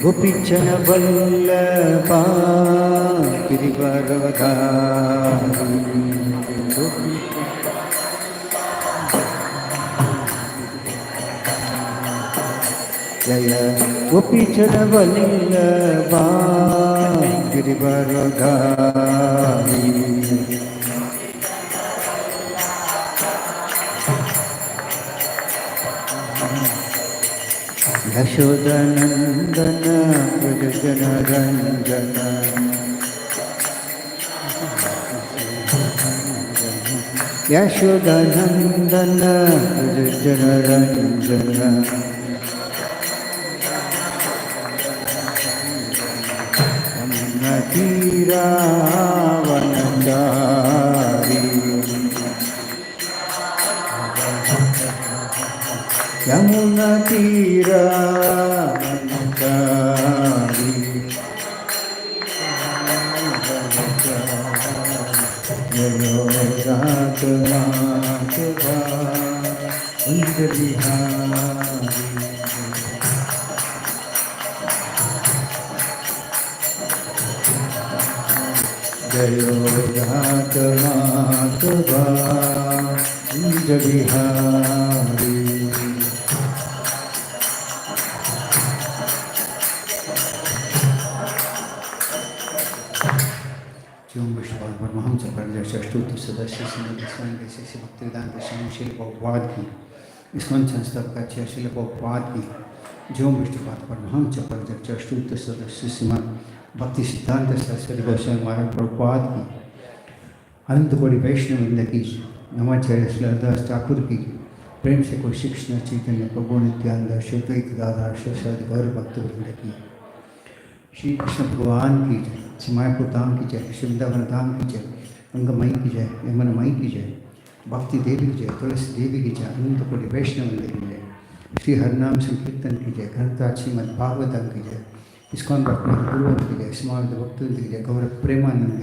ಗೋಪಿಚನ ವಲ್ಲಭ ಗಿರಿವರಧಾರಿ ಜಯ ಗೋಪಿಚನ ವಲ್ಲಭ ಗಿರಿವರಧಾರಿ ಯಶೋದನಂದನ ಬ್ರಜಜನ ರಂಜನ ಯಶೋದನಂದನ ಬ್ರಜಜನ ರಂಜನ ತೀರಾವನಚಾರಿ ಯಮುನಾ ತೀರಾವನಚಾರಿ ಜಯೋ ರಾಜನಾಥ ಬಿಹಾರಿ ಜಯೋ ರಾಜನಾಥ ಬಿಹಾರಿ परमहंस षष्ठोत्तर सदस्य श्री भक्तिवेदांत स्वामी श्रील प्रभुपाद की इस्कॉन संस्थापक श्रील प्रभुपाद की ज्यों विष्णुपाद परमहंस परिजन षष्ठोत्तर सदस्य श्रीमद भक्ति सिद्धांत सरस्वती गोस्वामी महाराज प्रभुपाद की अनंत कोटि वैष्णववृंद की नमाचार्य श्री हरदास ठाकुर की प्रेम से कोई कृष्ण चैतन्य प्रभु नित्यानंद श्री द्वैत गदाधर श्री गौर भक्तवृंद की श्री कृष्ण भगवान की जय, श्री मायापुर धाम की जय, श्री वृंदावन धाम की जय, गंगा माई की जय, यमुना माई की जय, भक्ति देवी की जय, तुलसी देवी की जय, अनंत कोटि वैष्णववृंद की जय, श्री हरिनाम संकीर्तन की जय, ग्रंथराज श्रीमद् भागवतम की जय, इस्कॉन भक्तवृंद गुरुवंत की जय, समावेद भक्तवृंद की जय, Gaura Premananda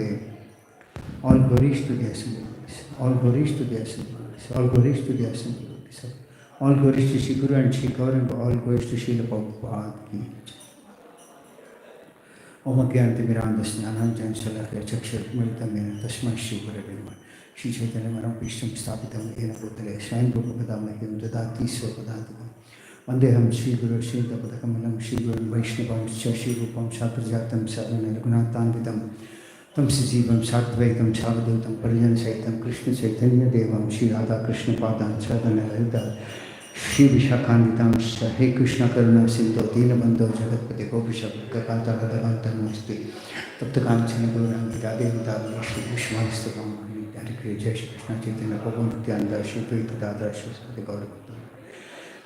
all glories to the assemblies, all glories to the assemblies, all glories to the assemblies, all glories to Shri Guru and Shri Gauranga, all glories to Srila Prabhupada ki jai. ओम ज्ञानतिमिरान्धस्नानाञ्जन शलाकया चक्षुरुन्मिलितं तस्मै श्रीगुरवे नमः। श्री चैतन्य पृष्ठं स्थापितं येन भूतले स्वयंरूपपदामह्यं ददाति स्वपदान्तिकं वन्देऽहं श्रीगुरुं श्रीयुतपदकमलं श्रीगुरुं वैष्णवं च श्रीरूपं साग्रजातं सगुणरघुनाथान्वितं तं सजीवं साद्वैतं सावधूतं परिजनसहितं कृष्णचैतन्यदेवं श्रीराधाकृष्णपादान् सगुणललिता श्री विशाखान्वितां हे कृष्ण करुणा सिंधु दीनबंधो जगत्पते गोपिशब्दकांतागतकान्तं नमस्ते तप्तकाञ्चन गौराङ्गी राधेवतां श्री विष्णुस्तकां हरे जय श्री कृष्ण चैतन्य प्रभु नित्यानंद श्री द्वैत गदाधर श्री गौर भक्तवृंद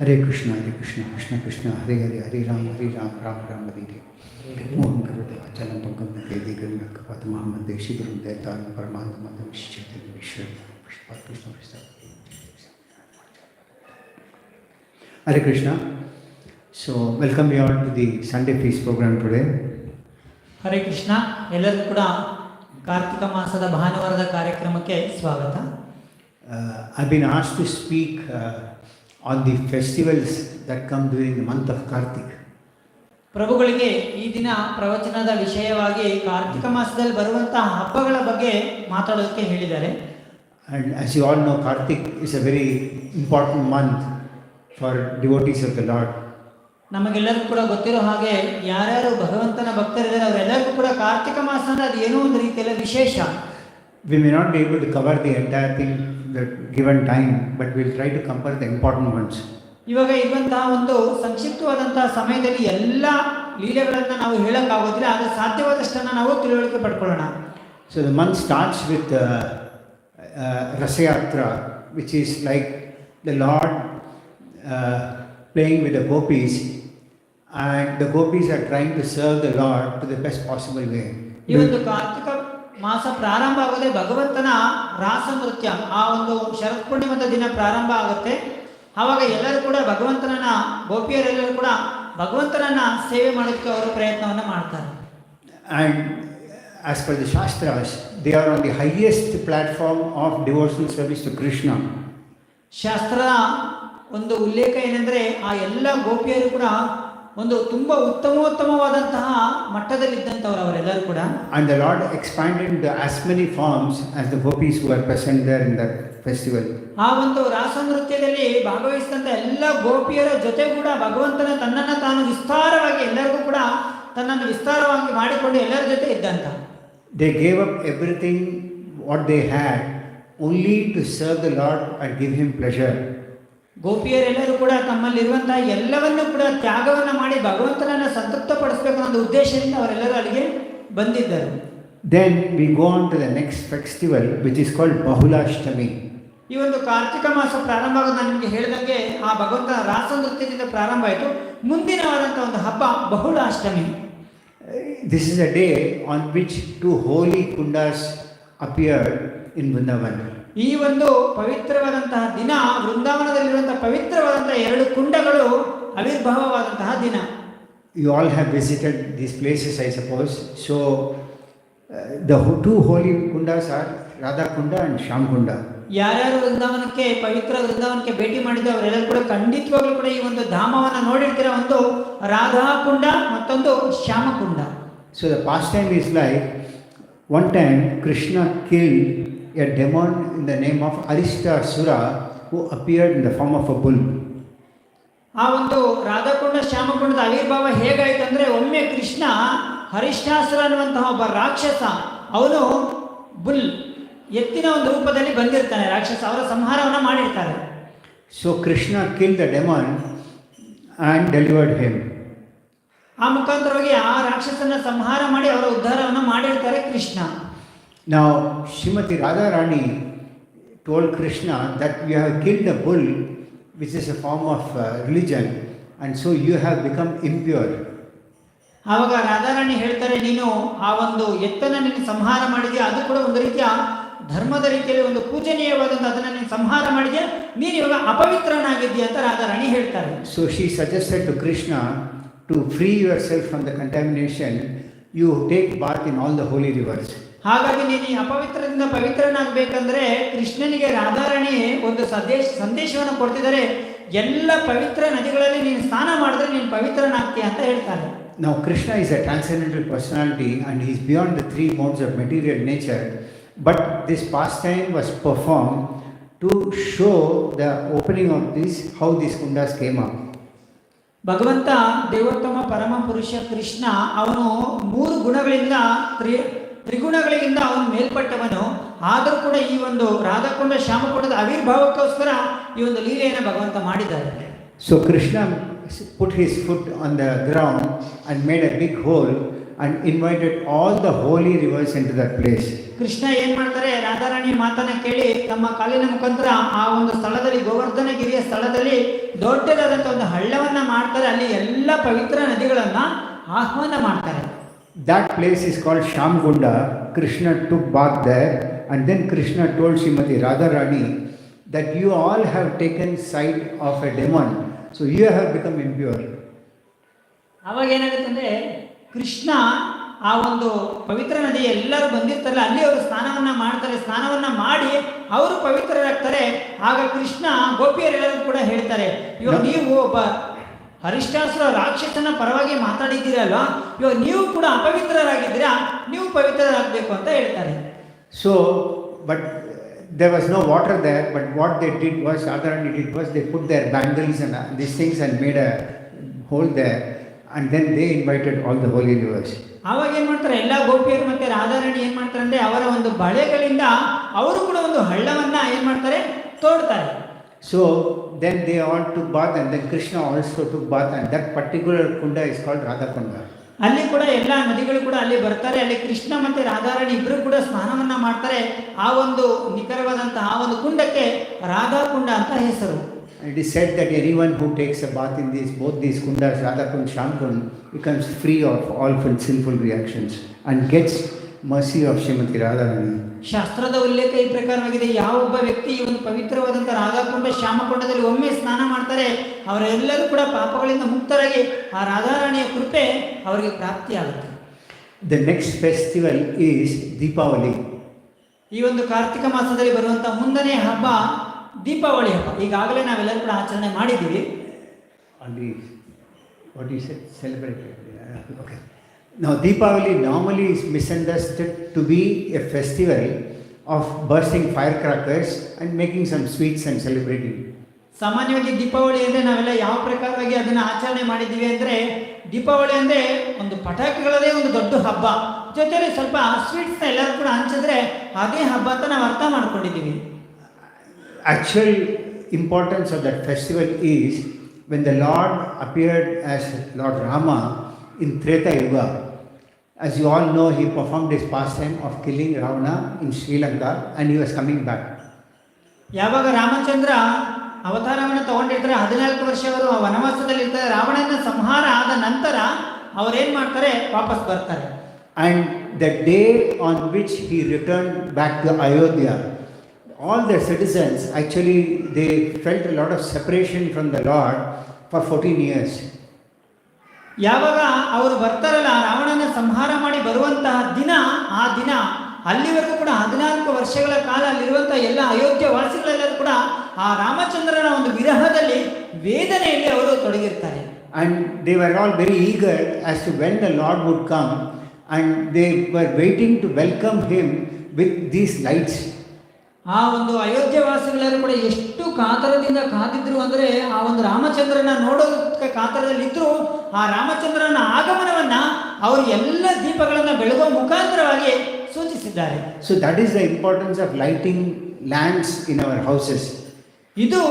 हरे कृष्ण कृष्ण कृष्ण हरे हरे हरे राम राम राम हरे हरे मोहन करोति वाचालं पंकं नयति गम्यकपद्महं श्री गुरुं दैतानं परमानन्दं श्री चैतन्य ईश्वर Krishna Krishna Hare Krishna. So, welcome you all to the Sunday feast program today. Hare Krishna. ಎಲ್ಲರಿಗೂ ಕೂಡ ಕಾರ್ತಿಕ ಮಾಸದ ಭಾನುವಾರದ ಕಾರ್ಯಕ್ರಮಕ್ಕೆ ಸ್ವಾಗತ. I've been asked to speak on the festivals that come during the month of Kartik. ಪ್ರಭುಗಳಿಗೆ ಈ ದಿನ ಪ್ರವಚನದ ವಿಷಯವಾಗಿ ಕಾರ್ತಿಕ ಮಾಸದಲ್ಲಿ ಬರುವಂತಹ ಹಬ್ಬಗಳ ಬಗ್ಗೆ ಮಾತಾಡೋದಕ್ಕೆ ಹೇಳಿದ್ದಾರೆ. And as you all know, Kartik is a very important month for devotees of the Lord. ನಮಗೆಲ್ಲರಿಗೂ ಕೂಡ ಗೊತ್ತಿರೋ ಹಾಗೆ ಯಾರ್ಯಾರು ಭಗವಂತನ ಭಕ್ತರಿದ್ದಾರೆ ಅವರೆಲ್ಲರಿಗೂ ಕೂಡ ಕಾರ್ತಿಕ ಮಾಸ ಅಂದ್ರೆ ಅದು ಏನೋ ಒಂದು ರೀತಿಯಲ್ಲಿ ವಿಶೇಷ. We may not be able to cover the entire thing that given time, but we'll try to cover the important ones. ಇವಾಗ ಇರುವಂತಹ ಒಂದು ಸಂಕ್ಷಿಪ್ತವಾದಂತಹ ಸಮಯದಲ್ಲಿ ಎಲ್ಲ ಲೀಲೆಗಳನ್ನು ನಾವು ಹೇಳಕ್ಕಾಗೋದಿಲ್ಲ, ಆದರೆ ಸಾಧ್ಯವಾದಷ್ಟನ್ನು ನಾವು ತಿಳುವಳಿಕೆ ಪಡ್ಕೊಳ್ಳೋಣ. So the month starts with Rasayatra, which is like the Lord playing with the gopis, and the gopis are trying to serve the Lord to the best possible way. ಈ ಒಂದು ಕಾರ್ತಿಕ ಮಾಸ ಪ್ರಾರಂಭ ಆಗೋದೇ ಭಗವಂತನ ರಾಸ ನೃತ್ಯ, ಆ ಒಂದು ಶರತ್ ಪೂರ್ಣಿಮದ ದಿನ ಪ್ರಾರಂಭ ಆಗುತ್ತೆ. ಆವಾಗ ಎಲ್ಲರೂ ಕೂಡ ಭಗವಂತನನ್ನ, ಗೋಪಿಯರೆಲ್ಲರೂ ಕೂಡ ಭಗವಂತನನ್ನ ಸೇವೆ ಮಾಡೋದಕ್ಕೆ ಅವರು ಪ್ರಯತ್ನವನ್ನು ಮಾಡ್ತಾರೆ. And as per the Shastras, they are on the highest platform of devotional service to Krishna. ಶಾಸ್ತ್ರದ ಒಂದು ಉಲ್ಲೇಖ ಏನಂದ್ರೆ ಆ ಎಲ್ಲ ಗೋಪಿಯರು ಕೂಡ ಒಂದು ತುಂಬಾ ಉತ್ತಮೋತ್ತಮವಾದಂತಹ ಮಟ್ಟದಲ್ಲಿದ್ದಂಥವ್ರು ಅವರೆಲ್ಲರೂ ಕೂಡ. And the Lord expanded into as many forms as the gopis who were present there in that festival. ಆ ಒಂದು ರಾಸ ನೃತ್ಯದಲ್ಲಿ ಭಾಗವಹಿಸಿದಂಥ ಎಲ್ಲ ಗೋಪಿಯರ ಜೊತೆ ಕೂಡ ಭಗವಂತನ ತನ್ನನ್ನು ತಾನು ವಿಸ್ತಾರವಾಗಿ ಎಲ್ಲರಿಗೂ ಕೂಡ ತನ್ನನ್ನು ವಿಸ್ತಾರವಾಗಿ ಮಾಡಿಕೊಂಡು ಎಲ್ಲರ ಜೊತೆ ಇದ್ದಂತ. They gave up everything what they had only to serve the Lord and give him pleasure. ಗೋಪಿಯರೆಲ್ಲರೂ ಕೂಡ ತಮ್ಮಲ್ಲಿರುವಂತಹ ಎಲ್ಲವನ್ನೂ ಕೂಡ ತ್ಯಾಗವನ್ನು ಮಾಡಿ ಭಗವಂತನನ್ನು ಸಂತೃಪ್ತಪಡಿಸಬೇಕು ಅನ್ನೋ ಉದ್ದೇಶದಿಂದ ಅವರೆಲ್ಲರೂ ಅಲ್ಲಿಗೆ ಬಂದಿದ್ದರು. Then we go on to the next festival which is called Bahulashtami. ಈ ಒಂದು ಕಾರ್ತಿಕ ಮಾಸ ಪ್ರಾರಂಭ ಆಗೋದು ನಾನು ನಿಮಗೆ ಹೇಳಿದಂಗೆ ಆ ಭಗವಂತನ ರಾಸ ನೃತ್ಯದಿಂದ ಪ್ರಾರಂಭ ಆಯಿತು. ಮುಂದಿನವಾದಂಥ ಒಂದು ಹಬ್ಬ ಬಹುಳಾಷ್ಟಮಿ. This is a day on which two holy kundas appeared in Vrindavan. ಈ ಒಂದು ಪವಿತ್ರವಾದಂತಹ ದಿನ ವೃಂದಾವನದಲ್ಲಿರುವಂತಹ ಪವಿತ್ರವಾದಂತಹ ಎರಡು ಕುಂಡಗಳು ಆವಿರ್ಭಾವವಾದಂತಹ ದಿನ. You all have visited these places, I suppose. So the two holy kundas are Radha Kunda and Shyam Kunda. ಯಾರ್ಯಾರು ವೃಂದಾವನಕ್ಕೆ ಪವಿತ್ರ ವೃಂದಾವನಕ್ಕೆ ಭೇಟಿ ಮಾಡಿದ್ದು ಅವರೆಲ್ಲರೂ ಕೂಡ ಖಂಡಿತವಾಗ್ಲೂ ಕೂಡ ಈ ಒಂದು ಧಾಮವನ್ನು ನೋಡಿರ್ತೀರ. ಒಂದು ರಾಧಾ ಕುಂಡ ಮತ್ತೊಂದು ಶ್ಯಾಮ ಕುಂಡ. So the pastime is like one time Krishna killed a demon in the name of Aristasura who appeared in the form of a bull. ಆ ಒಂದು ರಾಧಾಕುಂಡ ಶ್ಯಾಮಕುಂಡದ ಆವಿರ್ಭಾವ ಹೇಗಾಯ್ತು ಅಂದರೆ ಒಮ್ಮೆ ಕೃಷ್ಣ ಹರಿಷ್ಟಾಸುರ ಅನ್ನುವಂತಹ ಒಬ್ಬ ರಾಕ್ಷಸ ಅವನು ಬುಲ್ ಎತ್ತಿನ ಒಂದು ರೂಪದಲ್ಲಿ ಬಂದಿರ್ತಾನೆ. ರಾಕ್ಷಸ ಅವರ ಸಂಹಾರವನ್ನು ಮಾಡಿರ್ತಾರೆ. So Krishna killed the demon and delivered him. ಆ ಮುಖಾಂತರವಾಗಿ ಆ ರಾಕ್ಷಸನ ಸಂಹಾರ ಮಾಡಿ ಅವರ ಉದ್ಧಾರವನ್ನು ಮಾಡಿರ್ತಾರೆ Krishna. Now Srimati Radharani told Krishna that you have killed a bull which is a form of religion and so you have become impure. ಆವಾಗ ರಾಧಾರಾಣಿ ಹೇಳ್ತಾರೆ, ನೀನು ಆ ಒಂದು ಎತ್ತನ್ನು ನೀನು ಸಂಹಾರ ಮಾಡಿದ್ಯಾ, ಅದು ಕೂಡ ಒಂದು ರೀತಿಯ ಧರ್ಮದ ರೀತಿಯಲ್ಲಿ ಒಂದು ಪೂಜನೀಯವಾದಂಥ ಅದನ್ನು ನೀನು ಸಂಹಾರ ಮಾಡಿದ್ಯಾ, ನೀನು ಇವಾಗ ಅಪವಿತ್ರನಾಗಿದ್ದೀಯ ಅಂತ ರಾಧಾರಾಣಿ ಹೇಳ್ತಾರೆ. So she suggested to Krishna to free yourself from the contamination, you take bath in all the holy rivers. ಹಾಗಾಗಿ ನೀನು ಈ ಅಪವಿತ್ರದಿಂದ ಪವಿತ್ರನಾಗಬೇಕಂದ್ರೆ ಕೃಷ್ಣನಿಗೆ ರಾಧಾರಾಣಿ ಒಂದು ಸಂದೇಶವನ್ನು ಕೊಡ್ತಿದ್ದಾರೆ. ಎಲ್ಲ ಪವಿತ್ರ ನದಿಗಳಲ್ಲಿ ನೀನು ಸ್ನಾನ ಮಾಡಿದ್ರೆ ನೀನು ಪವಿತ್ರನಾಗ್ತೀಯ ಅಂತ ಹೇಳ್ತಾರೆ. Now Krishna is a transcendental personality and he is beyond the three modes of material nature, but this pastime was performed to show the opening of this, how these kundas came up. ಭಗವಂತ ದೇವೋತ್ತಮ ಪರಮ ಪುರುಷ ಕೃಷ್ಣ ಅವನು ಮೂರು ಗುಣಗಳಿಂದ ತ್ರಿಗುಣಗಳಿಂದ ಅವನು ಮೇಲ್ಪಟ್ಟವನು. ಆದರೂ ಕೂಡ ಈ ಒಂದು ರಾಧಾಕುಂಡ ಶ್ಯಾಮಕುಂಡದ ಆವಿರ್ಭಾವಕ್ಕೋಸ್ಕರ ಈ ಒಂದು ಲೀಲೆಯನ್ನು ಭಗವಂತ ಮಾಡಿದ್ದಾರೆ. So Krishna put his foot on the ground and made a big hole and invited all the holy rivers into that place. Krishna ಏನ್ ಮಾಡ್ತಾರೆ, ರಾಧಾರಾಣಿ ಮಾತನ್ನ ಕೇಳಿ ತಮ್ಮ ಕಾಲಿನ ಮುಖಾಂತರ ಆ ಒಂದು ಸ್ಥಳದಲ್ಲಿ ಗೋವರ್ಧನಗಿರಿಯ ಸ್ಥಳದಲ್ಲಿ ದೊಡ್ಡದಾದಂಥ ಒಂದು ಹಳ್ಳವನ್ನ ಮಾಡ್ತಾರೆ. ಅಲ್ಲಿ ಎಲ್ಲ ಪವಿತ್ರ ನದಿಗಳನ್ನ ಆಹ್ವಾನ ಮಾಡ್ತಾರೆ. That place is called Shyam Kunda. Krishna took bath there and then Krishna told Srimati Radharani that you all have taken sight of a demon, so you have become impure. ಅವಾಗ ಏನಾಗುತ್ತೆ ಅಂದರೆ ಕೃಷ್ಣ ಆ ಒಂದು ಪವಿತ್ರ ನದಿ ಎಲ್ಲರೂ ಬಂದಿರ್ತಾರಲ್ಲ ಅಲ್ಲಿ ಅವರು ಸ್ನಾನವನ್ನು ಮಾಡ್ತಾರೆ. ಸ್ನಾನವನ್ನು ಮಾಡಿ ಅವರು ಪವಿತ್ರರಾಗ್ತಾರೆ. ಆಗ ಕೃಷ್ಣ ಗೋಪಿಯರೆಲ್ಲರೂ ಕೂಡ ಹೇಳ್ತಾರೆ, ಇವಾಗ ನೀವು ಒಬ್ಬ ಹರಿಷ್ಟಾಸುರ ರಾಕ್ಷಸನ ಪರವಾಗಿ ಮಾತಾಡಿದ್ದೀರಲ್ವಾ, ಇವಾಗ ನೀವು ಕೂಡ ಅಪವಿತ್ರರಾಗಿದ್ದೀರಾ, ನೀವು ಪವಿತ್ರರಾಗಬೇಕು ಅಂತ ಹೇಳ್ತಾರೆ. So, but there was no water there, but what they did was, Radharani did was, they put their bangles and these things and made a hole there, and then they invited all the holy rivers. ಆವಾಗ ಏನು ಮಾಡ್ತಾರೆ, ಎಲ್ಲ ಗೋಪಿಯರು ಮತ್ತು ರಾಧಾರಾಣಿ ಏನು ಮಾಡ್ತಾರೆ ಅಂದರೆ ಅವರ ಒಂದು ಬಳೆಗಳಿಂದ ಅವರು ಕೂಡ ಒಂದು ಹಳ್ಳವನ್ನು ಏನು ಮಾಡ್ತಾರೆ, ತೋಡ್ತಾರೆ. So then they all took bath and then Krishna also took bath and that particular kunda is called Radha Kunda. ಅಲ್ಲಿ ಕೂಡ ಎಲ್ಲ ನದಿಗಳು ಕೂಡ ಅಲ್ಲಿ ಬರ್ತಾರೆ. ಅಲ್ಲಿ ಕೃಷ್ಣ ಮತ್ತು ರಾಧಾರಾಣಿ ಇಬ್ಬರು ಕೂಡ ಸ್ನಾನವನ್ನು ಮಾಡ್ತಾರೆ. ಆ ಒಂದು ನಿಖರವಾದಂತಹ ಆ ಒಂದು ಕುಂಡಕ್ಕೆ ರಾಧಾ ಕುಂಡ ಅಂತ ಹೆಸರು. It is said that anyone who takes a bath in both these kundas, Radha Kund, Shyam Kund, becomes free of all sinful reactions and gets mercy of Srimati Radharani. ಶಾಸ್ತ್ರದ ಉಲ್ಲೇಖ ಈ ಪ್ರಕಾರವಾಗಿದೆ, ಯಾವೊಬ್ಬ ವ್ಯಕ್ತಿ ಈ ಒಂದು ಪವಿತ್ರವಾದಂಥ ರಾಧಾಕುಂಡ ಶ್ಯಾಮಕುಂಡದಲ್ಲಿ ಒಮ್ಮೆ ಸ್ನಾನ ಮಾಡ್ತಾರೆ ಅವರೆಲ್ಲರೂ ಕೂಡ ಪಾಪಗಳಿಂದ ಮುಕ್ತರಾಗಿ ಆ ರಾಧಾರಾಣಿಯ ಕೃಪೆ ಅವರಿಗೆ ಪ್ರಾಪ್ತಿಯಾಗುತ್ತೆ. The next festival is Deepavali. ಈ ಒಂದು ಕಾರ್ತಿಕ ಮಾಸದಲ್ಲಿ ಬರುವಂಥ ಮುಂದನೇ ಹಬ್ಬ ದೀಪಾವಳಿ ಹಬ್ಬ. ಈಗಾಗಲೇ ನಾವೆಲ್ಲರೂ ಕೂಡ ಆಚರಣೆ ಮಾಡಿದ್ದೀವಿ. ಅಲ್ಲಿ what you said, celebrated. Okay. Now, Deepavali normally is misunderstood to be a festival of bursting firecrackers and making some sweets and celebrating. ಸಾಮಾನ್ಯವಾಗಿ ದೀಪಾವಳಿ ಅಂದರೆ ನಾವೆಲ್ಲ ಯಾವ ಪ್ರಕಾರವಾಗಿ ಅದನ್ನು ಆಚರಣೆ ಮಾಡಿದ್ದೀವಿ ಅಂದರೆ, ದೀಪಾವಳಿ ಅಂದರೆ ಒಂದು ಪಟಾಕಿಗಳದೇ ಒಂದು ದೊಡ್ಡ ಹಬ್ಬ, ಜೊತೆಯಲ್ಲಿ ಸ್ವಲ್ಪ ಸ್ವೀಟ್ಸ್ನ ಎಲ್ಲರೂ ಕೂಡ ಹಂಚಿದ್ರೆ ಅದೇ ಹಬ್ಬ ಅಂತ ನಾವು ಅರ್ಥ ಮಾಡ್ಕೊಂಡಿದ್ದೀವಿ. Actual importance of that festival is when the Lord appeared as Lord Rama in Tirtha Yuga. As you all know, he performed his pastime of killing Ravana in Sri Lanka and he was coming back. ಯಾವಾಗ ರಾಮಚಂದ್ರ ಅವತಾರವನ್ನು ತಗೊಂಡಿರ್ತಾರೆ, 14 ವರ್ಷ ಅವರು ವನವಾಸದಲ್ಲಿ ಇರ್ತಾರೆ, ರಾವಣನ ಸಂಹಾರ ಆದ ನಂತರ ಅವರೇನು ಮಾಡ್ತಾರೆ, ವಾಪಸ್ ಬರ್ತಾರೆ. And the day on which he returned back to Ayodhya, all the citizens actually they felt a lot of separation from the Lord for 14 years. ಯಾವಾಗ ಅವರು ಬರ್ತಾರಲ್ಲ, ರಾವಣನ ಸಂಹಾರ ಮಾಡಿ ಬರುವಂತಹ ದಿನ, ಆ ದಿನ ಅಲ್ಲಿವರೆಗೂ ಕೂಡ 14 ವರ್ಷಗಳ ಕಾಲ ಅಲ್ಲಿರುವಂತಹ ಎಲ್ಲ ಅಯೋಧ್ಯ ವಾಸಿಗಳೆಲ್ಲರೂ ಕೂಡ ಆ ರಾಮಚಂದ್ರನ ಒಂದು ವಿರಹದಲ್ಲಿ, ವೇದನೆಯಲ್ಲಿ ಅವರು ತೊಡಗಿರ್ತಾರೆ. And they were all very eager as to when the Lord would come, and they were waiting to welcome him with these lights. ಆ ಒಂದು ಅಯೋಧ್ಯ ವಾಸಿಗಳೆಲ್ಲರೂ ಕೂಡ ಎಷ್ಟು ಕಾತರದಿಂದ ಕಾದಿದ್ರು ಅಂದರೆ, ಆ ಒಂದು ರಾಮಚಂದ್ರನ ನೋಡೋದಕ್ಕೆ ಕಾತರದಲ್ಲಿದ್ದರು. ಆ ರಾಮಚಂದ್ರನ ಆಗಮನವನ್ನ ಅವರು ಎಲ್ಲ ದೀಪಗಳನ್ನು ಬೆಳಗುವ ಮುಖಾಂತರವಾಗಿ ಸೂಚಿಸಿದ್ದಾರೆ. So that is the importance of lighting lamps in our houses. ಇದು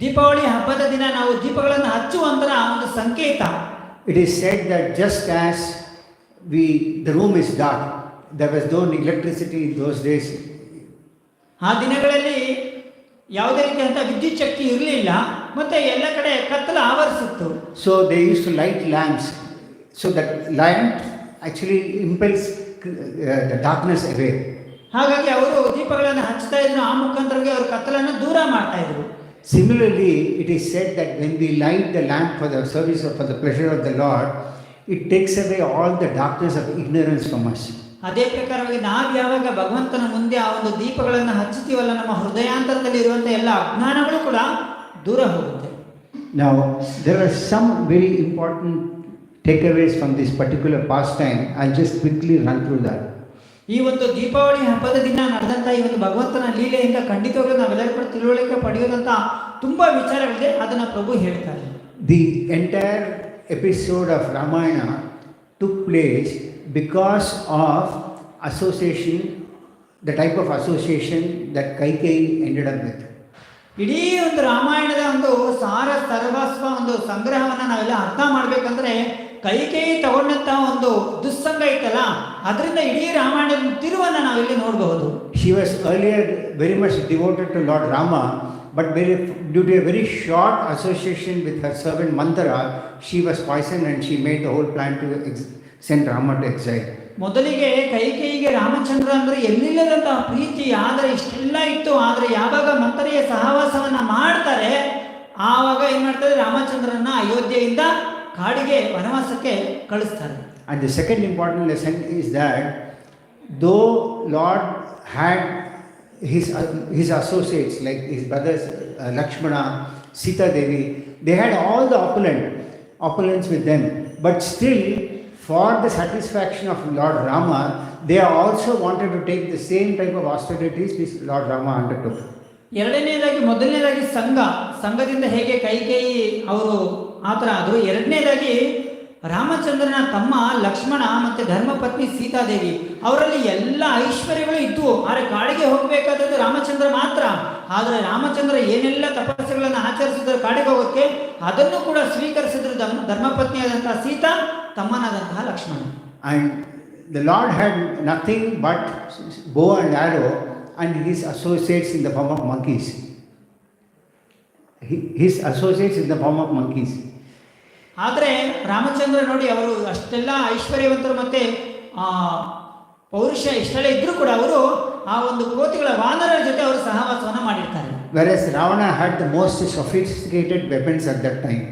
ದೀಪಾವಳಿ ಹಬ್ಬದ ದಿನ ನಾವು ದೀಪಗಳನ್ನು ಹಚ್ಚುವಂತರ ಒಂದು ಸಂಕೇತ. It is said that just as the room is dark, there was no electricity in those days. ಆ ದಿನಗಳಲ್ಲಿ ಯಾವುದೇ ರೀತಿಯಂಥ ವಿದ್ಯುತ್ ಶಕ್ತಿ ಇರಲಿಲ್ಲ, ಮತ್ತೆ ಎಲ್ಲ ಕಡೆ ಕತ್ತಲು ಆವರಿಸಿತ್ತು. So they used to light lamps, so that lamp actually impels the darkness away. ಹಾಗಾಗಿ ಅವರು ದೀಪಗಳನ್ನು ಹಚ್ತಾ ಇದ್ರು, ಆ ಮುಖಾಂತರವಾಗಿ ಅವರು ಕತ್ತಲನ್ನು ದೂರ ಮಾಡ್ತಾ ಇದ್ರು. Similarly, it is said that when we light the lamp for the service or for the pleasure of the Lord, it takes away all the darkness of ignorance from us. ಅದೇ ಪ್ರಕಾರವಾಗಿ ನಾವು ಯಾವಾಗ ಭಗವಂತನ ಮುಂದೆ ಆ ಒಂದು ದೀಪಗಳನ್ನು ಹಚ್ಚುತ್ತೀವಲ್ಲ, ನಮ್ಮ ಹೃದಯಾಂತರದಲ್ಲಿ ಇರುವಂಥ ಎಲ್ಲ ಅಜ್ಞಾನಗಳು ಕೂಡ ದೂರ ಹೋಗುತ್ತೆ. Now, there are some very important takeaways from this particular pastime. I'll just quickly run through that. ಈ ಒಂದು ದೀಪಾವಳಿ ಹಬ್ಬದ ದಿನ ನಡೆದಂಥ ಈ ಒಂದು ಭಗವಂತನ ಲೀಲೆಯಿಂದ ಖಂಡಿತವಾಗ್ಲೂ ನಾವೆಲ್ಲರೂ ಕೂಡ ತಿಳುವಳಿಕೆ ಪಡೆಯೋದಂಥ ತುಂಬ ವಿಚಾರಗಳಿದೆ, ಅದನ್ನು ಪ್ರಭು ಹೇಳ್ತಾರೆ. The entire episode of Ramayana took place because of association, the type of association that Kaikeyi ended up with. ಇಡೀ ಒಂದು ರಾಮಾಯಣದ ಒಂದು ಸಾರ ಸರ್ವಸ್ವ ಒಂದು ಸಂಗ್ರಹವನ್ನು ನಾವೆಲ್ಲ ಅರ್ಥ ಮಾಡಬೇಕಂದ್ರೆ, ಕೈಕೇಯಿ ತಗೊಂಡಂತಹ ಒಂದು ದುಸ್ಸಂಗ ಇತ್ತಲ್ಲ, ಅದರಿಂದ ಇಡೀ ರಾಮಾಯಣದ ತಿರುವನ್ನು ನಾವಿಲ್ಲಿ ನೋಡಬಹುದು. She was earlier very much devoted to Lord Rama, but due to a very short association with her servant Mandara, she was poisoned and she made the whole plan to send Rama to exile. ಮೊದಲಿಗೆ ಕೈಕೇಯಿಗೆ ರಾಮಚಂದ್ರ ಅಂದರೆ ಎಲ್ಲಿಲ್ಲದಂತಹ ಪ್ರೀತಿ, ಆದರೆ ಇಷ್ಟೆಲ್ಲ ಇತ್ತು. ಆದರೆ ಯಾವಾಗ ಮಂಥರೆಯ ಸಹವಾಸವನ್ನ ಮಾಡ್ತಾರೆ, ಆವಾಗ ಏನು ಮಾಡ್ತಾರೆ, ರಾಮಚಂದ್ರನ ಅಯೋಧ್ಯೆಯಿಂದ ಕಾಡಿಗೆ ವನವಾಸಕ್ಕೆ ಕಳಿಸ್ತಾರೆ. And the second important lesson is that though Lord had his associates like his brothers Lakshmana, Sita Devi, they had all the opulence with them, but still for the satisfaction of Lord Rama, they also wanted to take the same type of austerities which Lord Rama undertook. ಮೊದಲನೇದಾಗಿ ಸಂಘದಿಂದ ಹೇಗೆ ಕೈಕೇಯಿ ಅವರು ಆ ಥರ ಆದರು. ಎರಡನೇದಾಗಿ ರಾಮಚಂದ್ರನ ತಮ್ಮ ಲಕ್ಷ್ಮಣ ಮತ್ತು ಧರ್ಮಪತ್ನಿ ಸೀತಾದೇವಿ, ಅವರಲ್ಲಿ ಎಲ್ಲ ಐಶ್ವರ್ಯಗಳು ಇದ್ವು. ಆದರೆ ಕಾಡಿಗೆ ಹೋಗಬೇಕಾದದ್ದು ರಾಮಚಂದ್ರ ಮಾತ್ರ. ಆದರೆ ರಾಮಚಂದ್ರ ಏನೆಲ್ಲ ತಪಸ್ಸುಗಳನ್ನು ಆಚರಿಸಿದ್ರು ಕಾಡಿಗೆ ಹೋಗೋಕ್ಕೆ, ಅದನ್ನು ಕೂಡ ಸ್ವೀಕರಿಸಿದ್ರು ಧರ್ಮಪತ್ನಿಯಾದಂತಹ Sita, ತಮ್ಮನಾದಂತಹ Lakshmana. And the Lord had nothing but bow and arrow and his associates in the form of monkeys. His associates in the form of monkeys. ಆದರೆ ರಾಮಚಂದ್ರ ನೋಡಿ, ಅವರು ಅಷ್ಟೆಲ್ಲ ಐಶ್ವರ್ಯವಂತರು ಮತ್ತೆ ಪೌರುಷ ಇಷ್ಟೆಲ್ಲ ಇದ್ರೂ ಕೂಡ ಅವರು ಆ ಒಂದು ಕೋತಿಗಳ ವಾನರರ ಜೊತೆ ಅವರು ಸಹವಾಸವನ್ನು ಮಾಡಿರ್ತಾರೆ. Whereas Ravana had the most sophisticated weapons at that time.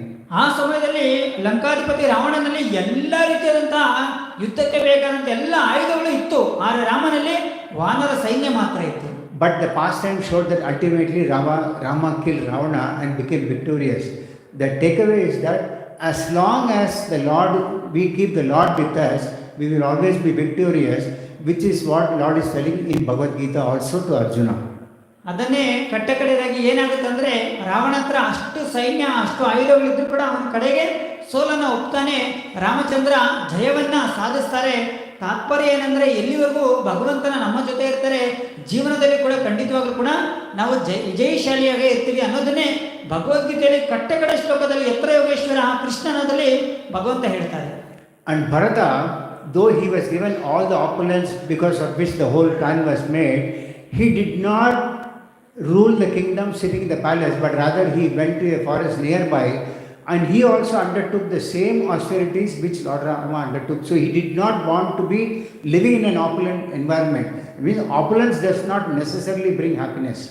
ಆ ಸಮಯದಲ್ಲಿ ಲಂಕಾಧಿಪತಿ ರಾವಣನಲ್ಲಿ ಎಲ್ಲ ರೀತಿಯಾದಂತಹ ಯುದ್ಧಕ್ಕೆ ಬೇಕಾದಂಥ ಎಲ್ಲ ಆಯುಧಗಳು ಇತ್ತು. ಆದರೆ ರಾಮನಲ್ಲಿ ವಾನರ ಸೈನ್ಯ ಮಾತ್ರ ಇತ್ತು. But the pastime showed that ultimately Rama killed Ravana and became victorious. The takeaway is that as long as the Lord, we keep the Lord with us, we will always be victorious, which is what Lord is telling in Bhagavad Gita also to Arjuna. ಅದನ್ನೇ ಕಟ್ಟಕಡೆದಾಗಿ ಏನಾಗುತ್ತೆ ಅಂದರೆ ರಾವಣ ಹತ್ರ ಅಷ್ಟು ಸೈನ್ಯ ಅಷ್ಟು ಆಯುಧಗಳಿದ್ರು ಕೂಡ ಅವನ ಕಡೆಗೆ ಸೋಲನ್ನು ಒಪ್ತಾನೆ, ರಾಮಚಂದ್ರ ಜಯವನ್ನ ಸಾಧಿಸ್ತಾರೆ. ತಾತ್ಪರ್ಯ ಏನಂದ್ರೆ ಎಲ್ಲಿವರೆಗೂ ಭಗವಂತನ ನಮ್ಮ ಜೊತೆ ಇರ್ತಾರೆ, ಜೀವನದಲ್ಲಿ ಕೂಡ ಖಂಡಿತವಾಗ್ಲೂ ಕೂಡ ನಾವು ವಿಜಯಶಾಲಿಯಾಗೇ ಇರ್ತೀವಿ ಅನ್ನೋದನ್ನೇ ಭಗವದ್ಗೀತೆಯಲ್ಲಿ ಕಟ್ಟಕಡೆ ಶ್ಲೋಕದಲ್ಲಿ ಎತ್ತರ ಯೋಗೇಶ್ವರ ಕೃಷ್ಣನದಲ್ಲಿ ಭಗವಂತ ಹೇಳ್ತಾರೆ. And Bharata, though he was given all the opulence because of which the whole plan was made, he did not rule the kingdom sitting in the palace, but rather he went to a forest nearby, and he also undertook the same austerities which Lord Rama undertook. So he did not want to be living in an opulent environment. I mean, opulence does not necessarily bring happiness.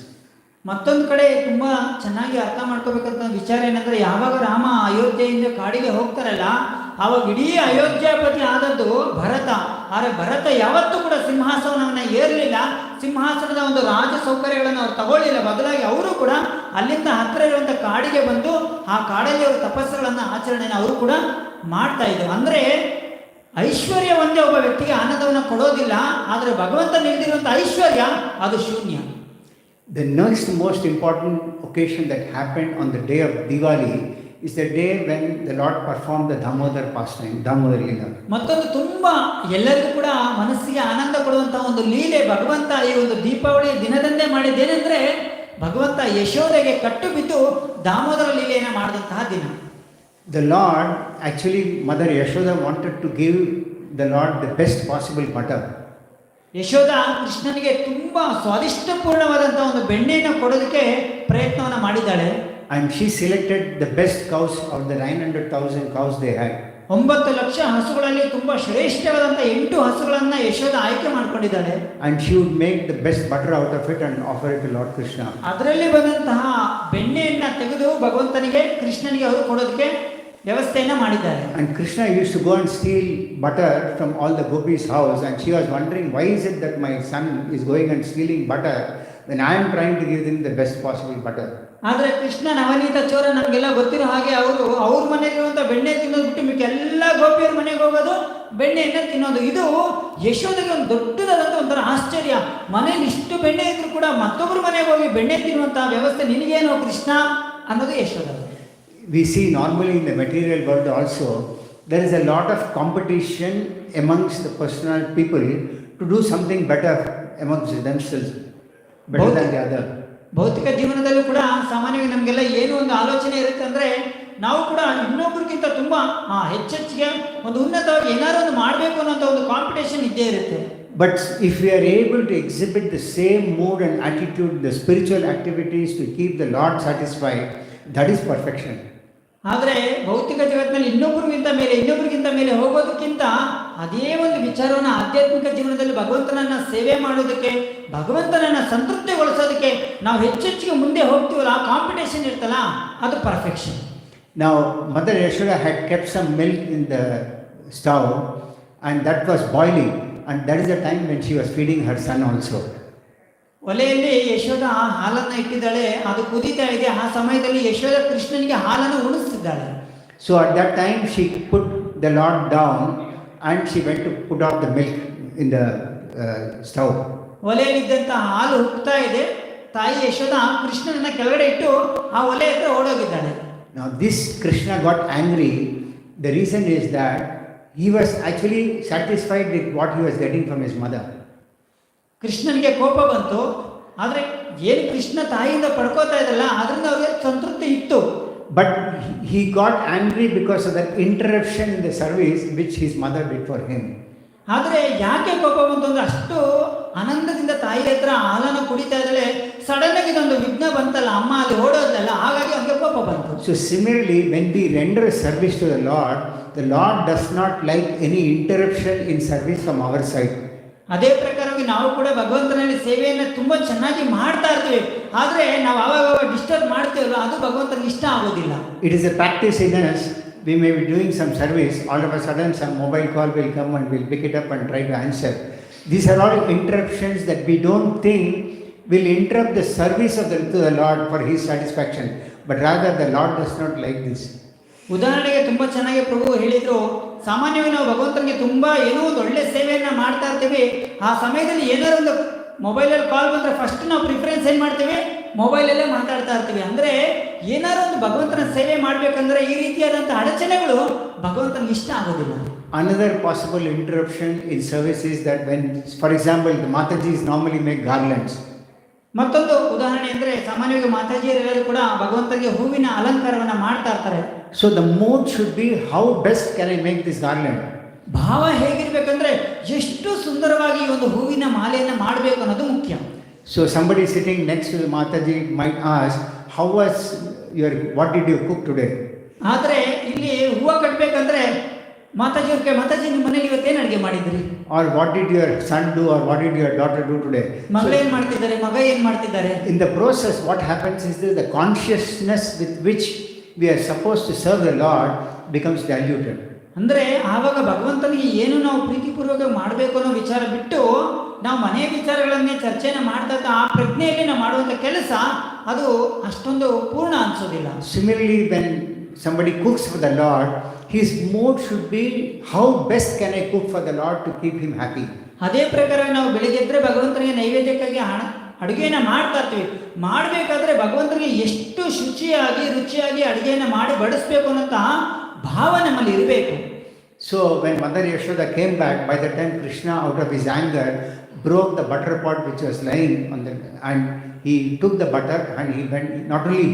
ಮತ್ತೊಂದು ಕಡೆ ತುಂಬ ಚೆನ್ನಾಗಿ ಅರ್ಥ ಮಾಡ್ಕೋಬೇಕಂತ ವಿಚಾರ ಏನಂದ್ರೆ, ಯಾವಾಗ ರಾಮ ಅಯೋಧ್ಯೆಯಿಂದ ಕಾಡಿಗೆ ಹೋಗ್ತಾರಲ್ಲ, ಆವಾಗ ಇಡೀ ಅಯೋಧ್ಯಾಪತಿ ಆದದ್ದು ಭರತ. ಆದರೆ ಭರತ ಯಾವತ್ತೂ ಕೂಡ ಸಿಂಹಾಸನವನ್ನು ಏರಲಿಲ್ಲ, ಸಿಂಹಾಸನದ ಒಂದು ರಾಜ ಸೌಕರ್ಯಗಳನ್ನು ಅವ್ರು ತಗೊಳ್ಳಿಲ್ಲ. ಬದಲಾಗಿ ಅವರು ಕೂಡ ಅಲ್ಲಿಂದ ಹತ್ತಿರ ಇರುವಂಥ ಕಾಡಿಗೆ ಬಂದು ಆ ಕಾಡಲ್ಲಿ ಅವರು ತಪಸ್ಸುಗಳನ್ನು ಆಚರಣೆಯನ್ನು ಅವರು ಕೂಡ ಮಾಡ್ತಾ ಇದ್ರು. ಅಂದರೆ ಐಶ್ವರ್ಯ ಒಂದೇ ಒಬ್ಬ ವ್ಯಕ್ತಿಗೆ ಆನಂದವನ್ನು ಕೊಡೋದಿಲ್ಲ, ಆದರೆ ಭಗವಂತ ನೀಡಿರುವಂಥ ಐಶ್ವರ್ಯ ಅದು ಶೂನ್ಯ. The next most important occasion that happened on the day of Diwali is the day when the Lord performed the Damodar pastime, Damodar Leela. ಮತ್ತೊಂದು ತುಂಬಾ ಎಲ್ಲರಿಗೂ ಕೂಡ ಮನಸ್ಸಿಗೆ ಆನಂದ ಕೊಡುವಂತಹ ಒಂದು ಲೀಲೆ ಭಗವಂತ ಈ ಒಂದು ದೀಪಾವಳಿ ದಿನದಂದೇ ಮಾಡಿದ್ದೇನೆಂದ್ರೆ, ಭಗವಂತ ಯಶೋದೆಗೆ ಕಟ್ಟು ಬಿದ್ದು ದಾಮೋದರ ಲೀಲೆಯನ್ನು ಮಾಡಿದಂತಹ ದಿನ. The Lord, actually Mother Yashoda wanted to give the Lord the best possible butter. Yashoda ಕೃಷ್ಣನಿಗೆ ತುಂಬಾ ಸ್ವಾದಿಷ್ಟಪೂರ್ಣವಾದಂತಹ ಒಂದು ಬೆಣ್ಣೆಯನ್ನು ಕೊಡೋದಕ್ಕೆ ಪ್ರಯತ್ನವನ್ನು ಮಾಡಿದ್ದಾಳೆ. And she selected the best cows of the 900,000 cows they had. 9 lakh ಹಸುಗಳಲ್ಲಿ ತುಂಬಾ ಶ್ರೇಷ್ಠವಾದಂಥ 8 ಹಸುಗಳನ್ನ ಯಶೋದ ಆಯ್ಕೆ ಮಾಡ್ಕೊಂಡಿದ್ದಾಳೆ. And she would make the best butter out of it and offer it to Lord Krishna. ಅದರಲ್ಲಿ ಬಂದಂತಹ ಬೆಣ್ಣೆಯನ್ನ ತೆಗೆದು ಭಗವಂತನಿಗೆ ಕೃಷ್ಣನಿಗೆ ಅವರು ಕೊಡೋದಕ್ಕೆ ವ್ಯವಸ್ಥೆಯನ್ನ ಮಾಡಿದ್ದಾರೆ. And Krishna used to go and steal butter from all the gopis' house, and she was wondering, why is it that my son is going and stealing butter when I am trying to give him the best possible butter? ಆದರೆ ಕೃಷ್ಣ ನವನೀತ ಚೋರ ನಮಗೆಲ್ಲ ಗೊತ್ತಿರೋ ಹಾಗೆ ಅವರು ಅವ್ರ ಮನೆಯಲ್ಲಿರುವಂಥ ಬೆಣ್ಣೆ ತಿನ್ನೋದು ಬಿಟ್ಟು ಮಿಕ್ಕ ಎಲ್ಲ ಗೋಪಿಯವ್ರ ಮನೆಗೆ ಹೋಗೋದು ಬೆಣ್ಣೆಯನ್ನ ತಿನ್ನೋದು. ಇದು ಯಶೋದೆಗೆ ಒಂದು ದೊಡ್ಡದಾದಂಥ ಒಂಥರ ಆಶ್ಚರ್ಯ. ಮನೇಲಿ ಇಷ್ಟು ಬೆಣ್ಣೆ ಇದ್ರು ಕೂಡ ಮತ್ತೊಬ್ಬರ ಮನೆಗೆ ಹೋಗಿ ಬೆಣ್ಣೆ ತಿನ್ನುವಂತಹ ವ್ಯವಸ್ಥೆ ನಿನಗೇನೋ ಕೃಷ್ಣ ಅನ್ನೋದು Yashoda. We see normally in the material world also, there is a lot of competition amongst the personal people to do something better amongst themselves, better than the other. ಭೌತಿಕ ಜೀವನದಲ್ಲೂ ಕೂಡ ಸಾಮಾನ್ಯವಾಗಿ ನಮಗೆಲ್ಲ ಏನು ಒಂದು ಆಲೋಚನೆ ಇರುತ್ತೆ ಅಂದರೆ, ನಾವು ಕೂಡ ಇನ್ನೊಬ್ರಿಗಿಂತ ತುಂಬ ಹೆಚ್ಚೆಚ್ಚಿಗೆ ಒಂದು ಉನ್ನತವಾಗಿ ಏನಾದ್ರು ಒಂದು ಮಾಡಬೇಕು ಅನ್ನೋಂಥ ಒಂದು ಕಾಂಪಿಟೇಷನ್ ಇದ್ದೇ ಇರುತ್ತೆ. But if we are able to exhibit the same mood and attitude, the spiritual activities to keep the Lord satisfied, that is perfection. ಆದರೆ ಭೌತಿಕ ಜಗತ್ತಿನಲ್ಲಿ ಇನ್ನೊಬ್ಬರಿಗಿಂತ ಮೇಲೆ ಹೋಗೋದಕ್ಕಿಂತ ಅದೇ ಒಂದು ವಿಚಾರವನ್ನು ಆಧ್ಯಾತ್ಮಿಕ ಜೀವನದಲ್ಲಿ ಭಗವಂತನನ್ನ ಸೇವೆ ಮಾಡೋದಕ್ಕೆ, ಭಗವಂತನನ್ನ ಸಂತೃಪ್ತಿಗೊಳಿಸೋದಕ್ಕೆ ನಾವು ಹೆಚ್ಚೆಚ್ಚಿಗೆ ಮುಂದೆ ಹೋಗ್ತೀವಲ್ಲ, ಆ ಕಾಂಪಿಟೇಷನ್ ಇರ್ತಲ್ಲ, ಅದು perfection. Now Mother Yashoda had kept some milk in the stove and that was boiling, and that is the time when she was feeding her son also. ಒಲೆಯಲ್ಲಿ ಯಶೋದ ಹಾಲನ್ನು ಇಟ್ಟಿದ್ದಾಳೆ, ಅದು ಕುದೀತಾ ಇದೆ. ಆ ಸಮಯದಲ್ಲಿ ಯಶೋದ ಕೃಷ್ಣನಿಗೆ ಹಾಲನ್ನು ಉಣಿಸ್ತಿದ್ದಾಳೆ. So at that time she put the Lord down and she went to put off the milk in the stove. ಒಲೆಯಲ್ಲಿದ್ದಂಥ ಹಾಲು ಉಕ್ತಾ ಇದೆ. ತಾಯಿ ಯಶೋದ ಕೃಷ್ಣನನ್ನ ಕೆಳಗಡೆ ಇಟ್ಟು ಆ ಒಲೆ ಹತ್ರ ಓಡೋಗಿದ್ದಾಳೆ. Now this Krishna got angry. The reason is that he was actually satisfied with what he was getting from his mother. ಕೃಷ್ಣನಿಗೆ ಕೋಪ ಬಂತು. ಆದರೆ ಏನು ಕೃಷ್ಣ ತಾಯಿಯಿಂದ ಪಡ್ಕೋತಾ ಇದ್ದಲ್ಲ, ಅದರಿಂದ ಅವ್ರಿಗೆ ಸಂತೃಪ್ತಿ ಇತ್ತು. But he got angry because of that interruption in the service which his mother did for him. ಆದರೆ ಯಾಕೆ ಕೋಪ ಬಂತು ಅಂದ್ರೆ, ಅಷ್ಟು ಆನಂದದಿಂದ ತಾಯಿ ಹತ್ರ ಹಾಲನ್ನು ಕುಡಿತಾ ಇದ್ದಾಳೆ, ಸಡನ್ ಆಗಿ ಇದೊಂದು ವಿಘ್ನ ಬಂತಲ್ಲ, ಅಮ್ಮ ಅಲ್ಲಿ ಓಡೋದಲ್ಲ, ಹಾಗಾಗಿ ಅವನಿಗೆ ಕೋಪ ಬಂತು. So similarly, when we render service to the Lord does not like any interruption in service from our side. ಅದೇ ಪ್ರಕಾರವಾಗಿ ನಾವು ಕೂಡ ಭಗವಂತನಲ್ಲಿ ಸೇವೆಯನ್ನು ತುಂಬ ಚೆನ್ನಾಗಿ ಮಾಡ್ತಾ ಇರ್ತೀವಿ, ಆದರೆ ನಾವು ಆವಾಗ ಡಿಸ್ಟರ್ಬ್ ಮಾಡ್ತೀವಲ್ಲ, ಅದು ಭಗವಂತನಿಗೆ ಇಷ್ಟ ಆಗೋದಿಲ್ಲ. It is a practice in us. We may be doing some service, all of a sudden some mobile call will come and we'll pick it up and try to answer. These are all interruptions that we don't think will interrupt the service to the Lord for His satisfaction, but rather the Lord does not like this. ಉದಾಹರಣೆಗೆ ತುಂಬಾ ಚೆನ್ನಾಗಿ ಪ್ರಭು ಹೇಳಿದ್ರು, ಸಾಮಾನ್ಯವಾಗಿ ನಾವು ಭಗವಂತನಿಗೆ ತುಂಬಾ ಏನೋ ಒಂದು ಒಳ್ಳೆ ಸೇವೆಯನ್ನ ಮಾಡ್ತಾ ಇರ್ತೀವಿ. ಆ ಸಮಯದಲ್ಲಿ ಏನಾದ್ರು ಒಂದು ಮೊಬೈಲಲ್ಲಿ ಕಾಲ್ ಬಂದ್ರೆ ಫಸ್ಟ್ ನಾವು ಪ್ರಿಫರೆನ್ಸ್ ಏನ್ ಮಾಡ್ತೀವಿ, ಮೊಬೈಲಲ್ಲೇ ಮಾತಾಡ್ತಾ ಇರ್ತೀವಿ. ಅಂದ್ರೆ ಏನಾದ್ರು ಒಂದು ಭಗವಂತನ ಸೇವೆ ಮಾಡ್ಬೇಕಂದ್ರೆ ಈ ರೀತಿಯಾದಂತಹ ಅಡಚಣೆಗಳು ಭಗವಂತನಿಗೆ ಇಷ್ಟ ಆಗೋದಿಲ್ಲ. Another possible interruption in service is that when, for example, the Matajis normally make garlands. ಮತ್ತೊಂದು ಉದಾಹರಣೆ ಅಂದ್ರೆ ಸಾಮಾನ್ಯವಾಗಿ ಮಾತಾಜಿಯರೆಲ್ಲರೂ ಕೂಡ ಭಗವಂತನಿಗೆ ಹೂವಿನ ಅಲಂಕಾರವನ್ನ ಮಾಡ್ತಾ ಇರ್ತಾರೆ. So the mood should be, how best can I make this garland? ಭಾವ ಹೇಗಿರ್ಬೇಕಂದ್ರೆ ಎಷ್ಟು ಸುಂದರವಾಗಿ ಈ ಒಂದು ಹೂವಿನ ಮಾಲೆಯನ್ನ ಮಾಡಬೇಕು ಅನ್ನೋದು ಮುಖ್ಯ. So somebody sitting next to the Mataji might ask, how was what did you cook today? ಆದ್ರೆ ಇಲ್ಲಿ ಹೂವ ಕಟ್ಟಬೇಕಂದ್ರೆ ಮಾತಾಜಿ ನಿಮ್ಮ ಮನೇಲಿ ಇವತ್ತೇನು ಅಡುಗೆ ಮಾಡಿದ್ರಿ? Or what did your son do, or what did your daughter do today? ಮಗ ಏನ್ ಮಾಡ್ತಿದ್ದಾರೆ, ಮಗ ಏನ್ ಮಾಡ್ತಿದ್ದಾರೆ? In the process, what happens is that the consciousness with which we are supposed to serve the Lord becomes diluted. ಅಂದ್ರೆ ಆವಾಗ ಭಗವಂತನಿಗೆ ಏನು ನಾವು ಪ್ರೀತಿಪೂರ್ವಕ ಮಾಡಬೇಕು ಅನ್ನೋ ವಿಚಾರ ಬಿಟ್ಟು ನಾವು ಮನೆಯ ವಿಚಾರಗಳನ್ನೇ ಚರ್ಚೆನ ಮಾಡ್ತಾ ಆ ಪ್ರಜ್ಞೆಯಲ್ಲಿ ನಾವು ಮಾಡುವಂತ ಕೆಲಸ ಅದು ಅಷ್ಟೊಂದು ಪೂರ್ಣ ಅನ್ಸೋದಿಲ್ಲ. Similarly, when somebody cooks for the Lord, his mood should be, how best can I cook for the Lord to keep him happy? ಅದೇ ಪ್ರಕಾರ ನಾವು ಬೆಳಿಗ್ಗೆ ಎದ್ರೆ ಭಗವಂತನಿಗೆ ನೈವೇದ್ಯಕ್ಕಾಗಿ ಅಡುಗೆಯನ್ನ ಮಾಡ್ತಾ ಇರ್ತೀವಿ. ಮಾಡಬೇಕಾದ್ರೆ ಭಗವಂತನಿಗೆ ಎಷ್ಟು ರುಚಿಯಾಗಿ ಅಡುಗೆಯನ್ನ ಮಾಡಿ ಬಡಿಸ್ಬೇಕು ಅನ್ನೋಂತಹ ಭಾವ ನಮ್ಮಲ್ಲಿ ಇರಬೇಕು. So when Mother Yashoda came back, by the time Krishna out of his anger broke the butter pot which was lying on the, and he took the butter and he went, not only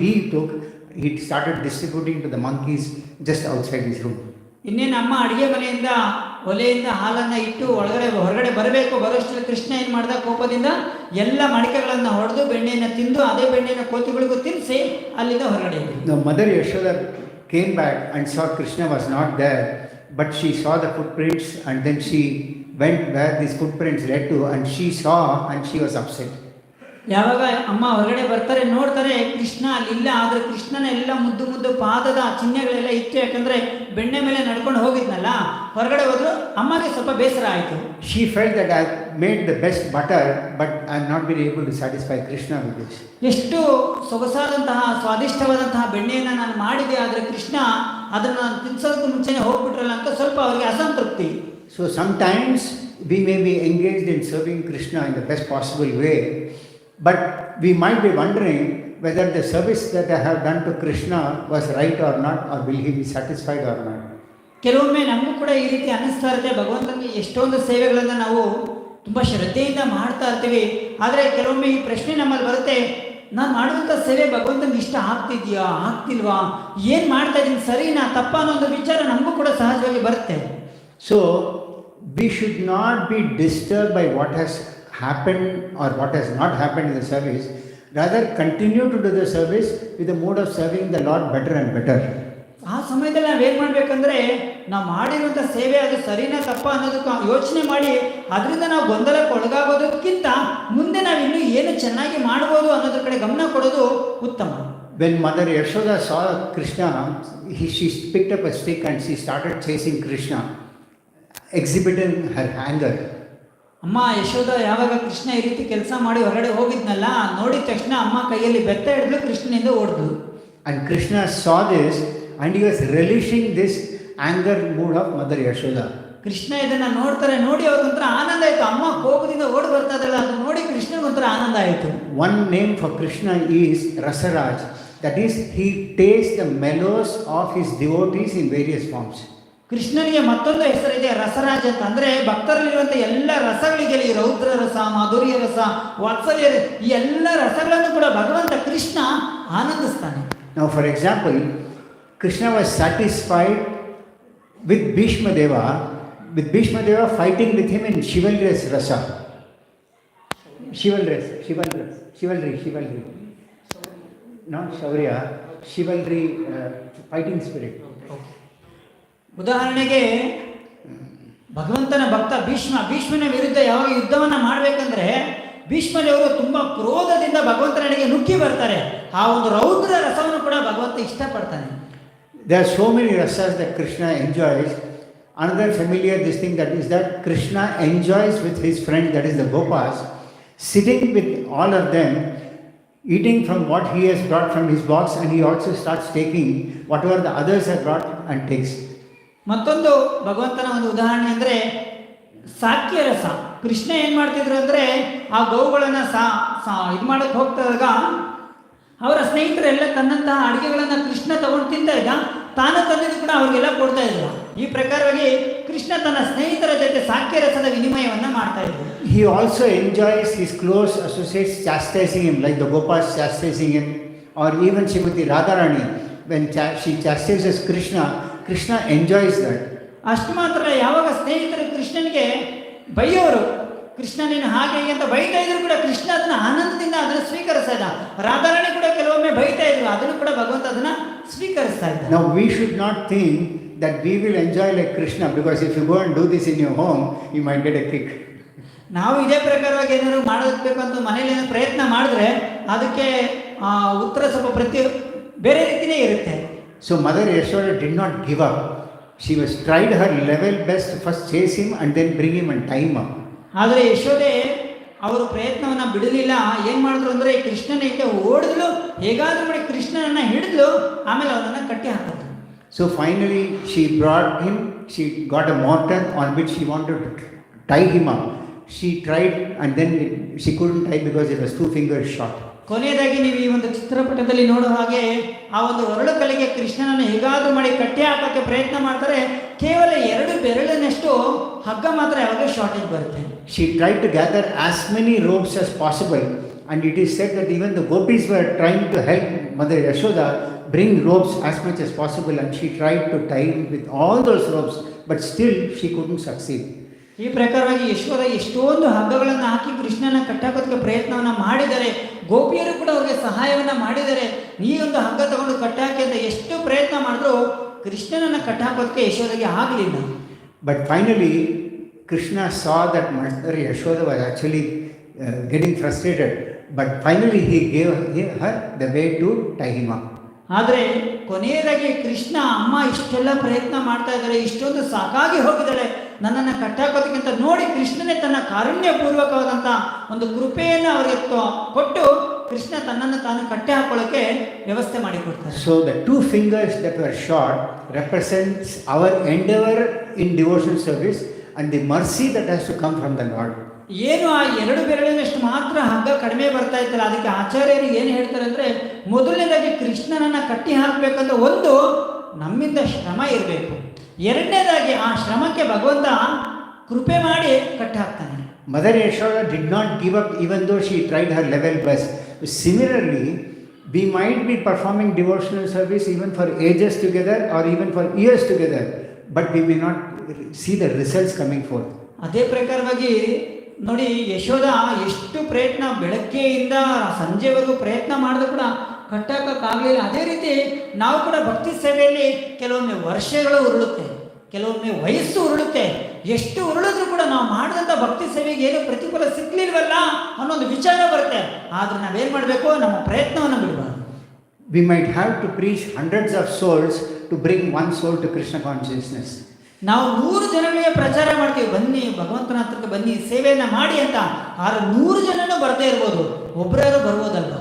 he started distributing to the monkeys just outside his room. ಇನ್ನೇನು ಅಮ್ಮ ಅಡುಗೆ ಮನೆಯಿಂದ ಒಲೆಯಿಂದ ಹಾಲನ್ನ ಇಟ್ಟು ಹೊರಗಡೆ ಬರೋಷ್ಟರಲ್ಲಿ ಕೃಷ್ಣ ಏನ್ ಮಾಡ್ದ, ಕೋಪದಿಂದ ಎಲ್ಲ ಮಡಿಕೆಗಳನ್ನ ಹೊಡೆದು ಬೆಣ್ಣೆಯನ್ನು ತಿಂದು ಅದೇ ಬೆಣ್ಣೆಯನ್ನು ಕೋತಿಗಳಿಗೂ ತಿನ್ನಿಸಿ ಅಲ್ಲಿಂದ ಹೊರಗಡೆ. Now Mother Yashoda came back and saw Krishna was not there, but she saw the footprints, and then she went where these footprints led to, and she saw and she was upset. ಯಾವಾಗ ಅಮ್ಮ ಹೊರಗಡೆ ಬರ್ತಾರೆ, ನೋಡ್ತಾರೆ ಕೃಷ್ಣ ಅಲ್ಲಿಲ್ಲ. ಆದ್ರೆ ಕೃಷ್ಣನ ಎಲ್ಲ ಮುದ್ದು ಪಾದದ ಚಿಹ್ನೆಗಳೆಲ್ಲ ಇತ್ತು, ಯಾಕಂದ್ರೆ ಬೆಣ್ಣೆ ಮೇಲೆ ನಡ್ಕೊಂಡು ಹೋಗಿದ್ನಲ್ಲ. ಹೊರಗಡೆ ಹೋದ್ರು, ಅಮ್ಮಗೆ ಸ್ವಲ್ಪ ಬೇಸರ ಆಯಿತು. She felt that I made the best butter, but I am not been able to satisfy Krishna with this. ಎಷ್ಟು ಸೊಗಸಾದಂತಹ ಸ್ವಾದಿಷ್ಟವಾದಂತಹ ಬೆಣ್ಣೆಯನ್ನು ನಾನು ಮಾಡಿದೆ, ಆದ್ರೆ ಕೃಷ್ಣ ಅದನ್ನು ತಿನ್ಸೋದಕ್ಕೂ ಮುಂಚೆನೆ ಹೋಗ್ಬಿಟ್ರಲ್ಲ ಅಂತ ಸ್ವಲ್ಪ ಅವರಿಗೆ ಅಸಂತೃಪ್ತಿ. So sometimes we may be engaged in serving Krishna in the best possible way, but we might be wondering whether the service that I have done to Krishna was right or not, or will he be satisfied or not. ಕೆಲವೊಮ್ಮೆ ನಮಗೂ ಕೂಡ ಈ ರೀತಿ ಅನ್ನಿಸ್ತಾ ಇರುತ್ತೆ, ಭಗವಂತನಿಗೆ ಎಷ್ಟೊಂದು ಸೇವೆಗಳನ್ನು ನಾವು ತುಂಬ ಶ್ರದ್ಧೆಯಿಂದ ಮಾಡ್ತಾ ಇರ್ತೀವಿ. ಆದರೆ ಕೆಲವೊಮ್ಮೆ ಈ ಪ್ರಶ್ನೆ ನಮ್ಮಲ್ಲಿ ಬರುತ್ತೆ, ನಾನು ಮಾಡುವಂಥ ಸೇವೆ ಭಗವಂತನಿಗೆ ಇಷ್ಟ ಆಗ್ತಿದೆಯಾ ಆಗ್ತಿಲ್ವಾ, ಏನು ಮಾಡ್ತಾ ಇದ್ದೀನಿ, ಸರಿನಾ ತಪ್ಪಾ ಅನ್ನೋ ಒಂದು ವಿಚಾರ ನಮಗೂ ಕೂಡ ಸಹಜವಾಗಿ ಬರುತ್ತೆ. So we should not be disturbed by what has happened or what has not happened in the service. Rather continue to do the service with the mood of serving the Lord better and better. ಆ ಸಮಯದಲ್ಲಿ ನಾವೇನು ಮಾಡಬೇಕಂದ್ರೆ, ನಾವು ಮಾಡಿರುವಂಥ ಸೇವೆ ಅದು ಸರಿನಾ ತಪ್ಪಾ ಅನ್ನೋದಕ್ಕೆ ಯೋಚನೆ ಮಾಡಿ ಅದರಿಂದ ನಾವು ಗೊಂದಲಕ್ಕೆ ಒಳಗಾಗೋದಕ್ಕಿಂತ ಮುಂದೆ ನಾವು ಇನ್ನೂ ಏನು ಚೆನ್ನಾಗಿ ಮಾಡ್ಬೋದು ಅನ್ನೋದ್ರ ಕಡೆ ಗಮನ ಕೊಡೋದು ಉತ್ತಮ. When Mother Yashoda saw Krishna, she picked up a stick and she started chasing Krishna, exhibiting her anger. ಅಮ್ಮ ಯಶೋದ ಯಾವಾಗ ಕೃಷ್ಣ ಈ ರೀತಿ ಕೆಲಸ ಮಾಡಿ ಹೊರಗಡೆ ಹೋಗಿದ್ನಲ್ಲ, ನೋಡಿದ ತಕ್ಷಣ ಅಮ್ಮ ಕೈಯಲ್ಲಿ ಬೆತ್ತ ಹಿಡಿದು ಕೃಷ್ಣನಿಂದ ಓಡಿದ್ಲು. And Krishna saw this and he was relishing this anger mood of Mother Yashoda. Krishna ಇದನ್ನ ನೋಡಿ ಅವ್ರಿಗೊಂಥರ ಆನಂದ ಆಯ್ತು. ಅಮ್ಮ ಕೋಪದಿಂದ ಓಡಿ ಬರ್ತಾ ಇದ್ದಲ್ಲ, ಅದು ನೋಡಿ ಕೃಷ್ಣನಿಗೊಂಥರ ಆನಂದ ಆಯಿತು. One name for Krishna is Rasaraj. That is, he tastes the mellows of his devotees in various forms. ಕೃಷ್ಣನಿಗೆ ಮತ್ತೊಂದು ಹೆಸರಿದೆ ರಸರಾಜ ಅಂತ. ಅಂದ್ರೆ ಭಕ್ತರಲ್ಲಿರುವಂಥ ಎಲ್ಲ ರಸಗಳಿದೆ, ಈ ರೌದ್ರ ರಸ, ಮಾಧುರ್ಯ ರಸ, ವಾತ್ಸಲ್ಯ, ಈ ಎಲ್ಲ ರಸಗಳನ್ನು ಕೂಡ ಭಗವಂತ Krishna ಆನಂದಿಸ್ತಾನೆ. Now for example, Krishna was satisfied with Bhishma Deva fighting with him in chivalrous rasa. Chivalry. Not shaurya, chivalry, fighting spirit. ಉದಾಹರಣೆಗೆ ಭಗವಂತನ ಭಕ್ತ ಭೀಷ್ಮನ ವಿರುದ್ಧ ಯಾವಾಗ ಯುದ್ಧವನ್ನ ಮಾಡಬೇಕಂದ್ರೆ ಭೀಷ್ಮದೇವರು ತುಂಬಾ ಕ್ರೋಧದಿಂದ ಭಗವಂತನಿಗೆ ನುಗ್ಗಿ ಬರ್ತಾರೆ. ಆ ಒಂದು ರೌದ್ರ ರಸವನ್ನು ಕೂಡ ಭಗವಂತ ಇಷ್ಟಪಡ್ತಾನೆ. There are so many rasas that Krishna enjoys. Another familiar thing that Krishna enjoys with his friend, that is the Gopas, sitting with all of them eating from what he has brought from his box, and he also starts taking whatever the others have brought and takes. ಮತ್ತೊಂದು ಭಗವಂತನ ಒಂದು ಉದಾಹರಣೆ ಅಂದರೆ ಸಾಕ್ಯ ರಸ. ಕೃಷ್ಣ ಏನು ಮಾಡ್ತಿದ್ರು ಅಂದರೆ ಆ ಗೋವುಗಳನ್ನು ಇದು ಮಾಡಕ್ಕೆ ಹೋಗ್ತಾಗ ಅವರ ಸ್ನೇಹಿತರೆಲ್ಲ ತನ್ನಂತಹ ಅಡುಗೆಗಳನ್ನು ಕೃಷ್ಣ ತಗೊಂಡು ತಿಂತಾ ಇದ್ದ, ತಾನು ತಂದಿದ್ದು ಕೂಡ ಅವ್ರಿಗೆಲ್ಲ ಕೊಡ್ತಾ ಇದ್ರು. ಈ ಪ್ರಕಾರವಾಗಿ ಕೃಷ್ಣ ತನ್ನ ಸ್ನೇಹಿತರ ಜೊತೆ ಸಾಕ್ಯ ರಸದ ವಿನಿಮಯವನ್ನು ಮಾಡ್ತಾ ಇದ್ರು. He also enjoys his close associates chastising him, like the Gopas chastising him, or even Srimati Radharani, when she chastises Krishna, Krishna enjoys that. ಅಷ್ಟು ಮಾತ್ರ, ಯಾವಾಗ ಸ್ನೇಹಿತರು ಕೃಷ್ಣನಿಗೆ ಬೈಯೋರು, ಕೃಷ್ಣ ನೀನು ಹಾಗೆ ಅಂತ ಬೈತಾ ಇದ್ರು ಕೂಡ ಕೃಷ್ಣ ಅದನ್ನ ಆನಂದದಿಂದ ಅದನ್ನು ಸ್ವೀಕರಿಸ್ತಾ ಇದ್ದ. ರಾಧಾರಾಣಿ ಕೂಡ ಕೆಲವೊಮ್ಮೆ ಬೈತಾ ಇದ್ರು, ಅದನ್ನು ಕೂಡ ಭಗವಂತ ಅದನ್ನ ಸ್ವೀಕರಿಸ್ತಾ ಇದ್ದ. Now we should not think that we will enjoy like Krishna, because if you go and do this in your home, you might get a kick. ನಾವು ಇದೇ ಪ್ರಕಾರವಾಗಿ ಏನಾದ್ರು ಮಾಡಬೇಕು ಅಂತ ಮನೇಲಿ ಏನೋ ಪ್ರಯತ್ನ ಮಾಡಿದ್ರೆ ಅದಕ್ಕೆ ಉತ್ತರ ಸ್ವಲ್ಪ ಬೇರೆ ರೀತಿಯೇ ಇರುತ್ತೆ. So Mother Yashoda did not give up. She was tried her level best to first chase him and then bring him and tie him up. ಆದರೆ ಯಶೋದೆ ಅವರು ಪ್ರಯತ್ನವನ್ನು ಬಿಡಲಿಲ್ಲ. ಏನು ಮಾಡಿದ್ರು ಅಂದರೆ ಕೃಷ್ಣನ ಹಿಂದೆ ಓಡಿದ್ಲು, ಹೇಗಾದ್ರೂ ಮಾಡಿ ಕೃಷ್ಣನನ್ನು ಹಿಡಿದ್ಲು, ಆಮೇಲೆ ಅವನನ್ನು ಕಟ್ಟಿ ಹಾಕಿದ್ರು. So finally she brought him, she got a mortar on which she wanted to tie him up. She tried and then she couldn't tie because it was 2 fingers short. ಕೊನೆಯದಾಗಿ ನೀವು ಈ ಒಂದು ಚಿತ್ರಪಟದಲ್ಲಿ ನೋಡೋ ಹಾಗೆ ಆ ಒಂದು ಒರಳು ಕಲ್ಲಿಗೆ ಕೃಷ್ಣನನ್ನು ಹೇಗಾದ್ರೂ ಮಾಡಿ ಕಟ್ಟಿ ಹಾಕೋಕ್ಕೆ ಪ್ರಯತ್ನ ಮಾಡ್ತಾರೆ. ಕೇವಲ 2 ಬೆರಳಿನಷ್ಟು ಹಗ್ಗ ಮಾತ್ರ ಯಾವಾಗ ಶಾರ್ಟೇಜ್ ಬರುತ್ತೆ. She tried to gather as many ropes as possible, and it is said that even the gopis were trying to help Mother Yashoda bring ropes as much as possible, and she tried to tie him with all those ropes, but still she couldn't succeed. ಈ ಪ್ರಕಾರವಾಗಿ ಯಶೋದ ಎಷ್ಟೊಂದು ಹಗ್ಗಗಳನ್ನು ಹಾಕಿ ಕೃಷ್ಣನ ಕಟ್ಟಾಕೋದಕ್ಕೆ ಪ್ರಯತ್ನವನ್ನು ಮಾಡಿದರೆ, ಗೋಪಿಯರು ಕೂಡ ಅವರಿಗೆ ಸಹಾಯವನ್ನು ಮಾಡಿದರೆ. ಈ ಒಂದು ಹಗ್ಗ ತಗೊಂಡು ಕಟ್ಟಾಕಿ ಅಂತ ಎಷ್ಟು ಪ್ರಯತ್ನ ಮಾಡಿದ್ರು ಕೃಷ್ಣನನ್ನು ಕಟ್ಟಾಕೋದಕ್ಕೆ ಯಶೋದಗೆ ಆಗಲಿಲ್ಲ. But finally Krishna saw that Mother Yashoda was actually getting frustrated, but finally he gave her the way to tie him up. ಆದರೆ ಕೊನೆಯದಾಗಿ ಕೃಷ್ಣ, ಅಮ್ಮ ಇಷ್ಟೆಲ್ಲ ಪ್ರಯತ್ನ ಮಾಡ್ತಾ ಇದ್ದಾರೆ, ಇಷ್ಟೊಂದು ಸಾಕಾಗಿ ಹೋಗಿದ್ದಾಳೆ, ನನ್ನನ್ನು ಕಟ್ಟಾಕೋದಕ್ಕಿಂತ ನೋಡಿ ಕೃಷ್ಣನೇ ತನ್ನ ಕಾರುಣ್ಯಪೂರ್ವಕವಾದಂಥ ಒಂದು ಕೃಪೆಯನ್ನು ಅವರಿಗೆ ಕೊಟ್ಟು ಕೃಷ್ಣ ತನ್ನನ್ನು ತಾನು ಕಟ್ಟಿ ಹಾಕೊಳ್ಳೋಕ್ಕೆ ವ್ಯವಸ್ಥೆ ಮಾಡಿಕೊಡ್ತಾರೆ. So the 2 fingers that were short represents our endeavor in devotional service and the mercy that has to come from the Lord. ಏನು ಆ 2 ಬೆರಳಿನಷ್ಟು ಮಾತ್ರ ಹಗ್ಗ ಕಡಿಮೆ ಬರ್ತಾ ಇತ್ತಲ್ಲ, ಅದಕ್ಕೆ ಆಚಾರ್ಯರು ಏನು ಹೇಳ್ತಾರೆ ಅಂದರೆ, ಮೊದಲನೇದಾಗಿ ಕೃಷ್ಣನನ್ನು ಕಟ್ಟಿ ಹಾಕಬೇಕಂದ್ರೆ ಒಂದು ನಮ್ಮಿಂದ ಶ್ರಮ ಇರಬೇಕು, ಎರಡನೇದಾಗಿ ಆ ಶ್ರಮಕ್ಕೆ ಭಗವಂತ ಕೃಪೆ ಮಾಡಿ ಕಟ್ಟಿ ಹಾಕ್ತಾನೆ. Mother Yashoda did not give up even though she tried her level best. Similarly, we might be performing devotional service even for ages together or even for years together, but we may not see the results coming forth. ಅದೇ ಪ್ರಕಾರವಾಗಿ ನೋಡಿ, ಯಶೋದ ಎಷ್ಟು ಪ್ರಯತ್ನ, ಬೆಳಗ್ಗೆಯಿಂದ ಸಂಜೆವರೆಗೂ ಪ್ರಯತ್ನ ಮಾಡಿದ್ರು ಕೂಡ ಕಟ್ಟಾಕಕ್ಕಾಗಲಿಲ್ಲ. ಅದೇ ರೀತಿ ನಾವು ಕೂಡ ಭಕ್ತಿ ಸೇವೆಯಲ್ಲಿ ಕೆಲವೊಮ್ಮೆ ವರ್ಷಗಳು ಉರುಳುತ್ತೆ, ಕೆಲವೊಮ್ಮೆ ವಯಸ್ಸು ಉರುಳುತ್ತೆ. ಎಷ್ಟು ಉರುಳಿದ್ರು ಕೂಡ ನಾವು ಮಾಡಿದಂಥ ಭಕ್ತಿ ಸೇವೆಗೆ ಏನು ಪ್ರತಿಫಲ ಸಿಗ್ಲಿಲ್ವಲ್ಲ ಅನ್ನೋದು ವಿಚಾರ ಬರುತ್ತೆ. ಆದರೆ ನಾವೇನು ಮಾಡಬೇಕು, ನಮ್ಮ ಪ್ರಯತ್ನವನ್ನು ಬಿಡಬಾರ್ದು. We might have to preach hundreds of souls to bring one soul to Krishna consciousness. ನಾವು 100 ಜನಗಳಿಗೆ ಪ್ರಚಾರ ಮಾಡ್ತೀವಿ, ಬನ್ನಿ ಭಗವಂತನ ಹತ್ರಕ್ಕೆ ಬನ್ನಿ ಸೇವೆಯನ್ನ ಮಾಡಿ ಅಂತ. ಆದ್ರೆ 100 ಜನನೂ ಬರದೇ ಇರ್ಬೋದು, ಒಬ್ಬರಾರು ಬರ್ಬೋದಲ್ವ.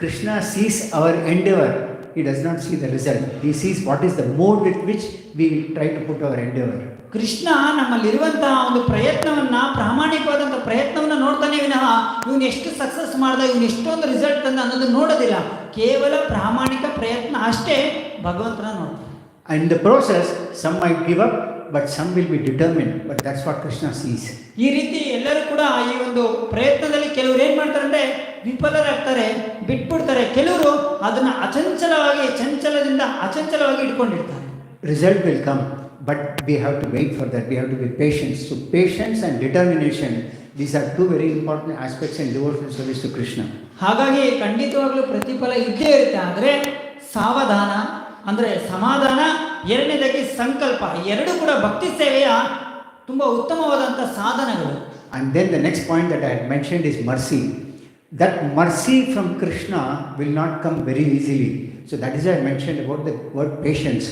Krishna sees our endeavor, he does not see the result. He sees what is the mode with which we try to put our endeavor. Krishna ನಮ್ಮಲ್ಲಿರುವಂತಹ ಒಂದು ಪ್ರಯತ್ನವನ್ನ, ಪ್ರಾಮಾಣಿಕವಾದಂಥ ಪ್ರಯತ್ನವನ್ನ ನೋಡ್ತಾನೆ ವಿನಃ ಇವನು ಎಷ್ಟು ಸಕ್ಸಸ್ ಮಾಡ್ದ, ಇವನು ಎಷ್ಟೊಂದು ರಿಸಲ್ಟ್ ಅಂತ ಅನ್ನೋದು ನೋಡೋದಿಲ್ಲ. ಕೇವಲ ಪ್ರಾಮಾಣಿಕ ಪ್ರಯತ್ನ ಅಷ್ಟೇ ಭಗವಂತನ ನೋಡ್ತಾನೆ. And in the process some might give up, but some will be determined, but that's what Krishna sees. ಈ ರೀತಿ ಎಲ್ಲರೂ ಕೂಡ ಈ ಒಂದು ಪ್ರಯತ್ನದಲ್ಲಿ ಕೆಲವರು ಏನು ಮಾಡ್ತಾರೆ ಅಂದರೆ ವಿಫಲರಾಗ್ತಾರೆ, ಬಿಟ್ಬಿಡ್ತಾರೆ. ಕೆಲವರು ಅದನ್ನು ಚಂಚಲದಿಂದ ಅಚಂಚಲವಾಗಿ ಇಟ್ಕೊಂಡಿರ್ತಾರೆ. Result will come, but we have to wait for that. We have to be patient. So patience and determination, these are 2 very important aspects in devotional service to Krishna. ಹಾಗಾಗಿ ಖಂಡಿತವಾಗ್ಲೂ ಪ್ರತಿಫಲ ಇದ್ದೇ ಇರುತ್ತೆ. ಆದರೆ ಸಾವಧಾನ ಅಂದರೆ ಸಮಾಧಾನ, ಎರಡನೇದಾಗಿ ಸಂಕಲ್ಪ, ಎರಡು ಕೂಡ ಭಕ್ತಿ ಸೇವೆಯ ತುಂಬ ಉತ್ತಮವಾದಂಥ ಸಾಧನಗಳು. And then the next point that I had mentioned is mercy. That mercy from Krishna will not come very easily. So that is why I mentioned about the word patience.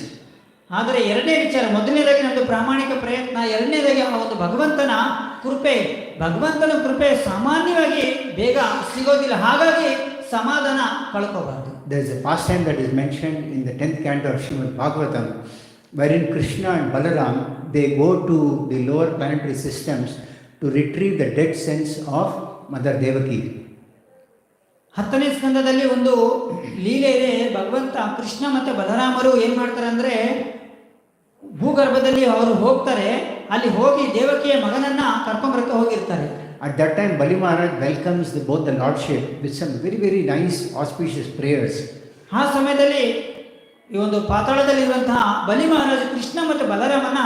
ಆದರೆ ಎರಡನೇ ವಿಚಾರ, ಮೊದಲನೇದಾಗಿ ನಮ್ಮದು ಪ್ರಾಮಾಣಿಕ ಪ್ರಯತ್ನ, ಎರಡನೇದಾಗಿ ಆ ಒಂದು ಭಗವಂತನ ಕೃಪೆ ಸಾಮಾನ್ಯವಾಗಿ ಬೇಗ ಸಿಗೋದಿಲ್ಲ. ಹಾಗಾಗಿ ಸಮಾಧಾನ ಕಳ್ಕೋಬಾರ್ದು. There is a pastime that is mentioned in the 10th canto of Srimad Bhagavatam, wherein Krishna and Balaram, they go to the lower planetary systems to retrieve the dead sense of Mother Devaki. 10ನೇ ಸ್ಕಂದದಲ್ಲಿ ಒಂದು ಲೀಲೆ ಇದೆ. ಭಗವಂತ ಕೃಷ್ಣ ಮತ್ತು ಬಲರಾಮರು ಏನು ಮಾಡ್ತಾರೆ ಅಂದರೆ, ಭೂಗರ್ಭದಲ್ಲಿ ಅವರು ಹೋಗ್ತಾರೆ, ಅಲ್ಲಿ ಹೋಗಿ ದೇವಕಿಯ ಮಗನನ್ನ ಕರ್ಕೊಂಬರಕ್ಕೆ ಹೋಗಿರ್ತಾರೆ. At that time, Bali Maharaj welcomes both the Lordship with some very, very nice, auspicious prayers. ಆ ಸಮಯದಲ್ಲಿ ಈ ಒಂದು ಪಾತಾಳದಲ್ಲಿರುವಂತಹ ಬಲಿ ಮಹಾರಾಜ ಕೃಷ್ಣ ಮತ್ತು ಬಲರಾಮನ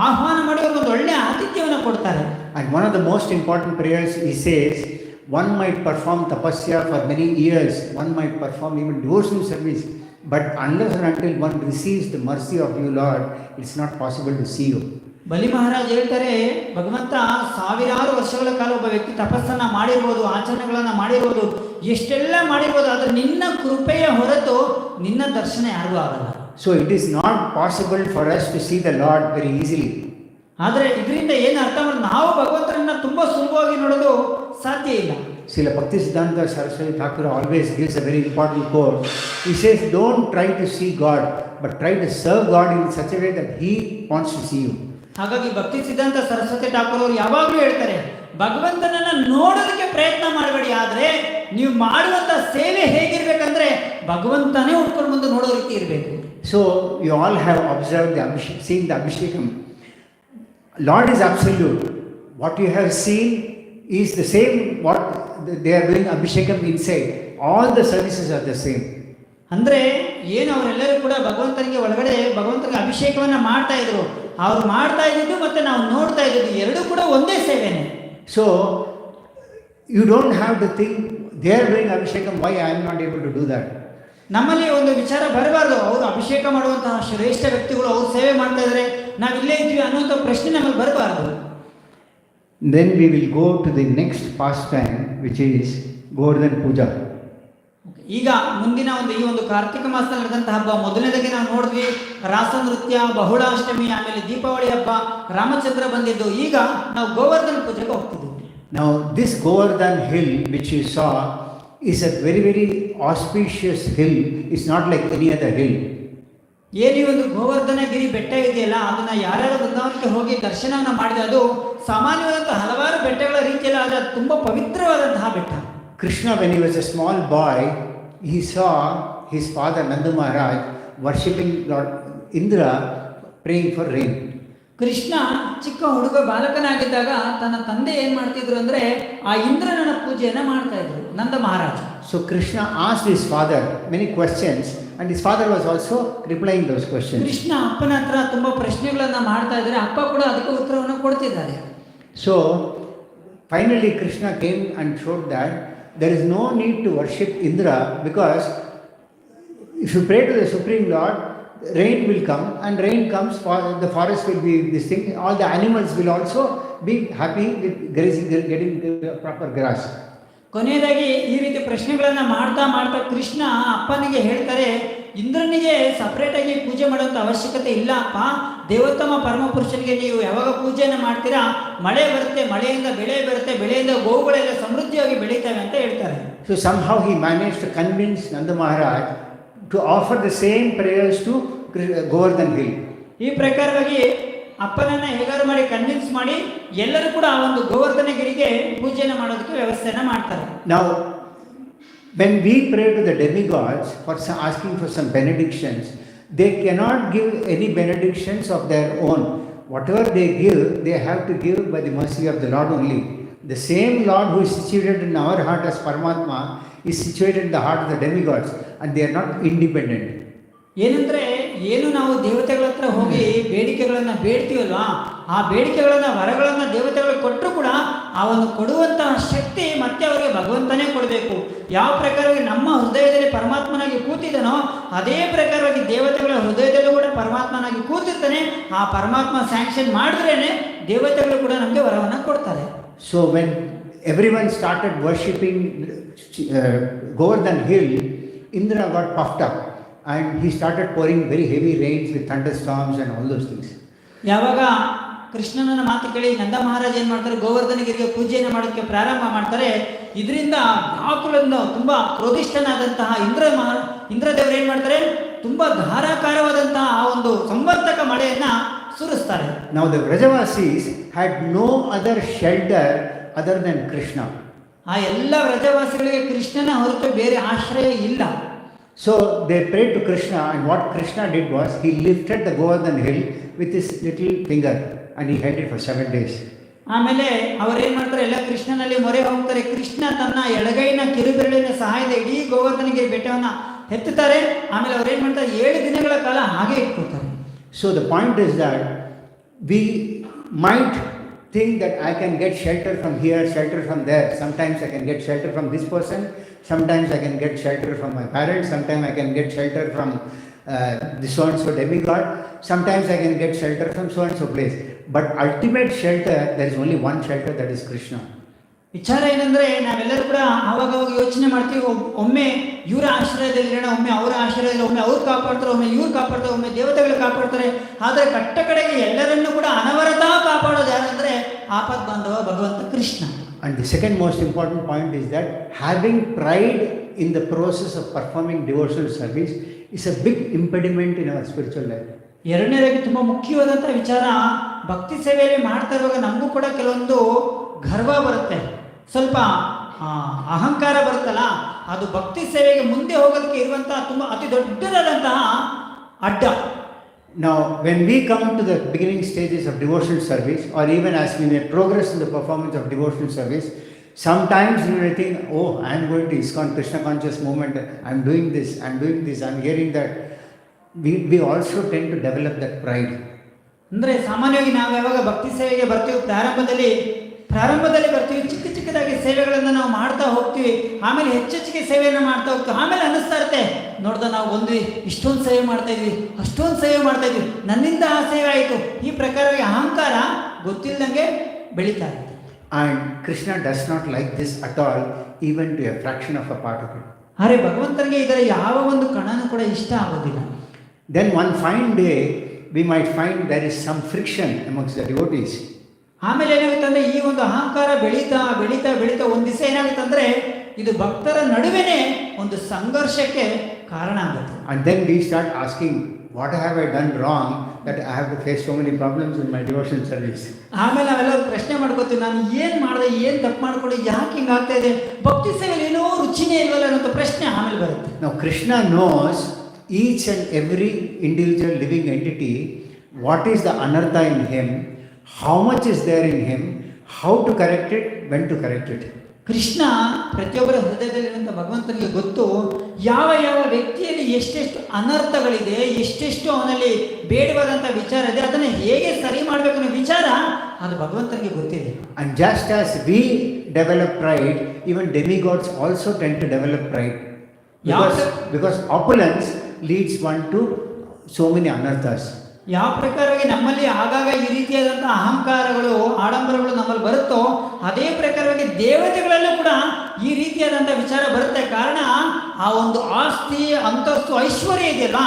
ಆಹ್ವಾನ ಮಾಡಿ ಒಂದು ಒಳ್ಳೆಯ ಆತಿಥ್ಯವನ್ನು ಕೊಡ್ತಾರೆ. And one of the most important prayers, he says, one might perform tapasya for many years, one might perform even devotional service, but unless and until one receives the mercy of you, Lord, it's not possible to see you. ಬಲಿ ಮಹಾರಾಜ್ ಹೇಳ್ತಾರೆ, ಭಗವಂತ ಸಾವಿರಾರು ವರ್ಷಗಳ ಕಾಲ ಒಬ್ಬ ವ್ಯಕ್ತಿ ತಪಸ್ಸನ್ನ ಮಾಡಿರ್ಬೋದು, ಆಚರಣೆಗಳನ್ನ ಮಾಡಿರ್ಬೋದು, ಎಷ್ಟೆಲ್ಲ ಮಾಡಿರ್ಬೋದು, ಆದರೆ ನಿನ್ನ ಕೃಪೆಯ ಹೊರತು ನಿನ್ನ ದರ್ಶನ ಯಾರಿಗೂ ಆಗಲ್ಲ. So it is not possible for us to see the Lord very easily. ಆದರೆ ಇದರಿಂದ ಏನು ಅರ್ಥ ಮಾಡಿ ನಾವು ಭಗವಂತನನ್ನ ತುಂಬಾ ಸುಲಭವಾಗಿ ನೋಡೋದು ಸಾಧ್ಯ ಇಲ್ಲ. Srila Bhaktisiddhanta Saraswati Thakur always gives a very important quote. He says, don't try to see God, but try to serve God in such a way that He wants to see you. ಹಾಗಾಗಿ ಭಕ್ತಿ ಸಿದ್ಧಾಂತ ಸರಸ್ವತಿ ಠಾಕೂರ್ ಅವರು ಯಾವಾಗಲೂ ಹೇಳ್ತಾರೆ, ಭಗವಂತನನ್ನ ನೋಡೋದಕ್ಕೆ ಪ್ರಯತ್ನ ಮಾಡಬೇಡಿ, ಆದರೆ ನೀವು ಮಾಡುವಂತ ಸೇವೆ ಹೇಗಿರ್ಬೇಕಂದ್ರೆ ಭಗವಂತನೇ ಉಟ್ಕೊಂಡು ಬಂದು ನೋಡೋ ರೀತಿ ಇರಬೇಕು. So you all have observed seen the Abhishekam. Lord is absolute. What you have seen is the same what they are doing Abhishekam inside. All the services are the same. ಅಂದ್ರೆ ಏನು ಅವರೆಲ್ಲರೂ ಕೂಡ ಭಗವಂತನಿಗೆ ಒಳಗಡೆ ಭಗವಂತನಿಗೆ ಅಭಿಷೇಕವನ್ನ ಮಾಡ್ತಾ ಇದ್ರು, ಅವ್ರು ಮಾಡ್ತಾ ಇದ್ದು ಮತ್ತೆ ನಾವು ನೋಡ್ತಾ ಇದ್ದು ಎರಡೂ ಕೂಡ ಒಂದೇ ಸೇವೆನೆ. So you don't have to think they are doing Abhishekam, why I am not able to do that. ನಮ್ಮಲ್ಲಿ ಒಂದು ವಿಚಾರ ಬರಬಾರ್ದು, ಅವರು ಅಭಿಷೇಕ ಮಾಡುವಂತಹ ಶ್ರೇಷ್ಠ ವ್ಯಕ್ತಿಗಳು ಅವ್ರು ಸೇವೆ ಮಾಡ್ತಾ ಇದ್ರೆ ನಾವು ಇಲ್ಲೇ ಇದ್ವಿ ಅನ್ನುವಂಥ ಪ್ರಶ್ನೆ ನಮ್ಮಲ್ಲಿ ಬರಬಾರ್ದು. Then we will go to the next pastime, which is Govardhan Puja. ಈಗ ಮುಂದಿನ ಈ ಒಂದು ಕಾರ್ತಿಕ ಮಾಸದಲ್ಲಿ ನಡೆದಂತಹ ಹಬ್ಬ, ಮೊದಲನೇದಾಗಿ ನಾವು ನೋಡಿದ್ವಿ ರಾಸ ನೃತ್ಯ, ಬಹುಳಾಷ್ಟಮಿ, ಆಮೇಲೆ ದೀಪಾವಳಿ ಹಬ್ಬ, ರಾಮಚಂದ್ರ ಬಂದಿದ್ದು. ಈಗ ನಾವು ಗೋವರ್ಧನ ಪೂಜೆಗೆ ಹೋಗ್ತಿದ್ವಿ. Now this Govardhan hill which you saw is a very, very auspicious hill. It's not like any other hill. ಏನು ಈ ಒಂದು ಗೋವರ್ಧನಗಿರಿ ಬೆಟ್ಟ ಇದೆಯಲ್ಲ, ಅದನ್ನ ಯಾರ್ಯಾರು ಬೃಂದಾವನಕ್ಕೆ ಹೋಗಿ ದರ್ಶನವನ್ನ ಮಾಡಿದ್ರೆ ಅದು ಸಾಮಾನ್ಯವಾದಂತಹ ಹಲವಾರು ಬೆಟ್ಟಗಳ ರೀತಿಯಲ್ಲಿ ಆದ ತುಂಬಾ ಪವಿತ್ರವಾದಂತಹ ಬೆಟ್ಟ. Krishna, when he was a small boy, he saw his father Nanda Maharaj worshipping Lord Indra, praying for rain. Krishna ಚಿಕ್ಕ ಹುಡುಗ ಬಾಲಕನಾಗಿದ್ದಾಗ ತನ್ನ ತಂದೆ ಏನ್ ಮಾಡ್ತಿದ್ರು ಅಂದ್ರೆ ಆ ಇಂದ್ರನ ಪೂಜೆಯನ್ನ ಮಾಡ್ತಾ ಇದ್ರು ನಂದ ಮಹಾರಾಜ. So Krishna asked his father many questions and his father was also replying those questions. Krishna ಅಪ್ಪನ ಹತ್ರ ತುಂಬಾ ಪ್ರಶ್ನೆಗಳನ್ನ ಮಾಡ್ತಾ ಇದ್ದಾರೆ, ಅಪ್ಪ ಕೂಡ ಅದಕ್ಕೆ ಉತ್ತರವನ್ನು ಕೊಡ್ತಿದ್ದಾರೆ. So finally Krishna came and showed that there is no need to worship Indra, because if you pray to the Supreme Lord, rain will come, and rain comes, the forest will be this thing, all the animals will also be happy with grazing, getting the proper grass. ಕೊನೆಯದಾಗಿ ಈ ರೀತಿ ಪ್ರಶ್ನೆಗಳನ್ನ ಮಾಡ್ತಾ ಮಾಡ್ತಾ ಕೃಷ್ಣ ಅಪ್ಪನಿಗೆ ಹೇಳ್ತಾರೆ, ಇಂದ್ರನಿಗೆ separate ಆಗಿ ಪೂಜೆ ಮಾಡುವಂತ ಅವಶ್ಯಕತೆ ಇಲ್ಲ ಅಪ್ಪ, ದೇವೋತ್ತಮ ಪರಮ ಪುರುಷನಿಗೆ ನೀವು ಯಾವಾಗ ಪೂಜೆಯನ್ನು ಮಾಡ್ತೀರಾ ಮಳೆ ಬರುತ್ತೆ, ಮಳೆಯಿಂದ ಬೆಳೆ ಬರುತ್ತೆ, ಬೆಳೆಯಿಂದ ಗೋವುಗಳೆಲ್ಲ ಸಮೃದ್ಧಿಯಾಗಿ ಬೆಳೀತವೆ ಅಂತ ಹೇಳ್ತಾರೆ. So somehow he managed to convince Nanda Maharaj to offer the same prayers to Govardhan hill. ಈ ಪ್ರಕಾರವಾಗಿ ಅಪ್ಪನನ್ನ ಹೇಗಾರು ಮಾಡಿ ಕನ್ವಿನ್ಸ್ ಮಾಡಿ ಎಲ್ಲರೂ ಕೂಡ ಆ ಒಂದು ಗೋವರ್ಧನಗಿರಿಗೆ ಪೂಜೆಯನ್ನು ಮಾಡೋದಕ್ಕೆ ವ್ಯವಸ್ಥೆಯನ್ನ ಮಾಡ್ತಾರೆ. Now when we pray to the demigods for asking for some benedictions, they cannot give any benedictions of their own. Whatever they give, they have to give by the mercy of the Lord only. The same Lord who is situated in our heart as Paramatma is situated in the heart of the demigods, and they are not independent. ಏನಂದ್ರೆ ಏನು ನಾವು ದೇವತೆಗಳ ಹತ್ರ ಹೋಗಿ ಬೇಡಿಕೆಗಳನ್ನ ಬೇಡ್ತೀವಲ್ವಾ, ಆ ಬೇಡಿಕೆಗಳನ್ನ ವರಗಳನ್ನ ದೇವತೆಗಳು ಕೊಟ್ಟರು ಕೂಡ ಆ ಒಂದು ಕೊಡುವಂತಹ ಶಕ್ತಿ ಮತ್ತೆ ಅವರಿಗೆ ಭಗವಂತನೇ ಕೊಡಬೇಕು. ಯಾವ ಪ್ರಕಾರವಾಗಿ ನಮ್ಮ ಹೃದಯದಲ್ಲಿ ಪರಮಾತ್ಮನಾಗಿ ಕೂತಿದ್ದಾನೋ ಅದೇ ಪ್ರಕಾರವಾಗಿ ದೇವತೆಗಳ ಹೃದಯದಲ್ಲೂ ಕೂಡ ಪರಮಾತ್ಮನಾಗಿ ಕೂತಿರ್ತಾನೆ. ಆ ಪರಮಾತ್ಮ ಸ್ಯಾಂಕ್ಷನ್ ಮಾಡಿದ್ರೇನೆ ದೇವತೆಗಳು ಕೂಡ ನಮಗೆ ವರವನ್ನ ಕೊಡ್ತಾರೆ. So when everyone started worshipping Govardhan hill, Indra got puffed up and he started pouring very heavy rains with thunderstorms and all those things. ಯಾವಾಗ ಕೃಷ್ಣನ ಮಾತು ಕೇಳಿ ನಂದ ಮಹಾರಾಜ್ ಏನ್ ಮಾಡ್ತಾರೆ, ಗೋವರ್ಧನಗಿರಿಗೆ ಪೂಜೆಯನ್ನು ಮಾಡೋಕ್ಕೆ ಪ್ರಾರಂಭ ಮಾಡ್ತಾರೆ. ಇದರಿಂದ ವ್ಯಾಕುಲದಿಂದ ತುಂಬಾ ಕ್ರೋಧಿಷ್ಠನಾದಂತಹ ಇಂದ್ರದೇವರು ಏನ್ ಮಾಡ್ತಾರೆ, ತುಂಬಾ ಧಾರಾಕಾರವಾದಂತಹ ಆ ಒಂದು ಸಂವರ್ತಕ ಮಳೆಯನ್ನ ಸುರಿಸ್ತಾರೆ. Now the Vrajavasis had no other shelter other than Krishna. ಆ ಎಲ್ಲ ವ್ರಜವಾಸಿಗಳಿಗೆ ಕೃಷ್ಣನ ಹೊರತು ಬೇರೆ ಆಶ್ರಯ ಇಲ್ಲ. So they prayed to Krishna, and what Krishna did was he lifted the Govardhan hill with his little finger and he held it for 7 days. ಆಮೇಲೆ ಅವರೇನ್ ಮಾಡ್ತಾರೆ, ಎಲ್ಲ ಕೃಷ್ಣನಲ್ಲಿ ಮೊರೆ ಹೋಗ್ತಾರೆ. ಕೃಷ್ಣ ತನ್ನ ಎಡಗೈನ ಕಿರುಬೆರಳಿನ ಸಹಾಯದ ಇಡೀ ಗೋವರ್ಧನಗಿರಿ ಬೆಟ್ಟವನ್ನ ಎತ್ತುತ್ತಾರೆ. ಆಮೇಲೆ ಅವ್ರೇನ್ ಮಾಡ್ತಾರೆ, 7 ದಿನಗಳ ಕಾಲ ಹಾಗೆ ಇಟ್ಕೊಳ್ತಾರೆ. So the point is that we might think that I can get shelter from here, shelter from there. Sometimes I can get shelter from this person, sometimes I can get shelter from my parents, sometimes I can get shelter from this so and so demigod, sometimes I can get shelter from so and so place. But ultimate shelter, there is only one shelter, that is Krishna. ವಿಚಾರ ಏನಂದ್ರೆ, ನಾವೆಲ್ಲರೂ ಕೂಡ ಅವಾಗ ಯೋಚನೆ ಮಾಡ್ತೀವಿ, ಒಮ್ಮೆ ಇವರ ಆಶ್ರಯದಲ್ಲಿರೋಣ, ಒಮ್ಮೆ ಅವರ ಆಶ್ರಯದಲ್ಲಿ, ಒಮ್ಮೆ ಅವ್ರು ಕಾಪಾಡ್ತಾರೆ, ಒಮ್ಮೆ ಇವ್ರು ಕಾಪಾಡ್ತಾರೆ, ಒಮ್ಮೆ ದೇವತೆಗಳು ಕಾಪಾಡ್ತಾರೆ. ಆದರೆ ಕಟ್ಟ ಕಡೆಗೆ ಎಲ್ಲರನ್ನೂ ಕೂಡ ಅನವರತ ಕಾಪಾಡೋದು ಯಾರಂದ್ರೆ ಆಪತ್ ಬಾಂಧವ ಭಗವಂತ Krishna. And the second most important point is that having pride in the process of performing devotional service is a big impediment in our spiritual life. ಎರಡನೇದಾಗಿ ತುಂಬಾ ಮುಖ್ಯವಾದಂಥ ವಿಚಾರ, ಭಕ್ತಿ ಸೇವೆಯಲ್ಲಿ ಮಾಡ್ತಾ ಇರುವಾಗ ನಮಗೂ ಕೂಡ ಕೆಲವೊಂದು ಗರ್ವ ಬರುತ್ತೆ, ಸ್ವಲ್ಪ ಅಹಂಕಾರ ಬರುತ್ತಲ್ಲ, ಅದು ಭಕ್ತಿ ಸೇವೆಗೆ ಮುಂದೆ ಹೋಗೋದಕ್ಕೆ ಇರುವಂತಹ ತುಂಬಾ ಅತಿ ದೊಡ್ಡದಾದಂತಹ ಅಡ್ಡ. Now when we come to the beginning stages of devotional service, or even as we may progress in the performance of devotional service, sometimes we may think, oh, I am going to ISKCON Krishna conscious movement, I am doing this, I am hearing that. We also tend to develop that pride. ಅಂದರೆ ಸಾಮಾನ್ಯವಾಗಿ ನಾವು ಯಾವಾಗ ಭಕ್ತಿ ಸೇವೆಗೆ ಬರ್ತೀವಿ, ಪ್ರಾರಂಭದಲ್ಲಿ ಬರ್ತೀವಿ, ಚಿಕ್ಕದಾಗಿ ಸೇವೆಗಳನ್ನು ನಾವು ಮಾಡ್ತಾ ಹೋಗ್ತೀವಿ, ಆಮೇಲೆ ಹೆಚ್ಚೆಚ್ಚಿಗೆ ಸೇವೆಯನ್ನು ಮಾಡ್ತಾ ಹೋಗ್ತೀವಿ. ಆಮೇಲೆ ಅನ್ನಿಸ್ತಾ ಇರುತ್ತೆ, ನೋಡ್ದ ನಾವು ಬಂದ್ವಿ, ಇಷ್ಟೊಂದು ಸೇವೆ ಮಾಡ್ತಾ ಇದ್ವಿ, ಅಷ್ಟೊಂದು ಸೇವೆ ಮಾಡ್ತಾ ಇದ್ವಿ, ನನ್ನಿಂದ ಆ ಸೇವೆ ಆಯಿತು, ಈ ಪ್ರಕಾರವಾಗಿ ಅಹಂಕಾರ ಗೊತ್ತಿಲ್ಲದಂಗೆ ಬೆಳೀತಾ ಇರುತ್ತೆ. And Krishna does not like this at all, even to a fraction of a part of it. ಆದರೆ ಭಗವಂತನಿಗೆ ಇದರ ಯಾವ ಒಂದು ಕಣನೂ ಕೂಡ ಇಷ್ಟ ಆಗೋದಿಲ್ಲ. Then one fine day we might find there is some friction amongst the devotees. ಆಮೇಲೆ ಏನಾಗುತ್ತೆ ಅಂದ್ರೆ, ಈ ಒಂದು ಅಹಂಕಾರ ಬೆಳೀತಾ ಒಂದು ದಿವಸ ಏನಾಗುತ್ತೆ ಅಂದ್ರೆ, ಇದು ಭಕ್ತರ ನಡುವೆನೆ ಒಂದು ಸಂಘರ್ಷಕ್ಕೆ ಕಾರಣ ಆಗುತ್ತೆ. And then we start asking, what have I done wrong that I have to face so many problems in my devotional service? ಆಮೇಲೆ ನಾವೆಲ್ಲ ಪ್ರಶ್ನೆ ಮಾಡ್ಕೋತೀವಿ, ನಾನು ಏನು ಮಾಡಿದೆ, ಏನು ತಪ್ಪು ಮಾಡ್ಕೊಂಡು ಯಾಕೆ ಹಿಂಗೆ ಆಗ್ತಾ ಇದೆ, ಭಕ್ತಿ ಸೇವೆಯಲ್ಲಿ ಏನೋ ರುಚಿನೇ ಇಲ್ವಲ್ಲ ಅನ್ನೋ ಪ್ರಶ್ನೆ ಆಮೇಲೆ ಬರುತ್ತೆ. Now Krishna knows each and every individual living entity, what is the anartha in him, how much is there in him, how to correct it, when to correct it. Krishna ಪ್ರತಿಯೊಬ್ಬರ ಹೃದಯದಲ್ಲಿರುವಂಥ ಭಗವಂತನಿಗೆ ಗೊತ್ತು, ಯಾವ ವ್ಯಕ್ತಿಯಲ್ಲಿ ಎಷ್ಟೆಷ್ಟು ಅನರ್ಥಗಳಿದೆ, ಎಷ್ಟೆಷ್ಟು ಅವನಲ್ಲಿ ಬೇಡವಾದಂಥ ವಿಚಾರ ಇದೆ, ಅದನ್ನು ಹೇಗೆ ಸರಿ ಮಾಡಬೇಕು ಅನ್ನೋ ವಿಚಾರ ಅದು ಭಗವಂತನಿಗೆ ಗೊತ್ತಿದೆ. And just as we develop pride, even demigods also tend to develop pride, because opulence leads one to so many anarthas. ಯಾವ ಪ್ರಕಾರವಾಗಿ ನಮ್ಮಲ್ಲಿ ಆಗಾಗ ಈ ರೀತಿಯಾದಂಥ ಅಹಂಕಾರಗಳು, ಆಡಂಬರಗಳು ನಮ್ಮಲ್ಲಿ ಬರುತ್ತೋ, ಅದೇ ಪ್ರಕಾರವಾಗಿ ದೇವತೆಗಳಲ್ಲೂ ಕೂಡ ಈ ರೀತಿಯಾದಂಥ ವಿಚಾರ ಬರುತ್ತೆ. ಕಾರಣ, ಆ ಒಂದು ಆಸ್ತಿ, ಅಂತಸ್ತು, ಐಶ್ವರ್ಯ ಇದೆಯಲ್ಲ,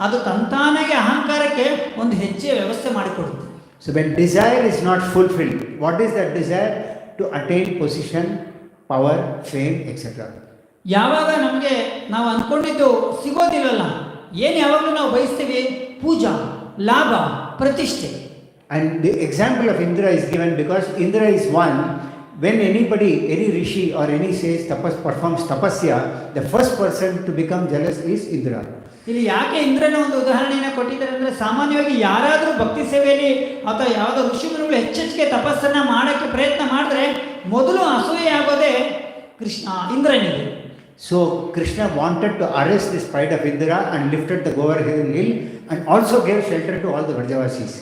ಅದು ತಂತಾನಾಗೆ ಅಹಂಕಾರಕ್ಕೆ ಒಂದು ಹೆಚ್ಚಿನ ವ್ಯವಸ್ಥೆ ಮಾಡಿಕೊಡುತ್ತೆ. So when desire is not fulfilled, what is that desire? To attain position, power, fame, etc. ಯಾವಾಗ ನಮಗೆ ನಾವು ಅಂದ್ಕೊಂಡಿದ್ದು ಸಿಗೋದಿಲ್ಲಲ್ಲ, ಏನು ಯಾವಾಗಲೂ ನಾವು ಬಯಸ್ತೀವಿ, ಪೂಜಾ, ಲಾಭ, ಪ್ರತಿಷ್ಠೆ. And the example of Indra is given because Indra is one. When anybody, any rishi or any sage performs tapasya, the first person to become jealous is Indra. ಇಲ್ಲಿ ಯಾಕೆ ಇಂದ್ರನ ಒಂದು ಉದಾಹರಣೆಯನ್ನು ಕೊಟ್ಟಿದ್ದಾರೆ ಅಂದರೆ, ಸಾಮಾನ್ಯವಾಗಿ ಯಾರಾದರೂ ಭಕ್ತಿ ಸೇವೆಯಲ್ಲಿ ಅಥವಾ ಯಾವುದೋ ಋಷಿಮುನಿಗಳು ಹೆಚ್ಚೆಚ್ಚಿಗೆ ತಪಸ್ಸನ್ನು ಮಾಡೋಕ್ಕೆ ಪ್ರಯತ್ನ ಮಾಡಿದ್ರೆ ಮೊದಲು ಅಸೂಯೆ ಆಗೋದೇ ಇಂದ್ರನಿಗೆ. So Krishna wanted to arrest this pride of Indra and lifted the Govardhan hill and also gave shelter to all the Vrajavasis.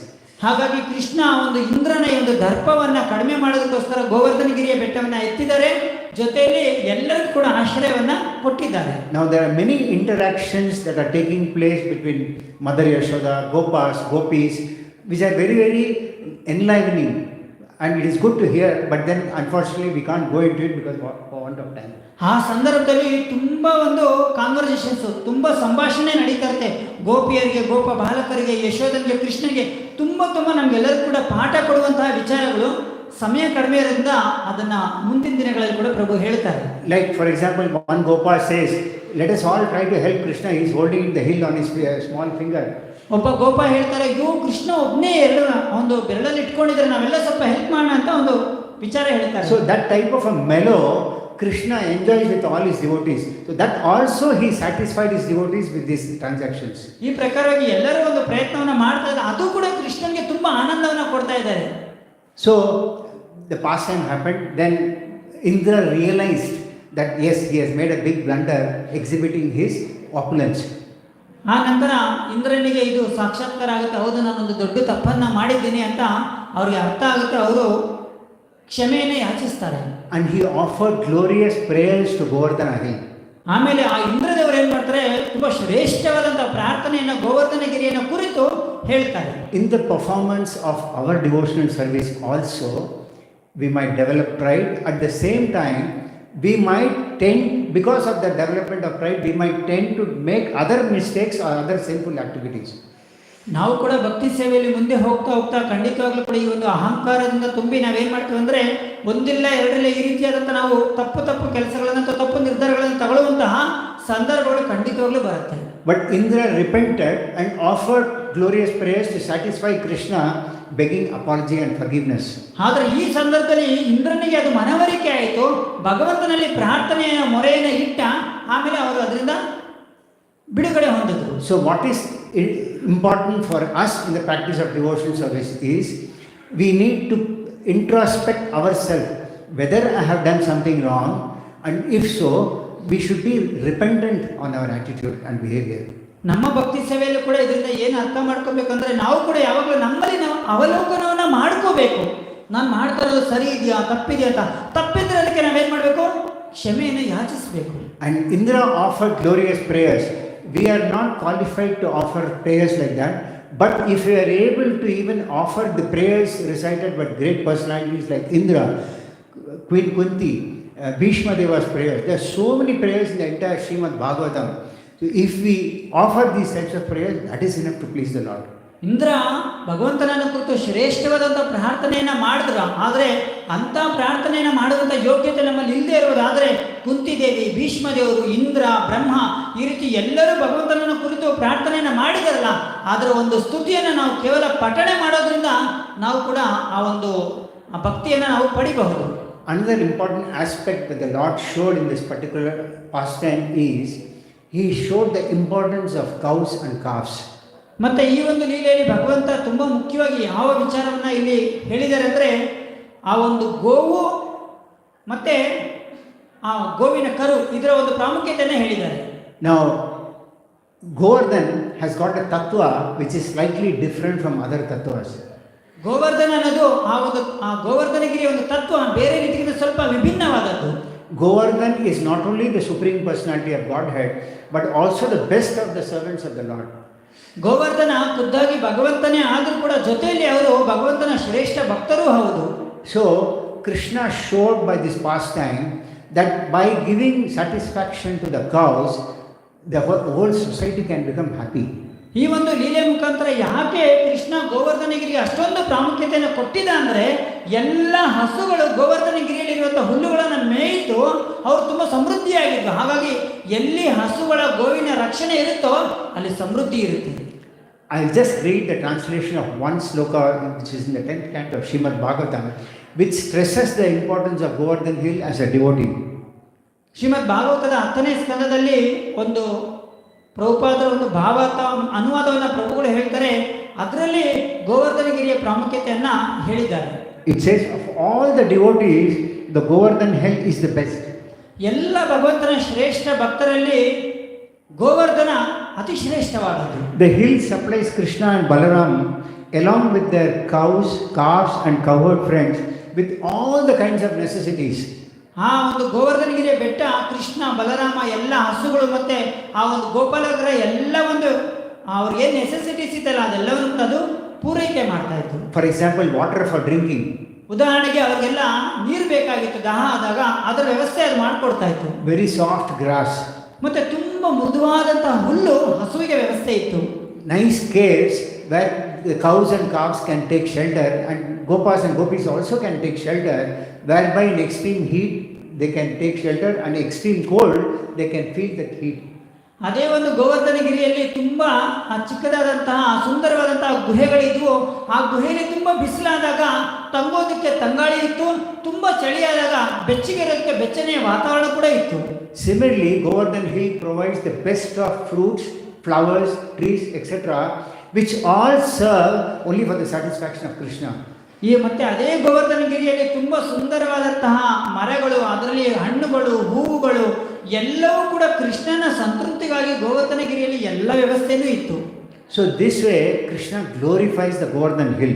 ಹಾಗಾಗಿ ಕೃಷ್ಣ ಒಂದು ಇಂದ್ರನ ಒಂದು ದರ್ಪವನ್ನು ಕಡಿಮೆ ಮಾಡೋದಕ್ಕೋಸ್ಕರ ಗೋವರ್ಧನಗಿರಿಯ ಬೆಟ್ಟವನ್ನು ಎತ್ತಿದ್ದಾರೆ, ಜೊತೆಯಲ್ಲಿ ಎಲ್ಲರಿಗೂ ಕೂಡ ಆಶ್ರಯವನ್ನು ಕೊಟ್ಟಿದ್ದಾರೆ. Now there are many interactions that are taking place between Mother Yashoda, Gopas, Gopis, which are very, very enlivening. and it is good to hear, but then unfortunately we can't go into it because for want of time. ಆ ಸಂದರ್ಭದಲ್ಲಿ ತುಂಬಾ ಒಂದು conversations, ತುಂಬಾ ಸಂಭಾಷಣೆ ನಡೀತಾ ಇರುತ್ತೆ. ಗೋಪಿಯರಿಗೆ, ಗೋಪ ಬಾಲಕರಿಗೆ, ಯಶೋಧನಿಗೆ, ಕೃಷ್ಣನಿಗೆ ತುಂಬಾ ನಮ್ಗೆಲ್ಲರಿಗೂ ಕೂಡ ಪಾಠ ಕೊಡುವಂತಹ ವಿಚಾರಗಳು. ಸಮಯ ಕಡಿಮೆ ಇರೋದ್ರಿಂದ ಅದನ್ನ ಮುಂದಿನ ದಿನಗಳಲ್ಲಿ ಕೂಡ ಪ್ರಭು ಹೇಳ್ತಾರೆ. Like for example, one Gopa says, let us all try to help Krishna. He is holding the hill on his small finger. ಒಬ್ಬ ಗೋಪ ಹೇಳ್ತಾರೆ, ಅಯ್ಯೋ ಕೃಷ್ಣ ಒಬ್ಬನೇ ಒಂದು ಬೆರಳಲ್ಲಿ ಇಟ್ಕೊಂಡಿದ್ರೆ ನಾವೆಲ್ಲ ಸ್ವಲ್ಪ ಹೆಲ್ಪ್ ಮಾಡೋಣ ಅಂತ ಒಂದು ವಿಚಾರ ಹೇಳ್ತಾರೆ. So that type of a mellow Krishna enjoys with all his devotees. So that also he satisfied his devotees with these transactions. ಈ ಪ್ರಕಾರವಾಗಿ ಎಲ್ಲರೂ ಒಂದು ಪ್ರಯತ್ನವನ್ನ ಮಾಡ್ತಾ ಇದ್ದಾರೆ, ಅದು ಕೂಡ ಕೃಷ್ಣನಿಗೆ ತುಂಬಾ ಆನಂದವನ್ನ ಕೊಡ್ತಾ ಇದ್ದಾರೆ. So the pastime happened. Then Indra realized that yes, he has made a big blunder exhibiting his opulence. ಆ ನಂತರ ಇಂದ್ರನಿಗೆ ಇದು ಸಾಕ್ಷಾತ್ಕಾರ ಆಗುತ್ತೆ, ಹೌದು ನಾನೊಂದು ದೊಡ್ಡ ತಪ್ಪನ್ನ ಮಾಡಿದ್ದೀನಿ ಅಂತ ಅವ್ರಿಗೆ ಅರ್ಥ ಆಗುತ್ತೆ. ಅವರು ಕ್ಷಮೆಯನ್ನೇ ಯಾಚಿಸ್ತಾರೆ. And he offered glorious prayers to Govardhana hill. ಆಮೇಲೆ ಆ ಇಂದ್ರದೇವರು ಏನ್ ಮಾಡ್ತಾರೆ, ತುಂಬಾ ಶ್ರೇಷ್ಠವಾದಂತಹ ಪ್ರಾರ್ಥನೆಯನ್ನ ಗೋವರ್ಧನಗಿರಿಯನ್ನು ಕುರಿತು ಹೇಳ್ತಾರೆ. In the performance of our devotional service also we might develop pride. At the same time we might tend, because of the development of pride, we might tend to make other mistakes or other sinful activities. ನಾವು ಕೂಡ ಭಕ್ತಿ ಸೇವೆಯಲ್ಲಿ ಮುಂದೆ ಹೋಗ್ತಾ ಖಂಡಿತವಾಗ್ಲೂ ಕೂಡ ಈ ಒಂದು ಅಹಂಕಾರದಿಂದ ತುಂಬಿ ನಾವೇನ್ ಮಾಡ್ತೀವಿ ಅಂದ್ರೆ, ಒಂದಿಲ್ಲ ಎರಡಿಲ್ಲ ಈ ರೀತಿಯಾದಂಥ ನಾವು ತಪ್ಪು ಕೆಲಸಗಳನ್ನ ಅಥವಾ ತಪ್ಪು ನಿರ್ಧಾರಗಳನ್ನು ತಗೊಳ್ಳುವಂತಹ ಸಂದರ್ಭಗಳು ಖಂಡಿತವಾಗ್ಲೂ ಬರುತ್ತೆ. But Indra repented and offered glorious prayers to satisfy Krishna, begging apology and forgiveness. ಆದ್ರೆ ಈ ಸಂದರ್ಭದಲ್ಲಿ ಇಂದ್ರನಿಗೆ ಅದು ಮನವರಿಕೆ ಆಯಿತು, ಭಗವಂತನಲ್ಲಿ ಪ್ರಾರ್ಥನೆಯ ಮೊರೆಯನ್ನು ಇಟ್ಟ, ಆಮೇಲೆ ಅವರು ಅದರಿಂದ ಬಿಡುಗಡೆ ಹೊಂದಿದ್ರು. So what is important for us in the practice of devotional service is we need to introspect ourselves whether I have done something wrong, and if so we should be repentant on our attitude and behavior. ನಮ್ಮ ಭಕ್ತಿ ಸೇವೆಯಲ್ಲೂ ಕೂಡ ಇದರಿಂದ ಏನು ಅರ್ಥ ಮಾಡ್ಕೋಬೇಕಂದ್ರೆ, ನಾವು ಕೂಡ ಯಾವಾಗಲೂ ನಮ್ಮಲ್ಲಿ ನಾವು ಅವಲೋಕನವನ್ನ ಮಾಡ್ಕೋಬೇಕು. ನಾನು ಮಾಡ್ತಾ ಇರೋದು ಸರಿ ಇದೆಯಾ ತಪ್ಪಿದೆಯಾ ಅಂತ. ತಪ್ಪಿದ್ರೆ ಅದಕ್ಕೆ ನಾವೇನ್ ಮಾಡಬೇಕು, ಕ್ಷಮೆಯನ್ನು ಯಾಚಿಸಬೇಕು. And Indra offered glorious prayers. We are not qualified to offer prayers like that, but if we are able to even offer the prayers recited by great personalities like Indra, Queen Kunti, Bhishma Deva's prayers, there are so many prayers in the entire Srimad Bhagavatam. So if we offer these types of prayers, that is enough to please the Lord. Indra ಭಗವಂತನನ್ನ ಕುರಿತು ಶ್ರೇಷ್ಠವಾದಂಥ ಪ್ರಾರ್ಥನೆಯನ್ನ ಮಾಡಿದ್ರ, ಆದರೆ ಅಂತ ಪ್ರಾರ್ಥನೆಯನ್ನ ಮಾಡುವಂಥ ಯೋಗ್ಯತೆ ನಮ್ಮಲ್ಲಿ ಇಲ್ಲದೆ ಇರುವುದಾದರೆ, ಕುಂತಿದೇವಿ, ಭೀಷ್ಮದೇವರು, ಇಂದ್ರ, ಬ್ರಹ್ಮ ಈ ರೀತಿ ಎಲ್ಲರೂ ಭಗವಂತನನ್ನ ಕುರಿತು ಪ್ರಾರ್ಥನೆಯನ್ನ ಮಾಡಿದಾರಲ್ಲ, ಅದರ ಒಂದು ಸ್ತುತಿಯನ್ನು ನಾವು ಕೇವಲ ಪಠಣೆ ಮಾಡೋದ್ರಿಂದ ನಾವು ಕೂಡ ಆ ಒಂದು ಭಕ್ತಿಯನ್ನು ನಾವು ಪಡಿಬಹುದು. Another important aspect that the Lord showed in this particular pastime is He showed the importance of cows and calves. ಮತ್ತೆ ಈ ಒಂದು ಲೀಲೆಯಲ್ಲಿ ಭಗವಂತ ತುಂಬಾ ಮುಖ್ಯವಾಗಿ ಯಾವ ವಿಚಾರವನ್ನ ಇಲ್ಲಿ ಹೇಳಿದ್ದಾರೆ ಅಂದ್ರೆ, ಆ ಒಂದು ಗೋವು ಮತ್ತೆ ಆ ಗೋವಿನ ಕರು, ಇದರ ಒಂದು ಪ್ರಾಮುಖ್ಯತೆಯನ್ನು ಹೇಳಿದ್ದಾರೆ. Now Govardhan has got a tattva which is slightly different from other tattvas. Govardhana ಅನ್ನೋದು ಆ ಗೋವರ್ಧನಗಿರಿಯ ಒಂದು ತತ್ವ ಬೇರೆ ರೀತಿಯಿಂದ ಸ್ವಲ್ಪ ವಿಭಿನ್ನವಾದದ್ದು. Govardhan is not only the supreme personality of Godhead, but also the best of the servants of the Lord. Govardhana ಖುದ್ದಾಗಿ ಭಗವಂತನೇ ಆದರೂ ಕೂಡ ಜೊತೆಯಲ್ಲಿ ಅವರು ಭಗವಂತನ ಶ್ರೇಷ್ಠ ಭಕ್ತರೂ ಹೌದು. So Krishna showed by this pastime that by giving satisfaction to the cows, the whole society can become happy. ಈ ಒಂದು ಲೀಲೆ ಮುಖಾಂತರ ಯಾಕೆ ಕೃಷ್ಣ ಗೋವರ್ಧನಗಿರಿಗೆ ಅಷ್ಟೊಂದು ಪ್ರಾಮುಖ್ಯತೆಯನ್ನು ಕೊಟ್ಟಿದ್ದ ಅಂದ್ರೆ, ಎಲ್ಲ ಹಸುಗಳು ಗೋವರ್ಧನಗಿರಿಯಲ್ಲಿರುವಂತಹ ಹುಲ್ಲುಗಳನ್ನು ಮೇಯಿತು ಅವರು ತುಂಬಾ ಸಮೃದ್ಧಿಯಾಗಿದ್ರು. ಹಾಗಾಗಿ ಎಲ್ಲಿ ಹಸುಗಳ ಗೋವಿನ ರಕ್ಷಣೆ ಇರುತ್ತೋ ಅಲ್ಲಿ ಸಮೃದ್ಧಿ ಇರುತ್ತೆ. I'll just read the translation of one sloka which is in the 10th canto of Srimad Bhagavatam, which stresses the importance of Govardhan Hill as a devotee. ಶ್ರೀಮದ್ ಭಾಗವತದ 10ನೇ ಸ್ಕಂದದಲ್ಲಿ ಒಂದು ಪ್ರಭುಪಾದರ ಒಂದು ಭಾವಾರ್ಥ ಅನುವಾದವನ್ನು ಪ್ರಭುಗಳು ಹೇಳ್ತಾರೆ, ಅದರಲ್ಲಿ ಗೋವರ್ಧನಗಿರಿಯ ಪ್ರಾಮುಖ್ಯತೆಯನ್ನ ಹೇಳಿದ್ದಾರೆ. It says of all the devotees, the Govardhan Hill is the best. ಎಲ್ಲ ಭಗವಂತನ ಶ್ರೇಷ್ಠ ಭಕ್ತರಲ್ಲಿ ಗೋವರ್ಧನ ಅತಿ ಶ್ರೇಷ್ಠವಾದದ್ದು. The hill supplies Krishna and Balaram along with their cows, calves and cowherd friends with all the kinds of necessities. ಆ ಒಂದು ಗೋವರ್ಧನಗಿರಿಯ ಬೆಟ್ಟ ಕೃಷ್ಣ, ಬಲರಾಮ ಎಲ್ಲ ಹಸುಗಳು ಮತ್ತೆ ಆ ಒಂದು ಗೋಪಾಲಕರ ಎಲ್ಲ ಒಂದು ಅವ್ರಿಗೆ ಏನು ನೆಸೆಸಿಟೀಸ್ ಇತ್ತಲ್ಲ ಅದೆಲ್ಲವನ್ನು ಅದು ಪೂರೈಕೆ ಮಾಡ್ತಾ ಇತ್ತು. For example, water for drinking. ಉದಾಹರಣೆಗೆ ಅವರಿಗೆಲ್ಲ ನೀರು ಬೇಕಾಗಿತ್ತು, ದಾಹ ಆದಾಗ ಅದರ ವ್ಯವಸ್ಥೆ ಅದು ಮಾಡಿಕೊಡ್ತಾ ಇತ್ತು. Very soft grass. ಮತ್ತೆ ತುಂಬಾ ಮೃದುವಾದಂತಹ ಹುಲ್ಲು ಹಸುವಿಗೆ ವ್ಯವಸ್ಥೆ ಇತ್ತು. Nice caves where the cows and calves can take shelter, and gopas and gopis also can take shelter, whereby in extreme heat they can take shelter, and extreme cold they can feel that heat. ಅದೇ ಒಂದು ಗೋವರ್ಧನಗಿರಿಯಲ್ಲಿ ತುಂಬಾ ಚಿಕ್ಕದಾದಂತಹ ಸುಂದರವಾದಂತಹ ಗುಹೆಗಳಿದ್ವು. ಆ ಗುಹೆಯಲ್ಲಿ ತುಂಬಾ ಬಿಸಿಲಾದಾಗ ತಂಗೋದಕ್ಕೆ ತಂಗಾಳಿ ಇತ್ತು, ತುಂಬಾ ಚಳಿಯಾದಾಗ ಬೆಚ್ಚಗೆ ಇರೋದಕ್ಕೆ ಬೆಚ್ಚನೆಯ ವಾತಾವರಣ ಕೂಡ ಇತ್ತು. Similarly, Govardhan Hill provides the best of fruits, flowers, trees, etc., which all serve only for the satisfaction of Krishna. ಈ ಮತ್ತೆ ಅದೇ ಗೋವರ್ಧನಗಿರಿಯಲ್ಲಿ ತುಂಬಾ ಸುಂದರವಾದಂತಹ ಮರಗಳು, ಅದರಲ್ಲಿ ಹಣ್ಣುಗಳು, ಹೂವುಗಳು ಎಲ್ಲವೂ ಕೂಡ ಕೃಷ್ಣನ ಸಂತೃಪ್ತಿಗಾಗಿ ಗೋವರ್ಧನಗಿರಿಯಲ್ಲಿ ಎಲ್ಲ ವ್ಯವಸ್ಥೆನೂ ಇತ್ತು. So this way Krishna glorifies the Govardhan Hill.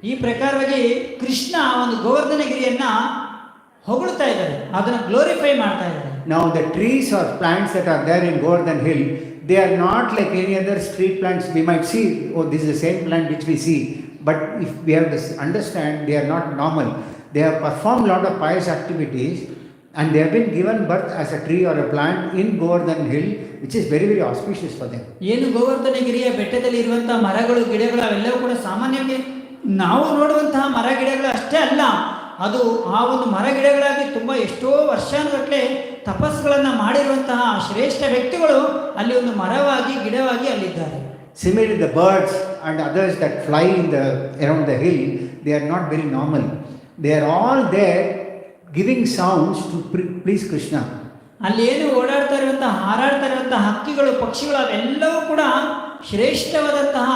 ಈ ಪ್ರಕಾರವಾಗಿ ಕೃಷ್ಣ ಒಂದು ಗೋವರ್ಧನಗಿರಿಯನ್ನ ಹೊಗಳ್ತಾ ಇದ್ದಾರೆ, ಅದನ್ನ ಗ್ಲೋರಿಫೈ ಮಾಡ್ತಾ ಇದ್ದಾರೆ. Now the trees or plants that are there in Govardhan Hill, they are not like any other street plants we might see. Oh, this is the same plant which we see. But if we have to understand, they are not normal. They have performed a lot of pious activities, and they have been given birth as a tree or a plant in Govardhan Hill, which is very, very auspicious for them. ಏನು ಗೋವರ್ಧನಗಿರಿಯ ಬೆಟ್ಟದಲ್ಲಿ ಇರುವಂತಹ ಮರಗಳು, ಗಿಡಗಳು ಅವೆಲ್ಲವೂ ಕೂಡ ಸಾಮಾನ್ಯವಾಗಿ ನಾವು ನೋಡುವಂತಹ ಮರ ಗಿಡಗಳು ಅಷ್ಟೇ ಅಲ್ಲ, ಅದು ಆ ಒಂದು ಮರ ಗಿಡಗಳಾಗಿ ತುಂಬ ಎಷ್ಟೋ ವರ್ಷಾನುಗಟ್ಟಲೆ ತಪಸ್ಸುಗಳನ್ನು ಮಾಡಿರುವಂತಹ ಶ್ರೇಷ್ಠ ವ್ಯಕ್ತಿಗಳು ಅಲ್ಲಿ ಒಂದು ಮರವಾಗಿ ಗಿಡವಾಗಿ ಅಲ್ಲಿದ್ದಾರೆ. Similarly, the birds and others that fly around the hill, they are not very normal. They are all there giving sounds to please Krishna. ಅಲ್ಲಿ ಏನು ಓಡಾಡ್ತಾ ಇರುವಂತಹ, ಹಾರಾಡ್ತಾ ಇರುವಂತಹ ಹಕ್ಕಿಗಳು, ಪಕ್ಷಿಗಳು ಅವೆಲ್ಲವೂ ಕೂಡ ಶ್ರೇಷ್ಠವಾದಂತಹ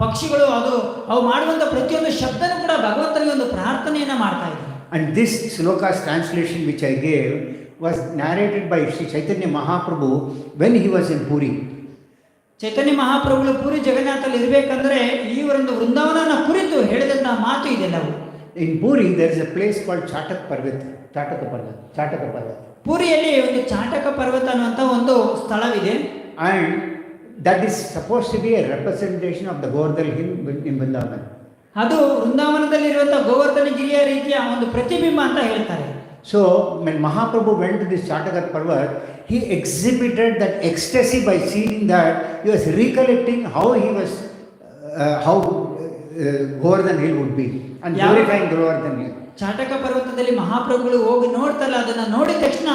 ಪಕ್ಷಿಗಳು. ಅವು ಮಾಡುವಂಥ ಪ್ರತಿಯೊಂದು ಶಬ್ದನೂ ಕೂಡ ಭಗವಂತನಿಗೆ ಒಂದು ಪ್ರಾರ್ಥನೆಯನ್ನು ಮಾಡ್ತಾ ಇದೆ. And this sloka's translation which I gave was narrated by Sri Chaitanya Mahaprabhu when he was in Puri. ಚೈತನ್ಯ ಮಹಾಪ್ರಭುಗಳು ಪುರಿ ಜಗನ್ನಾಥಲ್ಲಿ ಇರಬೇಕಂದ್ರೆ ಈ ಒಂದು ವೃಂದಾವನನ ಕುರಿತು ಹೇಳಿದಂತಹ ಮಾತು ಇದೆಲ್ಲವು. In Puri there is a place called Chataka Parvat. ಪುರಿಯಲ್ಲಿ ಒಂದು ಚಾಟಕ ಪರ್ವತ ಅನ್ನುವಂಥ ಒಂದು ಸ್ಥಳವಿದೆ. And that is supposed to be a representation of the Govardhan Hill in Vrindavan. ಅದು ವೃಂದಾವನದಲ್ಲಿರುವಂತಹ ಗೋವರ್ಧನಗಿರಿಯ ರೀತಿಯ ಒಂದು ಪ್ರತಿಬಿಂಬ ಅಂತ ಹೇಳ್ತಾರೆ. So when Mahaprabhu went to this Chataka Parvat, he exhibited that ecstasy by seeing that he was recollecting how Govardhan Hill would be and glorifying Govardhan Hill. ಚಾಟಕ ಪರ್ವತದಲ್ಲಿ ಮಹಾಪ್ರಭುಗಳು ಹೋಗಿ ನೋಡ್ತಲ್ಲ, ಅದನ್ನ ನೋಡಿದ ತಕ್ಷಣ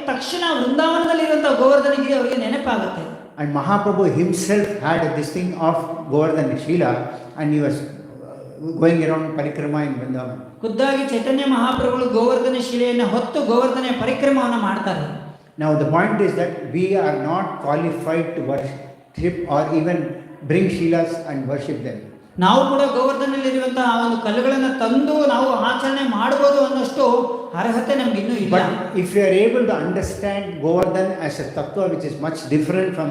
ತಕ್ಷಣ ವೃಂದಾವನದಲ್ಲಿರುವಂತಹ ಗೋವರ್ಧನಗಿರಿ ಅವರಿಗೆ ನೆನಪಾಗುತ್ತೆ. And Mahaprabhu himself had this thing of Govardhan Shila, and he was going around parikrama in Vrindavan. ಖುದ್ದಾಗಿ ಚೈತನ್ಯ ಮಹಾಪ್ರಭುಗಳು ಗೋವರ್ಧನ ಶಿಲೆಯನ್ನು ಹೊತ್ತು ಗೋವರ್ಧನ ಪರಿಕ್ರಮವನ್ನು ಮಾಡ್ತಾರೆ. Now the point is that we are not qualified to worship or even bring shilas and worship them. ನಾವು ಕೂಡ ಗೋವರ್ಧನಲ್ಲಿರುವಂತಹ ಒಂದು ಕಲ್ಲುಗಳನ್ನು ತಂದು ನಾವು ಆಚರಣೆ ಮಾಡಬಹುದು ಅನ್ನೋಷ್ಟು ಅರ್ಹತೆ ನಮ್ಗೆ ಇನ್ನೂ ಇಲ್ಲ. But if you are able to understand Govardhan as a tattva which is much different from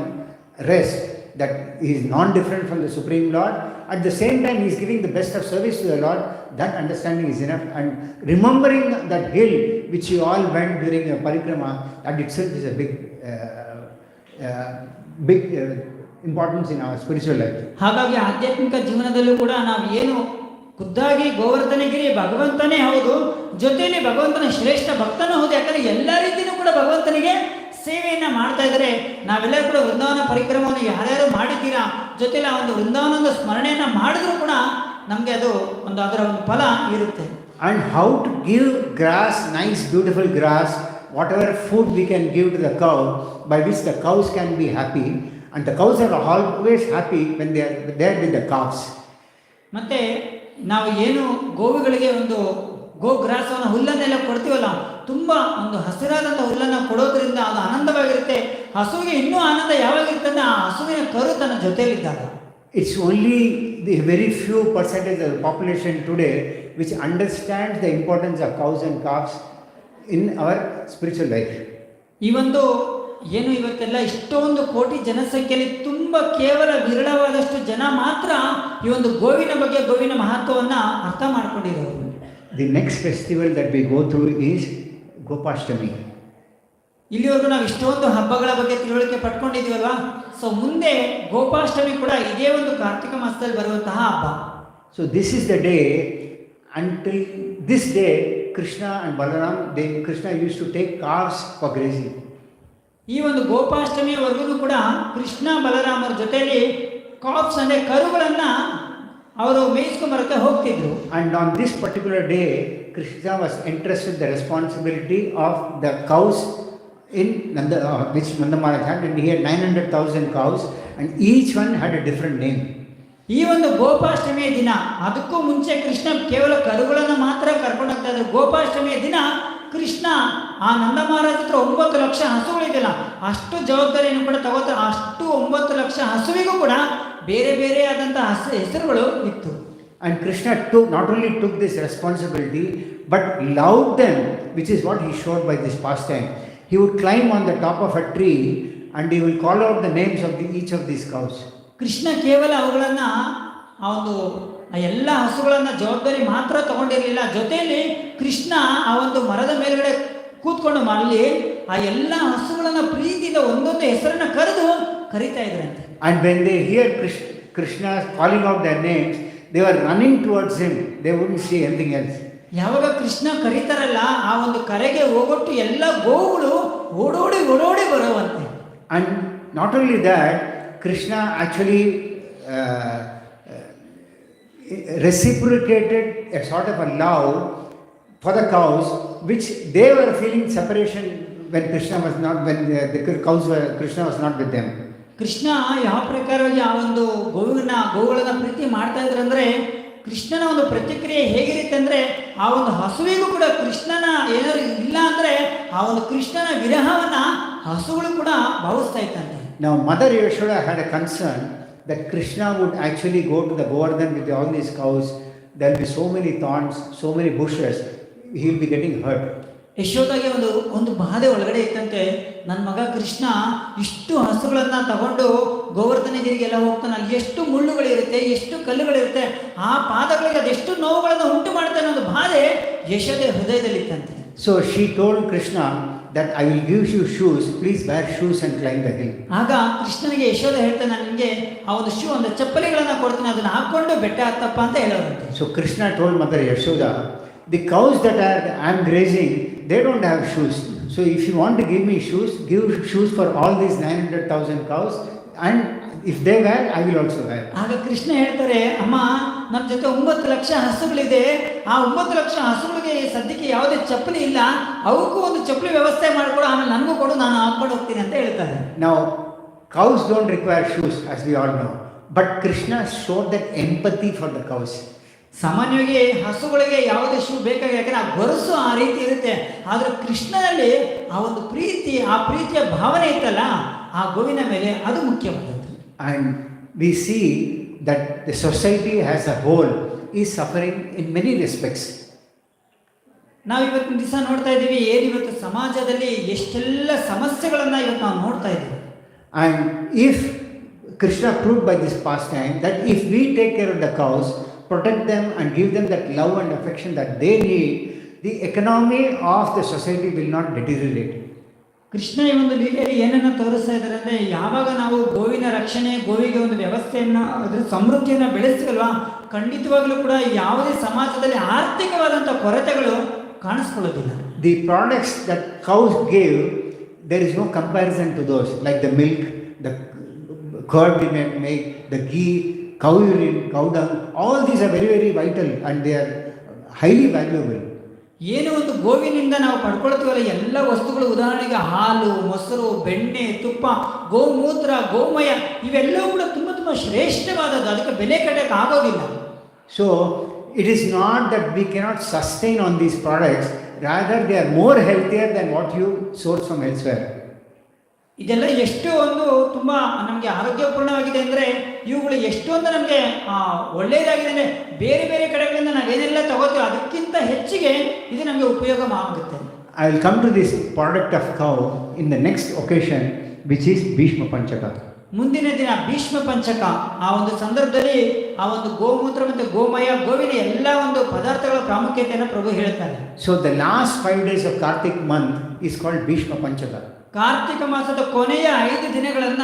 rest, that he is non-different from the Supreme Lord, at the same time he is giving the best of service to the Lord, that understanding is enough. And remembering that hill which you all went during your parikrama, that itself is a big importance in our spiritual life. ಹಾಗಾಗಿ ಆಧ್ಯಾತ್ಮಿಕ ಜೀವನದಲ್ಲೂ ಕೂಡ ನಾವು ಏನು ಖುದ್ದಾಗಿ ಗೋವರ್ಧನಗಿರಿ ಭಗವಂತನೇ ಹೌದು, ಜೊತೆಯಲ್ಲಿ ಭಗವಂತನ ಶ್ರೇಷ್ಠ ಭಕ್ತನೂ ಹೌದು. ಯಾಕಂದ್ರೆ ಎಲ್ಲ ರೀತಿಯೂ ಕೂಡ ಭಗವಂತನಿಗೆ ಸೇವೆಯನ್ನ ಮಾಡ್ತಾ ಇದ್ದಾರೆ. ನಾವೆಲ್ಲರೂ ಕೂಡ ವೃಂದಾವನ ಪರಿಕ್ರಮವನ್ನು ಯಾರ್ಯಾರು ಮಾಡಿದ್ದೀರಾ, ಜೊತೆಲಿ ಆ ಒಂದು ವೃಂದಾವನದ ಸ್ಮರಣೆಯನ್ನ ಮಾಡಿದ್ರೂ ಕೂಡ ನಮಗೆ ಅದು ಅದರ ಒಂದು ಫಲ ಇರುತ್ತೆ. And how to give grass, nice beautiful grass, whatever food we can give to the cow, by which the cows can be happy, and the cows are always happy when they are there with the calves. ಮತ್ತೆ ನಾವು ಏನು ಗೋವುಗಳಿಗೆ ಒಂದು ಗೋಗ್ರಾಸವನ್ನು ಹುಲ್ಲನ್ನೆಲ್ಲ ಕೊಡ್ತೀವಲ್ಲ, ತುಂಬ ಒಂದು ಹಸಿರಾದಂಥ ಹುಲ್ಲನ್ನು ಕೊಡೋದ್ರಿಂದ ಅದು ಆನಂದವಾಗಿರುತ್ತೆ. ಹಸುವಿಗೆ ಇನ್ನೂ ಆನಂದ ಯಾವಾಗಿರ್ತದೆ, ಆ ಹಸುವಿನ ಕರು ತನ್ನ ಜೊತೆಯಲ್ಲಿದ್ದಾಗ. It's only the very few percentage of the population today which understands the importance of cows and calves in our spiritual life. ಈ ಒಂದು ಏನು ಇವತ್ತೆಲ್ಲ ಇಷ್ಟೊಂದು ಕೋಟಿ ಜನಸಂಖ್ಯೆಯಲ್ಲಿ ತುಂಬ ಕೇವಲ ವಿರಳವಾದಷ್ಟು ಜನ ಮಾತ್ರ ಈ ಒಂದು ಗೋವಿನ ಬಗ್ಗೆ, ಗೋವಿನ ಮಹತ್ವವನ್ನು ಅರ್ಥ ಮಾಡ್ಕೊಂಡಿರೋರು. The next festival that we go through is Gopashtami. ಇಲ್ಲಿವರೆಗೂ ನಾವು ಇಷ್ಟೊಂದು ಹಬ್ಬಗಳ ಬಗ್ಗೆ ತಿಳುವಳಿಕೆ ಪಡ್ಕೊಂಡಿದ್ದೀವಲ್ವಾ. ಸೊ ಮುಂದೆ ಗೋಪಾಷ್ಟಮಿ ಕೂಡ ಇದೇ ಒಂದು ಕಾರ್ತಿಕ ಮಾಸದಲ್ಲಿ ಬರುವಂತಹ ಹಬ್ಬ. So this is the day until this day, Krishna and Balaram, Krishna used to take calves for grazing. ಈ ಒಂದು ಗೋಪಾಷ್ಟಮಿಯವರೆಗೂ ಕೂಡ ಕೃಷ್ಣ ಬಲರಾಮರ ಜೊತೆಯಲ್ಲಿ ಕಾಪ್ಸ್ ಅಂದರೆ ಕರುಗಳನ್ನು ಅವರು ಮೇಯಿಸ್ಕೊಂಬರಕ್ಕೆ ಹೋಗ್ತಿದ್ರು. And on this particular day, Krishna was entrusted the responsibility of the cows in which Nanda Maharaj had, and he had 900,000 cows, and each one had a different name. ಈ ಒಂದು ಗೋಪಾಷ್ಟಮಿಯ ದಿನ, ಅದಕ್ಕೂ ಮುಂಚೆ ಕೃಷ್ಣ ಕೇವಲ ಕರುಗಳನ್ನು ಮಾತ್ರ ಕರ್ಕೊಂಡು ಹೋಗ್ತಾ ಇದ್ರು. ಗೋಪಾಷ್ಟಮಿಯ ದಿನ ಕೃಷ್ಣ ಆ ನಂದ ಮಹಾರಾಜ್ ಹತ್ರ 9 ಲಕ್ಷ ಹಸುಗಳಿದೆಯಲ್ಲ, ಅಷ್ಟು ಜವಾಬ್ದಾರಿಯನ್ನು ಕೂಡ ತಗೋತಾರೆ. ಅಷ್ಟು 9 ಲಕ್ಷ ಹಸುವಿಗೂ ಕೂಡ ಬೇರೆ ಬೇರೆ ಆದಂತಹ ಹೆಸರುಗಳು ಇತ್ತು. And Krishna not only took this responsibility, but loved them, which is what he showed by this pastime. He would climb on the top of a tree and he will call out the names of each of these cows. Krishna ಕೇವಲ ಅವುಗಳನ್ನು ಆ ಒಂದು ಎಲ್ಲ ಹಸುಗಳನ್ನು ಜವಾಬ್ದಾರಿ ಮಾತ್ರ ತಗೊಂಡಿರಲಿಲ್ಲ, ಜೊತೆಯಲ್ಲಿ ಕೃಷ್ಣ ಆ ಒಂದು ಮರದ ಮೇಲ್ಗಡೆ ಕೂತ್ಕೊಂಡು ಮಾಡಲಿ ಆ ಎಲ್ಲ ಹಸುಗಳನ್ನು ಪ್ರೀತಿಯಿಂದ ಒಂದೊಂದು ಹೆಸರನ್ನು ಕರೀತಾ ಇದ್ರಂತೆ. And when they hear Krishna calling out their names, they were running towards him. They wouldn't see anything else. ಯಾವಾಗ ಕೃಷ್ಣ ಕರೀತಾರಲ್ಲ, ಆ ಒಂದು ಕರೆಗೆ ಹೋಗೊಟ್ಟು ಎಲ್ಲ ಗೋವುಗಳು ಓಡೋಡಿ ಬರುವಂತೆ. And not only that, Krishna actually reciprocated a sort of a love for the cows, which they were feeling separation when Krishna was not, when the cows were, Krishna was not with them. Krishna ಯಾವ ಪ್ರಕಾರವಾಗಿ ಆ ಒಂದು ಗೋವುಗಳನ್ನ ಪ್ರೀತಿ ಮಾಡ್ತಾ ಇದ್ರು ಅಂದ್ರೆ, ಕೃಷ್ಣನ ಒಂದು ಪ್ರತಿಕ್ರಿಯೆ ಹೇಗಿರುತ್ತೆ ಅಂದ್ರೆ, ಆ ಒಂದು ಹಸುವಿಗೂ ಕೂಡ ಕೃಷ್ಣನ ಏನಾದ್ರು ಇಲ್ಲ ಅಂದ್ರೆ ಆ ಒಂದು ಕೃಷ್ಣನ ವಿರಹವನ್ನ ಹಸುಗಳು ಕೂಡ ಭಾವಿಸ್ತಾ ಇತ್ತಂತೆ. Now Mother Yashoda had a concern that Krishna would actually go to the Govardhan with all these cows. There will be so many thorns, so many bushes, he will be getting hurt. ಯಶೋದಾಗೆ ಒಂದು ಬಾಧೆ ಒಳಗಡೆ ಇತ್ತಂತೆ, ನನ್ನ ಮಗ ಕೃಷ್ಣ ಇಷ್ಟು ಹಸುಗಳನ್ನು ತಗೊಂಡು ಗೋವರ್ಧನಗಿರಿಗೆಲ್ಲ ಹೋಗ್ತಾನೆ, ಅಲ್ಲಿ ಎಷ್ಟು ಮುಳ್ಳುಗಳಿರುತ್ತೆ, ಎಷ್ಟು ಕಲ್ಲುಗಳಿರುತ್ತೆ, ಆ ಪಾದಗಳಿಗೆ ಅದೆಷ್ಟು ನೋವುಗಳನ್ನು ಉಂಟು ಮಾಡ್ತಾನೆ ಅನ್ನೋ ಬಾಧೆ Yashode ಹೃದಯದಲ್ಲಿತ್ತಂತೆ. So she told Krishna that I will give you shoes, please wear shoes and climb the hill. ಆಗ ಕೃಷ್ಣನಿಗೆ ಯಶೋದ ಹೇಳ್ತಾನೆ, ನಾನು ನಿಮಗೆ ಆ ಒಂದು ಒಂದು ಚಪ್ಪಲಿಗಳನ್ನು ಕೊಡ್ತೀನಿ, ಅದನ್ನು ಹಾಕೊಂಡು ಬೆಟ್ಟ ಹತ್ತಪ್ಪ ಅಂತ ಹೇಳೋರಂತೆ. So Krishna told Mother Yashoda, the cows that I am grazing, they don't have shoes. So if you want to give me shoes, give shoes for all these 900,000 cows, and if they wear, I will also wear. ಆಗ ಕೃಷ್ಣ ಹೇಳ್ತಾರೆ, ಅಮ್ಮ ನಮ್ಮ ಜೊತೆ 9 ಲಕ್ಷ ಹಸುಗಳಿದೆ, ಆ 9 ಲಕ್ಷ ಹಸುಗಳಿಗೆ ಸದ್ಯಕ್ಕೆ ಯಾವುದೇ ಚಪ್ಪಲಿ ಇಲ್ಲ, ಅವಕ್ಕೂ ಒಂದು ಚಪ್ಪಲಿ ವ್ಯವಸ್ಥೆ ಮಾಡಿಕೊಡು, ಆಮೇಲೆ ನನಗೂ ಕೊಡು, ನಾನು ಹಾಕೊಂಡು ಹೋಗ್ತೀನಿ ಅಂತ ಹೇಳ್ತಾರೆ. Now cows don't require shoes, as we all know, but Krishna showed that empathy for the cows. ಸಾಮಾನ್ಯವಾಗಿ ಹಸುಗಳಿಗೆ ಯಾವುದೇ ಶೂ ಬೇಕಾಗಿ, ಯಾಕಂದ್ರೆ ಆ ಗೊರಸು ಆ ರೀತಿ ಇರುತ್ತೆ, ಆದ್ರೆ ಕೃಷ್ಣನಲ್ಲಿ ಆ ಒಂದು ಪ್ರೀತಿ, ಆ ಪ್ರೀತಿಯ ಭಾವನೆ ಇತ್ತಲ್ಲ ಆ ಗೋವಿನ ಮೇಲೆ, ಅದು ಮುಖ್ಯವಾದದ್ದು. And we see that the society as a whole is suffering in many respects. ನಾವು ಇವತ್ತಿನ ದಿವಸ ನೋಡ್ತಾ ಇದ್ದೀವಿ, ಇವತ್ತು ಸಮಾಜದಲ್ಲಿ ಎಷ್ಟೆಲ್ಲ ಸಮಸ್ಯೆಗಳನ್ನು ಇವತ್ತು ನಾವು ನೋಡ್ತಾ ಇದ್ದೀವಿ. And if Krishna proved by this pastime that if we take care of the cows, protect them and give them that love and affection that they need, the economy of the society will not deteriorate. Krishna ಈ ಒಂದು ಲೀಲೆಯಲ್ಲಿ ಏನನ್ನು ತೋರಿಸ್ತಾ ಇದ್ದಾರೆ ಅಂದರೆ, ಯಾವಾಗ ನಾವು ಗೋವಿನ ರಕ್ಷಣೆ, ಗೋವಿಗೆ ಒಂದು ವ್ಯವಸ್ಥೆಯನ್ನು, ಅದರ ಸಮೃದ್ಧಿಯನ್ನು ಬೆಳೆಸ್ತೀವಲ್ವಾ, ಖಂಡಿತವಾಗ್ಲೂ ಕೂಡ ಯಾವುದೇ ಸಮಾಜದಲ್ಲಿ ಆರ್ಥಿಕವಾದಂಥ ಕೊರತೆಗಳು ಕಾಣಿಸ್ಕೊಳ್ಳೋದಿಲ್ಲ. The products that cows give, there is no comparison to those, like the milk, the curd we make, the ghee, cow urine, cow dung, all these are very, very vital and they are highly valuable. ಏನು ಒಂದು ಗೋವಿನಿಂದ ನಾವು ಪಡ್ಕೊಳ್ತೀವಲ್ಲ ಎಲ್ಲ ವಸ್ತುಗಳು, ಉದಾಹರಣೆಗೆ ಹಾಲು, ಮೊಸರು, ಬೆಣ್ಣೆ, ತುಪ್ಪ, ಗೋಮೂತ್ರ, ಗೋಮಯ, ಇವೆಲ್ಲವೂ ಕೂಡ ತುಂಬ ತುಂಬ ಶ್ರೇಷ್ಠವಾದದ್ದು, ಅದಕ್ಕೆ ಬೆಲೆ ಕಟ್ಟಕ್ಕೆ ಆಗೋದಿಲ್ಲ. So it is not that we cannot sustain on these products, rather they are more healthier than what you source from elsewhere. ಇದೆಲ್ಲ ಎಷ್ಟು ಒಂದು ತುಂಬ ನಮಗೆ ಆರೋಗ್ಯಪೂರ್ಣವಾಗಿದೆ ಅಂದರೆ, ಇವುಗಳು ಎಷ್ಟೊಂದು ನಮಗೆ ಒಳ್ಳೆಯದಾಗಿದೆ ಅಂದರೆ, ಬೇರೆ ಬೇರೆ ಕಡೆಗಳಿಂದ ನಾವೇನೆಲ್ಲ ತಗೋತೀವಿ ಅದಕ್ಕಿಂತ ಹೆಚ್ಚಿಗೆ ಇದು ನಮಗೆ ಉಪಯೋಗ ಆಗುತ್ತೆ. I will come to this product of cow in the next occasion, which is Bhishma Panchaka. ಮುಂದಿನ ದಿನ ಭೀಷ್ಮ ಪಂಚಕ, ಆ ಒಂದು ಸಂದರ್ಭದಲ್ಲಿ ಆ ಒಂದು ಗೋಮೂತ್ರ ಮತ್ತು ಗೋಮಯ, ಗೋವಿನ ಎಲ್ಲ ಒಂದು ಪದಾರ್ಥಗಳ ಪ್ರಾಮುಖ್ಯತೆಯನ್ನು ಪ್ರಭು ಹೇಳ್ತಾರೆ. So the last 5 days of Kartik month is called Bhishma Panchaka. Kartika ಮಾಸದ ಕೊನೆಯ 5 ದಿನಗಳನ್ನ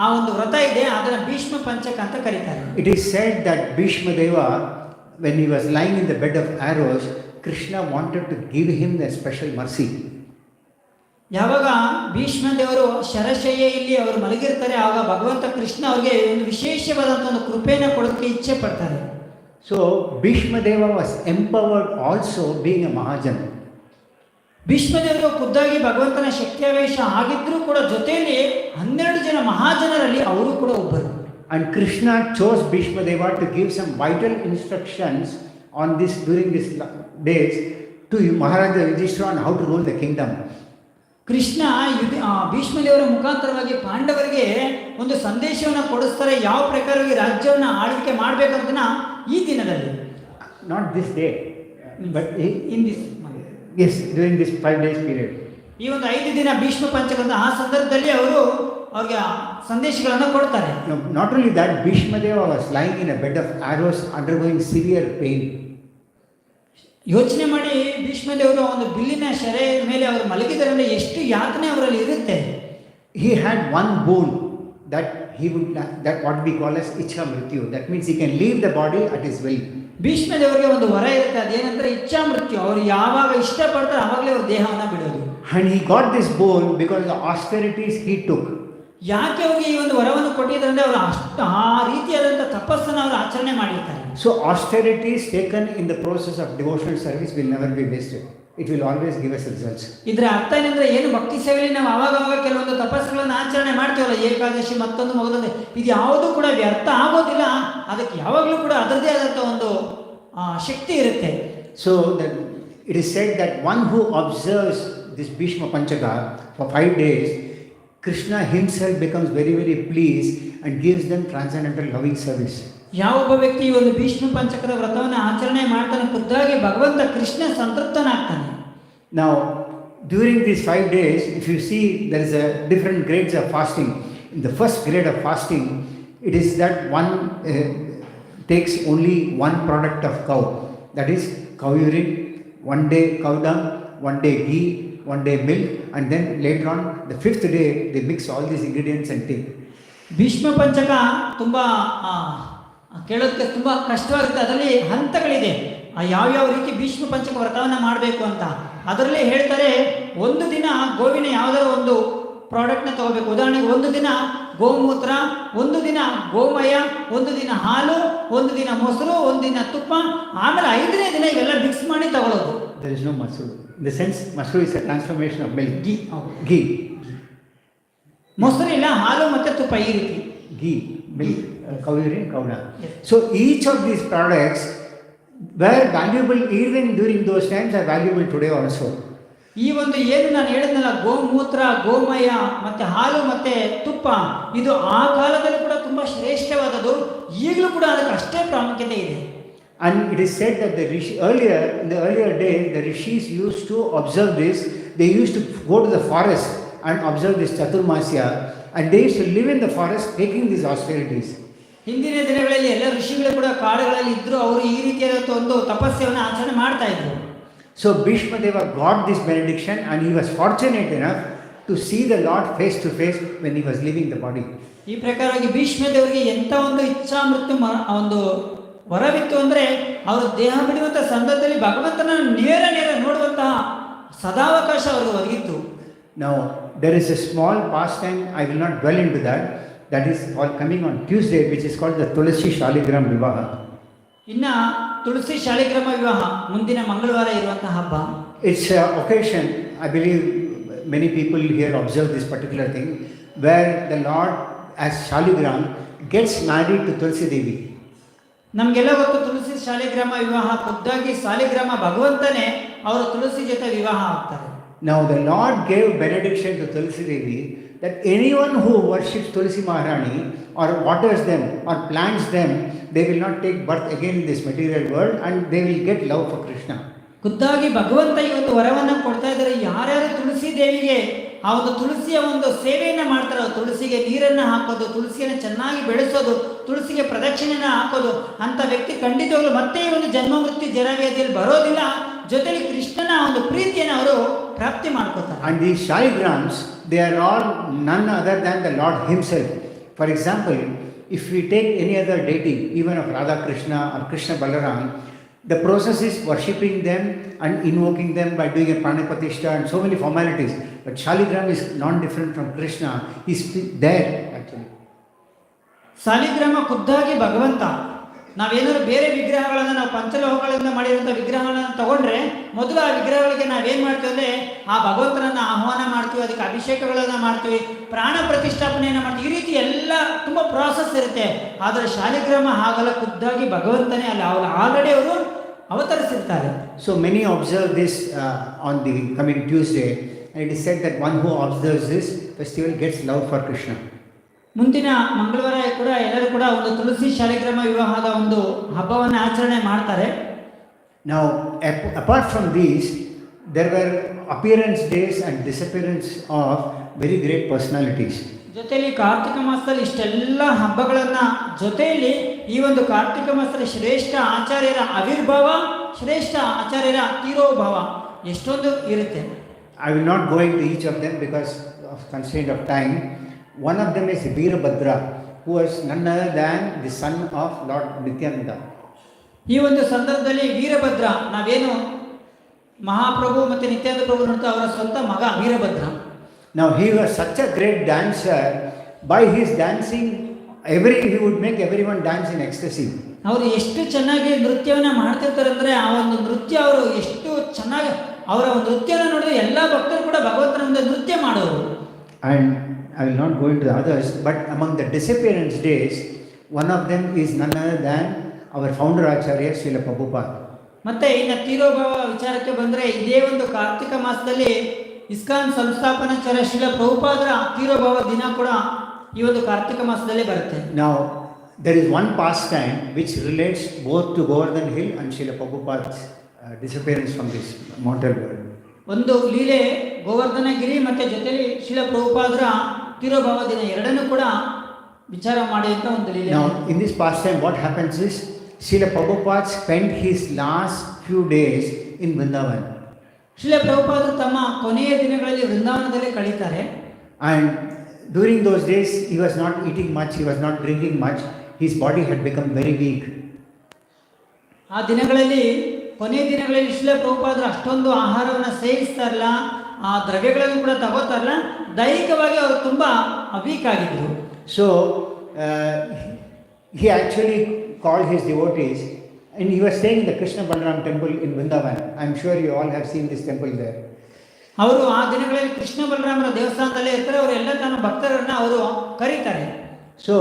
ಆ ಒಂದು ವ್ರತ ಇದೆ, ಅದನ್ನ ಭೀಷ್ಮ ಪಂಚಕ ಅಂತ ಕರೀತಾರೆ. It is said that Bhishma Deva when he was lying in the bed of arrows, Krishna wanted to give him a special mercy. ಯಾವಾಗ ಭೀಷ್ಮ ದೇವರು ಶರಶಯ್ಯಲ್ಲಿ ಅವರು ಮಲಗಿರ್ತಾರೆ, ಆಗ ಭಗವಂತ ಕೃಷ್ಣ ಅವರಿಗೆ ಒಂದು ವಿಶೇಷವಾದಂಥ ಒಂದು ಕೃಪೆಯನ್ನು ಕೊಡೋದಕ್ಕೆ ಇಚ್ಛೆ ಪಡ್ತಾರೆ. So Bhishma Deva was empowered also being a Mahajan. ಭೀಷ್ಮದೇವರು ಖುದ್ದಾಗಿ ಭಗವಂತನ ಶಕ್ತಿಯಾವೇಶ ಆಗಿದ್ರೂ ಕೂಡ ಜೊತೆಯಲ್ಲಿ 12 ಜನ ಮಹಾಜನರಲ್ಲಿ ಅವರು ಕೂಡ ಒಬ್ಬರು. And Krishna chose Bhishma Deva to give some vital instructions on this during these days to Maharaja Yudhishthira on how to rule the kingdom. Krishna ಭೀಷ್ಮದೇವರ ಮುಖಾಂತರವಾಗಿ ಪಾಂಡವರಿಗೆ ಒಂದು ಸಂದೇಶವನ್ನು ಕೊಡಿಸ್ತಾರೆ, ಯಾವ ಪ್ರಕಾರವಾಗಿ ರಾಜ್ಯವನ್ನು ಆಳ್ವಿಕೆ ಮಾಡಬೇಕಂತ ಈ ದಿನದಲ್ಲಿ. Not this day, but in this yes, during this 5 days period. ಈ ಒಂದು 5 ದಿನ ಭೀಷ್ಮ ಪಂಚಕದ ಆ ಸಂದರ್ಭದಲ್ಲಿ ಅವರು ಅವ್ರಿಗೆ ಸಂದೇಶಗಳನ್ನು ಕೊಡ್ತಾರೆ. Not only that, Bhishma Deva was lying in a bed of arrows undergoing severe pain. ಯೋಚನೆ ಮಾಡಿ, ಭೀಷ್ಮದೇವರು ಒಂದು ಬಿಲ್ಲಿನ ಶೆರೆ ಮೇಲೆ ಅವರು ಮಲಗಿದರೆ ಅಂದರೆ ಎಷ್ಟು ಯಾತನೆ ಅವರಲ್ಲಿ ಇರುತ್ತೆ. He had one boon that he would, that what we call as ichha mrityu. That means he can leave the body at his will. ಭೀಷ್ಮದೇವರಿಗೆ ಒಂದು ವರ ಇರುತ್ತೆ, ಅದೇನಂದ್ರೆ ಇಚ್ಛಾ ಮೃತ್ಯು. ಅವರು ಯಾವಾಗ ಇಷ್ಟಪಡ್ತಾರೆ ಆವಾಗಲೇ ಅವ್ರ ದೇಹವನ್ನು ಬಿಡೋದು. And he got this boon because the austerities he took. ಯಾಕೆ ಅವ್ರಿಗೆ ಈ ಒಂದು ವರವನ್ನು ಕೊಟ್ಟಿದ್ದಾರೆ ಅಂದರೆ ಅವರು ಅಷ್ಟು ಆ ರೀತಿಯಾದಂಥ ತಪಸ್ಸನ್ನು ಅವರು ಆಚರಣೆ ಮಾಡಿರ್ತಾರೆ. So austerities taken in the process of devotional service will never be wasted. It will always give us results. ಇದರ ಅರ್ಥ ಏನಂದ್ರೆ, ಏನು ಭಕ್ತಿ ಸೇವೆಯಲ್ಲಿ ನಾವು ಆವಾಗ ಕೆಲವೊಂದು ತಪಸ್ಸುಗಳನ್ನು ಆಚರಣೆ ಮಾಡ್ತೀವಲ್ಲ, ಏಕಾದಶಿ ಮತ್ತೊಂದು ಮಗದೊಂದು, ಇದು ಯಾವುದೂ ಕೂಡ ವ್ಯರ್ಥ ಆಗೋದಿಲ್ಲ. ಅದಕ್ಕೆ ಯಾವಾಗಲೂ ಕೂಡ ಅದರದೇ ಆದಂಥ ಒಂದು ಶಕ್ತಿ ಇರುತ್ತೆ. So that it is said that one who observes this Bhishma Panchaka for 5 days, Krishna himself becomes very, very pleased and gives them transcendental loving service. ಯಾವೊಬ್ಬ ವ್ಯಕ್ತಿ ಈ ಒಂದು ಭೀಷ್ಮ ಪಂಚಕದ ವ್ರತವನ್ನು ಆಚರಣೆ ಮಾಡ್ತಾನೆ, ಖುದ್ದಾಗಿ ಭಗವಂತ Krishna ಸಂತೃಪ್ತನಾಗ್ತಾನೆ. Now during these 5 days, if you see, there is a different grades of fasting. In the first grade of fasting, it is that one takes only one product of cow, that is cow urine, 1 day cow dung, 1 day ghee, 1 day milk, and then later on the 5th day they mix all these ingredients and take. Bhishma ಪಂಚಕ ತುಂಬ ಕೇಳೋದಕ್ಕೆ ತುಂಬ ಕಷ್ಟವಾಗುತ್ತೆ. ಅದರಲ್ಲಿ ಹಂತಗಳಿದೆ, ಯಾವ್ಯಾವ ರೀತಿ ಭೀಷ್ಮ ಪಂಚಕ ವ್ರತವನ್ನು ಮಾಡಬೇಕು ಅಂತ. ಅದರಲ್ಲಿ ಹೇಳ್ತಾರೆ, ಒಂದು ದಿನ ಗೋವಿನ ಯಾವುದಾದ್ರು ಒಂದು ಪ್ರಾಡಕ್ಟ್ನ ತಗೋಬೇಕು. ಉದಾಹರಣೆಗೆ ಒಂದು ದಿನ ಗೋಮೂತ್ರ, ಒಂದು ದಿನ ಗೋಮಯ, ಒಂದು ದಿನ ಹಾಲು, ಒಂದು ದಿನ ಮೊಸರು, ಒಂದು ದಿನ ತುಪ್ಪ, ಆಮೇಲೆ 5ನೇ ದಿನ ಇವೆಲ್ಲ ಮಿಕ್ಸ್ ಮಾಡಿ ತಗೊಳ್ಳೋದು. There is no masu. In the sense, masu is a transformation of milk. Ghee. ಮೊಸರು ಇಲ್ಲ, ಹಾಲು ಮತ್ತು ತುಪ್ಪ, ಈ ರೀತಿ ghee, milk, cow urine, cow dung. So each of these products were valuable even during those times, are valuable today also. ಈ ಒಂದು ಏನು ನಾನು ಹೇಳಿದ್ನಲ್ಲ, ಗೋಮೂತ್ರ, ಗೋಮಯ ಮತ್ತೆ ಹಾಲು ಮತ್ತೆ ತುಪ್ಪ, ಇದು ಆ ಕಾಲದಲ್ಲಿ ಕೂಡ ತುಂಬಾ ಶ್ರೇಷ್ಠವಾದದ್ದು. ಈಗಲೂ ಕೂಡ ಅದಕ್ಕೆ ಅಷ್ಟೇ ಪ್ರಾಮುಖ್ಯತೆ ಇದೆ. And it is said that in the earlier days, the rishis used to observe this. They used to go to the forest and observe this Chaturmasya, and they used to live in the forest taking these austerities. ಹಿಂದಿನ ದಿನಗಳಲ್ಲಿ ಎಲ್ಲ ಋಷಿಗಳು ಕೂಡ ಕಾಡುಗಳಲ್ಲಿ ಇದ್ರು, ಅವರು ಈ ರೀತಿಯಾದ ಒಂದು ತಪಸ್ಸೆಯನ್ನು ಆಚರಣೆ ಮಾಡ್ತಾ ಇದ್ರು. So Bhishma Deva got this benediction, and he was fortunate enough to see the Lord face to face when he was leaving the body. ಈ ಪ್ರಕಾರವಾಗಿ ಭೀಷ್ಮ ದೇವರಿಗೆ ಎಂಥ ಒಂದು ಇಚ್ಛಾ ಮೃತ್ಯು ಒಂದು ವರವಿತ್ತು ಅಂದರೆ, ಅವರು ದೇಹ ಬಿಡುವಂಥ ಸಂದರ್ಭದಲ್ಲಿ ಭಗವಂತನ ನೇರ ನೋಡುವಂತಹ ಸದಾವಕಾಶ ಅವರಿಗೆ ಒದಗಿತ್ತು. Now there is a small pastime, I will not dwell into that. That is all coming on Tuesday, which is called the Tulasi Shaligram Vivaha. ಇನ್ನ ತುಳಸಿ ಶಾಲಿಗ್ರಾಮ ವಿವಾಹ ಮುಂದಿನ ಮಂಗಳವಾರ ಇರುವಂತಹ ಹಬ್ಬ. It's an occasion, I believe many people here observe this particular thing, where the Lord as Shaligram gets married to Tulsi Devi. ನಮಗೆಲ್ಲ ಗೊತ್ತು, ತುಳಸಿ ಶಾಲಿಗ್ರಾಮ ವಿವಾಹ, ಖುದ್ದಾಗಿ ಶಾಲಿಗ್ರಾಮ ಭಗವಂತನೇ ಅವರು ತುಳಸಿ ಜೊತೆ ವಿವಾಹ ಆಗ್ತಾರೆ. Now the Lord gave benediction to Tulsi Devi that anyone who worships Tulsi Maharani or waters them or plants them, they will not take birth again in this material world, and they will get love for Krishna. ಖುದ್ದಾಗಿ ಭಗವಂತ ಇವತ್ತು ವರವನ್ನು ಕೊಡ್ತಾ ಇದ್ದಾರೆ. ಯಾರ್ಯಾರು ತುಳಸಿ ದೇವಿಗೆ ಆ ಒಂದು ತುಳಸಿಯ ಒಂದು ಸೇವೆಯನ್ನು ಮಾಡ್ತಾರೋ, ತುಳಸಿಗೆ ನೀರನ್ನು ಹಾಕೋದು, ತುಳಸಿಯನ್ನು ಚೆನ್ನಾಗಿ ಬೆಳೆಸೋದು, ತುಳಸಿಗೆ ಪ್ರದಕ್ಷಿಣೆಯನ್ನು ಹಾಕೋದು, ಅಂತ ವ್ಯಕ್ತಿ ಖಂಡಿತವಾಗ್ಲೂ ಮತ್ತೆ ಈ ಒಂದು ಜನ್ಮ ಮೃತ್ಯು ಜರಾವ್ಯಾಧಿಯಲ್ಲಿ ಬರೋದಿಲ್ಲ. ಜೊತೆಲಿ ಕೃಷ್ಣನ ಒಂದು ಪ್ರೀತಿಯನ್ನು ಅವರು ಪ್ರಾಪ್ತಿ ಮಾಡ್ಕೋತಾರೆ. And these shaligrams, they are all none other than the Lord himself. For example, if we take any other deity, even of Radha Krishna or Krishna Balaram, The process is worshipping them and invoking them by doing a pranapatishta and so many formalities. But Shaligram is non-different from Krishna. He's there actually. Saligrama ಖುದ್ದಾಗಿ ಭಗವಂತ. ನಾವೇನಾದ್ರು ಬೇರೆ ವಿಗ್ರಹಗಳನ್ನು ನಾವು ಪಂಚಲೋಹಗಳಿಂದ ಮಾಡಿರುವಂಥ ವಿಗ್ರಹಗಳನ್ನು ತಗೊಂಡ್ರೆ ಮೊದಲು ಆ ವಿಗ್ರಹಗಳಿಗೆ ನಾವೇನು ಮಾಡ್ತೀವಿ ಅಂದರೆ ಆ ಭಗವಂತನನ್ನು ಆಹ್ವಾನ ಮಾಡ್ತೀವಿ, ಅದಕ್ಕೆ ಅಭಿಷೇಕಗಳನ್ನು ಮಾಡ್ತೀವಿ, ಪ್ರಾಣ ಪ್ರತಿಷ್ಠಾಪನೆಯನ್ನು ಮಾಡ್ತೀವಿ. ಈ ರೀತಿ ಎಲ್ಲ ತುಂಬ ಪ್ರಾಸೆಸ್ ಇರುತ್ತೆ. ಆದರೆ ಶಾಲಿಗ್ರಾಮ ಹಾಗಲ್ಲ, ಖುದ್ದಾಗಿ ಭಗವಂತನೇ ಅಲ್ಲ, ಅವರು ಆಲ್ರೆಡಿ ಅವರು ಅವತರಿಸಿರ್ತಾರೆ. So many observe this on the coming Tuesday, and it is said that one who observes this festival gets love for Krishna. ಮುಂದಿನ ಮಂಗಳವಾರ ಕೂಡ ಎಲ್ಲರೂ ಕೂಡ ಒಂದು ತುಳಸಿ ಶಾಲಿಗ್ರಾಮ ವಿವಾಹದ ಒಂದು ಹಬ್ಬವನ್ನು ಆಚರಣೆ ಮಾಡ್ತಾರೆ. Now apart from these, there were appearance days and disappearance of very great personalities. ಜೊತೆಯಲ್ಲಿ ಕಾರ್ತಿಕ ಮಾಸದಲ್ಲಿ ಇಷ್ಟೆಲ್ಲ ಹಬ್ಬಗಳನ್ನ ಜೊತೆಯಲ್ಲಿ ಈ ಒಂದು ಕಾರ್ತಿಕ ಮಾಸದಲ್ಲಿ ಶ್ರೇಷ್ಠ ಆಚಾರ್ಯರ ಆವಿರ್ಭಾವ, ಶ್ರೇಷ್ಠ ಆಚಾರ್ಯರ ತೀರೋಭಾವ ಎಷ್ಟೊಂದು ಇರುತ್ತೆ. I will not go into each of them because of constraint of time. One of them is Veerabhadra, who was none other than the son of Lord Nityananda. ಈ ಒಂದು ಸಂದರ್ಭದಲ್ಲಿ ವೀರಭದ್ರ, ನಾವೇನು ಮಹಾಪ್ರಭು ಮತ್ತು ನಿತ್ಯಾನಂದ ಪ್ರಭು ನೋಡ್ತಾ ಅವರ ಸ್ವಂತ ಮಗ Veerabhadra. Now he was such a great dancer. By his dancing, he would make everyone dance in ecstasy. ಅವರು ಎಷ್ಟು ಚೆನ್ನಾಗಿ ನೃತ್ಯವನ್ನು ಮಾಡ್ತಿರ್ತಾರೆ ಅಂದರೆ ಆ ಒಂದು ನೃತ್ಯ ಅವರು ಎಷ್ಟು ಚೆನ್ನಾಗಿ ಅವರ ಒಂದು ನೃತ್ಯನ ನೋಡಿದ್ರೆ ಎಲ್ಲ ಭಕ್ತರು ಕೂಡ ಭಗವಂತನ ಮುಂದೆ ನೃತ್ಯ ಮಾಡೋರು. And I will not go into the others, but among the disappearance days, one of them is none other than our founder Acharya Srila Prabhupada. ಮತ್ತೆ ಇನ್ನು ತೀರೋಭಾವ ವಿಚಾರಕ್ಕೆ ಬಂದರೆ ಇದೇ ಒಂದು ಕಾರ್ತಿಕ ಮಾಸದಲ್ಲಿ ಇಸ್ಕಾನ್ ಸಂಸ್ಥಾಪನಾಚಾರ್ಯ ಶ್ರೀಲ ಪ್ರಭುಪಾದರ ತೀರೋಭಾವ ದಿನ ಕೂಡ ಈ ಒಂದು ಕಾರ್ತಿಕ ಮಾಸದಲ್ಲೇ ಬರುತ್ತೆ. Now there is one pastime which relates both to Govardhan Hill and Srila Prabhupada's disappearance from this mortal world. ಒಂದು ಲೀಲೆ ಗೋವರ್ಧನಗಿರಿ ಮತ್ತೆ ಜೊತೆಲಿ ಶ್ರೀಲ ಪ್ರಭುಪಾದರ ತೀರೋಭಾವ ದಿನ ಎರಡನ್ನೂ ಕೂಡ ವಿಚಾರ ಮಾಡಿ ಅಂತ ಒಂದು ಲೀಲೆ. Now in this pastime what happens is Srila Prabhupada spent his last few days in Vrindavan. Srila ಪ್ರಭುಪಾದರು ತಮ್ಮ ಕೊನೆಯ ದಿನಗಳಲ್ಲಿ ವೃಂದಾವನದಲ್ಲಿ ಕಳೀತಾರೆ. And during those days he was not eating much, he was not drinking much, his body had become very weak. ಆ ದಿನಗಳಲ್ಲಿ ಕೊನೆಯ ದಿನಗಳಲ್ಲಿ ಶ್ರೀಲ ಪ್ರಭುಪಾದರು ಅಷ್ಟೊಂದು ಆಹಾರವನ್ನು ಸೇವಿಸ್ತಾ ಇರಲ್ಲ, ಆ ದ್ರವ್ಯಗಳನ್ನು ಕೂಡ ತಗೋತಾರಲ್ಲ, ದೈಹಿಕವಾಗಿ ಅವರು ತುಂಬ ವೀಕ್ ಆಗಿದ್ರು. So he actually called his devotees, and he was staying in the Krishna Balaram temple in Vrindavan. I am sure you all have seen this temple there. ಅವರು ಆ ದಿನಗಳಲ್ಲಿ ಕೃಷ್ಣ ಬಲರಾಮರ ದೇವಸ್ಥಾನದಲ್ಲೇ ಇರ್ತಾರೆ. ಅವರು ಎಲ್ಲ ತನ್ನ ಭಕ್ತರನ್ನು ಅವರು ಕರೀತಾರೆ. So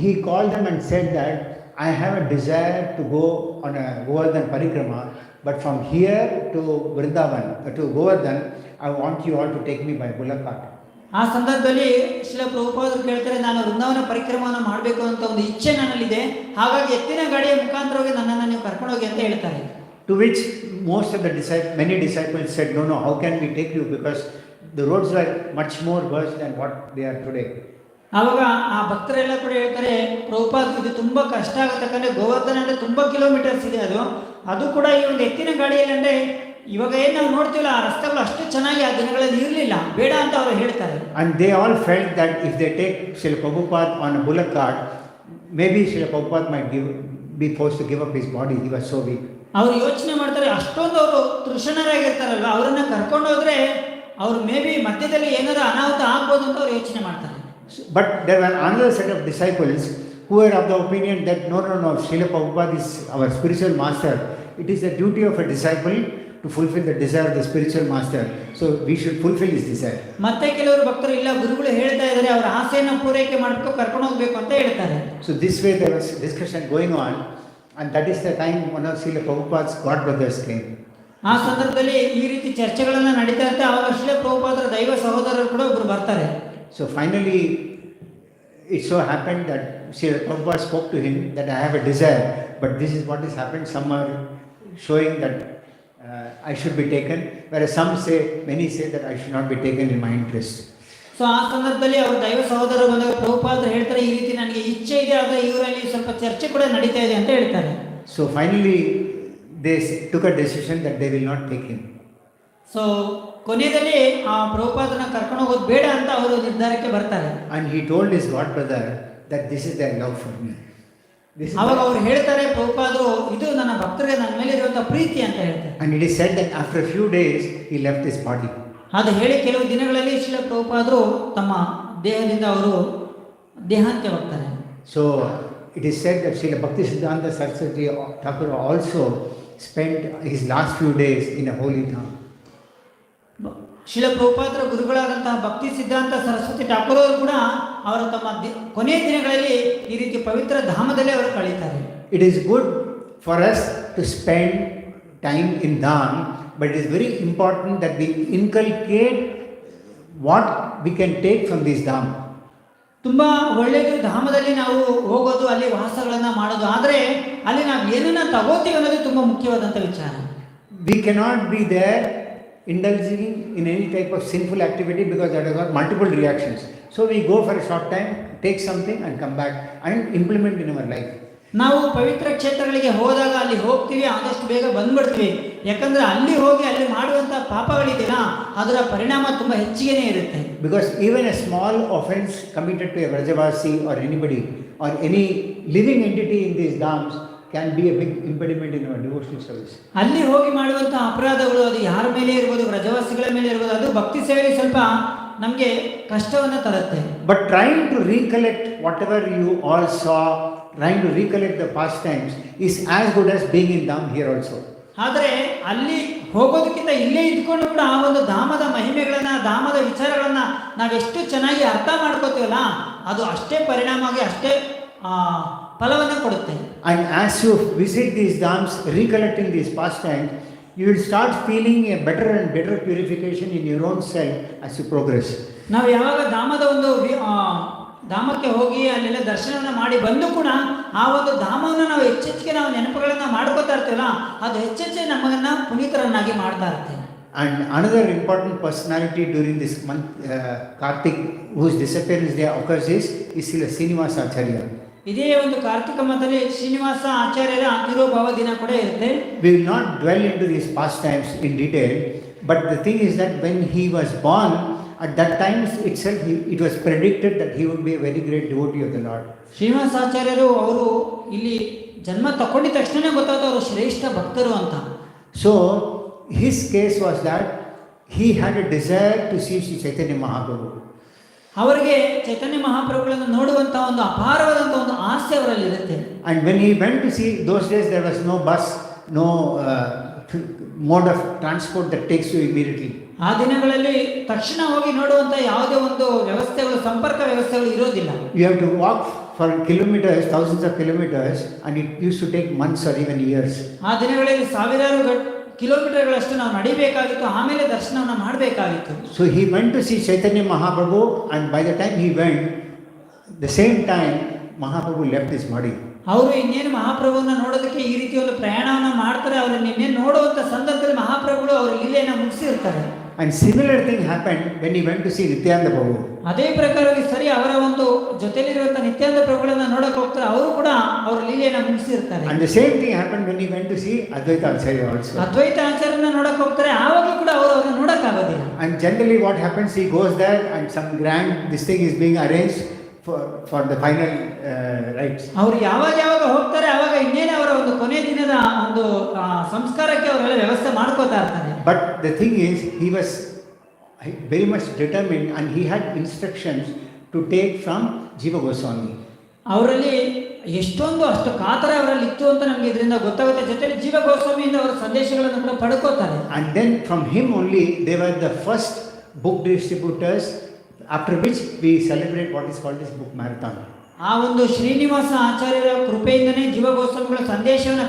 he called them and said that I have a desire to go on a Govardhan Parikrama, but from here to Vrindavan, to Govardhan, I want you all to take me by bullock cart. ಆ ಸಂದರ್ಭದಲ್ಲಿ ಶ್ರೀಲ ಪ್ರಭುಪಾದರು ಕೇಳ್ತಾರೆ, ನಾನು ವೃಂದಾವನ ಪರಿಕ್ರಮವನ್ನು ಮಾಡಬೇಕು ಅಂತ ಒಂದು ಇಚ್ಛೆ ನನ್ನಲ್ಲಿದೆ, ಹಾಗಾಗಿ ಎತ್ತಿನ ಗಾಡಿಯ ಮುಖಾಂತರವಾಗಿ ನನ್ನನ್ನು ನೀವು ಕರ್ಕೊಂಡು ಹೋಗಿ ಅಂತ ಹೇಳ್ತಾರೆ. To which most of the many disciples said, no, how can we take you, because the roads were much more worse than what they are today. ಆವಾಗ ಆ ಭಕ್ತರೆಲ್ಲ ಕೂಡ ಹೇಳ್ತಾರೆ, ಪ್ರಭುಪಾದ ಇದು ತುಂಬ ಕಷ್ಟ ಆಗುತ್ತೆ, ಯಾಕಂದರೆ ಗೋವರ್ಧನ ಅಂದರೆ ತುಂಬ ಕಿಲೋಮೀಟರ್ಸ್ ಇದೆ, ಅದು ಕೂಡ ಈ ಒಂದು ಎತ್ತಿನ ಗಾಡಿಯಲ್ಲಿ ಅಂದರೆ ಇವಾಗ ಏನು ನಾವು ನೋಡ್ತೀವಲ್ಲ ಆ ರಸ್ತೆಗಳು ಅಷ್ಟು ಚೆನ್ನಾಗಿ ಆ ದಿನಗಳಲ್ಲಿ ಇರಲಿಲ್ಲ, ಬೇಡ ಅಂತ ಅವರು ಹೇಳ್ತಾರೆ. And they all felt that if they take Srila Prabhupada on a bullock cart, maybe Srila Prabhupada might be forced to give up his body, he was so weak. ಅವರು ಯೋಚನೆ ಮಾಡ್ತಾರೆ, ಅಷ್ಟೊಂದು ಅವರು ತೃಷಣರಾಗಿರ್ತಾರಲ್ವ, ಅವರನ್ನು ಕರ್ಕೊಂಡು ಹೋದರೆ ಅವರು ಮೇ ಬಿ ಮಧ್ಯದಲ್ಲಿ ಏನಾದರೂ ಅನಾಹುತ ಆಗ್ಬೋದು ಅಂತ ಅವ್ರು ಯೋಚನೆ ಮಾಡ್ತಾರೆ. But there were another set of disciples who were of the opinion that no, Srila Prabhupada is our spiritual master. It is the duty of a disciple to fulfill the desire of the spiritual master. So we should fulfill his desire. ಮತ್ತೆ ಕೆಲವರು ಭಕ್ತರು ಇಲ್ಲ, ಗುರುಗಳು ಹೇಳ್ತಾ ಇದ್ದಾರೆ ಅವರ ಆಸೆಯನ್ನು ಪೂರೈಕೆ ಮಾಡಬೇಕು, ಕರ್ಕೊಂಡು ಹೋಗಬೇಕು ಅಂತ ಹೇಳ್ತಾರೆ. So this way there was discussion going on, and that is the time one of Srila Prabhupada's god brothers came. ಆ ಸಂದರ್ಭದಲ್ಲಿ ಈ ರೀತಿ ಚರ್ಚೆಗಳನ್ನು ನಡೀತಾ ಇರುತ್ತೆ. ಆವಾಗ ಶ್ರೀಲ ಪ್ರಭುಪಾದರ ದೈವ ಸಹೋದರರು ಕೂಡ ಒಬ್ಬರು ಬರ್ತಾರೆ. So finally it so happened that Srila Prabhupada spoke to him that I have a desire, but this is what has happened. Some are showing that I should be taken, whereas many say that I should not be taken in my interest. So ಆ ಸಂದರ್ಭದಲ್ಲಿ ಅವರು ದೈವ ಸಹೋದರರು ಬಂದಾಗ ಪ್ರಭುಪಾದರು ಹೇಳ್ತಾರೆ, ಈ ರೀತಿ ನನಗೆ ಇಚ್ಛೆ ಇದೆ, ಆದರೆ ಇವರಲ್ಲಿ ಸ್ವಲ್ಪ ಚರ್ಚೆ ಕೂಡ ನಡೀತಾ ಇದೆ ಅಂತ ಹೇಳ್ತಾರೆ. So finally they took a decision that they will not take him. So ಕೊನೆಯಲ್ಲಿ ಆ ಪ್ರಭುಪಾದರನ್ನ ಕರ್ಕೊಂಡು ಹೋಗೋದು ಬೇಡ ಅಂತ ಅವರು ನಿರ್ಧಾರಕ್ಕೆ ಬರ್ತಾರೆ. And he told his god brother that this is their love for me. ಅವಾಗ ಅವರು ಹೇಳ್ತಾರೆ ಪ್ರಭುಪಾದರು ಇದು ನನ್ನ ಭಕ್ತರಿಗೆ ನನ್ನ ಮೇಲೆ ಇರುವಂತಹ ಪ್ರೀತಿ ಅಂತ ಹೇಳ್ತಾರೆ. And it is said that after a few days he left his body. ಅದು ಹೇಳಿ ಕೆಲವು ದಿನಗಳಲ್ಲಿ ಶ್ರೀಲ ಪ್ರಭುಪಾದರು ತಮ್ಮ ದೇಹದಿಂದ ಅವರು ದೇಹಾಂತ್ಯವಾಗ್ತಾರೆ. So it is said that Srila Bhaktisiddhanta Saraswati Thakur also spent his last few days in a holy dham. Srila ಪ್ರಭುಪಾದರ ಗುರುಗಳಾದಂತಹ ಭಕ್ತಿ ಸಿದ್ಧಾಂತ ಸರಸ್ವತಿ ಠಾಕೂರ್ ಅವರು ಕೂಡ ಅವರ ತಮ್ಮ ಕೊನೆಯ ದಿನಗಳಲ್ಲಿ ಈ ರೀತಿ ಪವಿತ್ರ ಧಾಮದಲ್ಲೇ ಅವರು ಕಳೀತಾರೆ. It is good for us to spend time in dham, but it is very important that we inculcate what we can take from this dham. ತುಂಬ ಒಳ್ಳೆಯದು ಧಾಮದಲ್ಲಿ ನಾವು ಹೋಗೋದು, ಅಲ್ಲಿ ವಾಸಗಳನ್ನು ಮಾಡೋದು. ಆದರೆ ಅಲ್ಲಿ ನಾವು ಏನನ್ನ ತಗೋತೀವಿ ಅನ್ನೋದು ತುಂಬ ಮುಖ್ಯವಾದಂಥ ವಿಚಾರ. We cannot be there indulging in any type of sinful activity because that has got multiple reactions. So we go for a short time, take something and come back and implement in our life. ನಾವು ಪವಿತ್ರ ಕ್ಷೇತ್ರಗಳಿಗೆ ಹೋದಾಗ ಅಲ್ಲಿ ಹೋಗ್ತೀವಿ, ಆದಷ್ಟು ಬೇಗ ಬಂದ್ಬಿಡ್ತೀವಿ. ಯಾಕಂದ್ರೆ ಅಲ್ಲಿ ಹೋಗಿ ಅಲ್ಲಿ ಮಾಡುವಂಥ ಪಾಪಗಳಿದೆಯಲ್ಲ ಅದರ ಪರಿಣಾಮ ತುಂಬ ಹೆಚ್ಚಿಗೆನೇ ಇರುತ್ತೆ. Because even a small offense committed to a Vrajavasi or anybody or any living entity in these dhams can be a big impediment in our devotional service. ಅಲ್ಲಿ ಹೋಗಿ ಮಾಡುವಂತಹ ಅಪರಾಧಗಳು ಅದು ಯಾರ ಮೇಲೆ ಇರ್ಬೋದು, ವ್ರಜವಾಸಿಗಳ ಮೇಲೆ ಇರ್ಬೋದು, ಅದು ಭಕ್ತಿ ಸೇವೆಗೆ ಸ್ವಲ್ಪ ನಮಗೆ ಕಷ್ಟವನ್ನು ತರುತ್ತೆ. But trying to recollect whatever you all saw, trying to recollect the pastimes is as good as being in dham here also. ಆದರೆ ಅಲ್ಲಿ ಹೋಗೋದಕ್ಕಿಂತ ಇಲ್ಲೇ ಇದ್ಕೊಂಡು ಕೂಡ ಆ ಒಂದು ಧಾಮದ ಮಹಿಮೆಗಳನ್ನ, ಧಾಮದ ವಿಚಾರಗಳನ್ನ ನಾವೆಷ್ಟು ಚೆನ್ನಾಗಿ ಅರ್ಥ ಮಾಡ್ಕೋತೀವಲ್ಲ ಅದು ಅಷ್ಟೇ ಪರಿಣಾಮವಾಗಿ ಅಷ್ಟೇ ಫಲವನ್ನು ಕೊಡುತ್ತೆ. And as you visit these dhams, recollecting these pastimes, you will start feeling a better and better purification in your own self as you progress. ನಾವು ಯಾವಾಗ ಧಾಮದ ಒಂದು ಧಾಮಕ್ಕೆ ಹೋಗಿ ಅಲ್ಲೆಲ್ಲ ದರ್ಶನವನ್ನು ಮಾಡಿ ಬಂದು ಕೂಡ ಆ ಒಂದು ಧಾಮವನ್ನು ನಾವು ಹೆಚ್ಚೆಚ್ಚಿಗೆ ನಾವು ನೆನಪುಗಳನ್ನು ಮಾಡ್ಕೋತಾ ಇರ್ತೀವಲ್ಲ ಅದು ಹೆಚ್ಚೆಚ್ಚೆ ನಮ್ಮನ್ನ ಪುನೀತರನ್ನಾಗಿ ಮಾಡ್ತಾ ಇರುತ್ತೆ. And another important personality during this month, Kartik, whose disappearance day occurs is Srila Srinivasa Acharya. ಇದೇ ಒಂದು ಕಾರ್ತಿಕ ಮಾಸದಲ್ಲಿ ಶ್ರೀನಿವಾಸ ಆಚಾರ್ಯರ ತಿರುಭಾವ ದಿನ ಕೂಡ ಇರುತ್ತೆ. We will not dwell into these pastimes in detail, but the thing is that when he was born, at that time itself it was predicted that he would be a very great devotee of the Lord. Srinivasa ಆಚಾರ್ಯರು ಅವರು ಇಲ್ಲಿ ಜನ್ಮ ತಗೊಂಡಿದ ತಕ್ಷಣ ಗೊತ್ತಾಯ್ತು ಅವರು ಶ್ರೇಷ್ಠ ಭಕ್ತರು ಅಂತ. So his case was that he had a desire to see Sri Chaitanya Mahaprabhu. ಅವರಿಗೆ ಚೈತನ್ಯ ಮಹಾಪ್ರಭುಗಳನ್ನು ನೋಡುವಂತಹ ಒಂದು ಅಪಾರವಾದಂಥ ಒಂದು ಆಸೆ ಅವರಲ್ಲಿ ಇರುತ್ತೆ. And when he went to see, those days there was no bus, no mode of transport that takes you immediately. ಆ ದಿನಗಳಲ್ಲಿ ತಕ್ಷಣ ಹೋಗಿ ನೋಡುವಂತ ಯಾವುದೇ ಒಂದು ವ್ಯವಸ್ಥೆಗಳು, ಸಂಪರ್ಕ ವ್ಯವಸ್ಥೆಗಳು ಇರೋದಿಲ್ಲ. You have to walk for kilometers, thousands of kilometers, and it used to take months or even years. ಆ ದಿನಗಳಲ್ಲಿ ಸಾವಿರಾರು ಕಿಲೋಮೀಟರ್ಗಳಷ್ಟು ನಾವು ನಡಿಬೇಕಾಗಿತ್ತು, ಆಮೇಲೆ ದರ್ಶನವನ್ನು ಮಾಡಬೇಕಾಗಿತ್ತು. So he went to see Chaitanya Mahaprabhu, and by the time he went, the same time Mahaprabhu left his body. ಅವರು ಇನ್ನೇನು ಮಹಾಪ್ರಭುವನ್ನ ನೋಡೋದಕ್ಕೆ ಈ ರೀತಿ ಒಂದು ಪ್ರಯಾಣವನ್ನು ಮಾಡ್ತಾರೆ. ಅವರನ್ನು ಇನ್ನೇನು ನೋಡುವಂತ ಸಂದರ್ಭದಲ್ಲಿ ಮಹಾಪ್ರಭುಗಳು ಅವರ ಲೀಲೆಯನ್ನು ಮುಗಿಸಿರ್ತಾರೆ. And similar thing happened when he went to see Nityananda Prabhu. ಅದೇ ಪ್ರಕಾರವಾಗಿ ಸರಿ ಅವರ ಒಂದು ಜೊತೆಲಿರುವಂತ ನಿತ್ಯಾನಂದ ಪ್ರಭುಗಳನ್ನ ನೋಡಕ್ಕೆ ಹೋಗ್ತಾರೆ, ಅವರು ಕೂಡ ಅವರ ಲೀಲೆಯನ್ನು ಮುಗಿಸಿರ್ತಾರೆ. And the same thing happened when he went to see Advaita Acharya also. ಅದ್ವೈತ ಆಚಾರ್ಯನ ನೋಡಕ್ಕೆ ಹೋಗ್ತಾರೆ, ಆವಾಗಲೂ ಕೂಡ ಅವರು ಅವರನ್ನು ನೋಡಕ್ಕೆ ಆಗೋದಿಲ್ಲ. And generally what happens, he goes there and some grand this thing is being arranged for the final rites. ಅವರು ಯಾವಾಗ ಹೋಗ್ತಾರೆ ಆವಾಗ ಇನ್ನೇನೆ ಅವರ ಒಂದು ಕೊನೆ ದಿನದ ಒಂದು ಸಂಸ್ಕಾರಕ್ಕೆ ಅವರೆಲ್ಲ ವ್ಯವಸ್ಥೆ ಮಾಡ್ಕೋತಾ ಇರ್ತಾರೆ. But the thing is, he was very much determined and he had instructions to take from Jiva Goswami. ಅವರಲ್ಲಿ ಎಷ್ಟೊಂದು ಅಷ್ಟು ಕಾತರ ಅವರಲ್ಲಿ ಇತ್ತು ಅಂತ ನಮಗೆ ಇದರಿಂದ ಗೊತ್ತಾಗುತ್ತೆ. ಜೊತೆಲಿ ಜೀವ ಗೋಸ್ವಾಮಿಯಿಂದ ಅವರ ಸಂದೇಶಗಳನ್ನು ಕೂಡ ಪಡ್ಕೋತಾರೆ. And then from him only they were the first book distributors, after which we celebrate what is called this book marathon. ಆ ಒಂದು ಶ್ರೀನಿವಾಸ ಆಚಾರ್ಯರ ಕೃಪೆಯಿಂದನೇ ಜೀವ ಗೋಸ್ವಾಮಿಗಳ ಸಂದೇಶವನ್ನು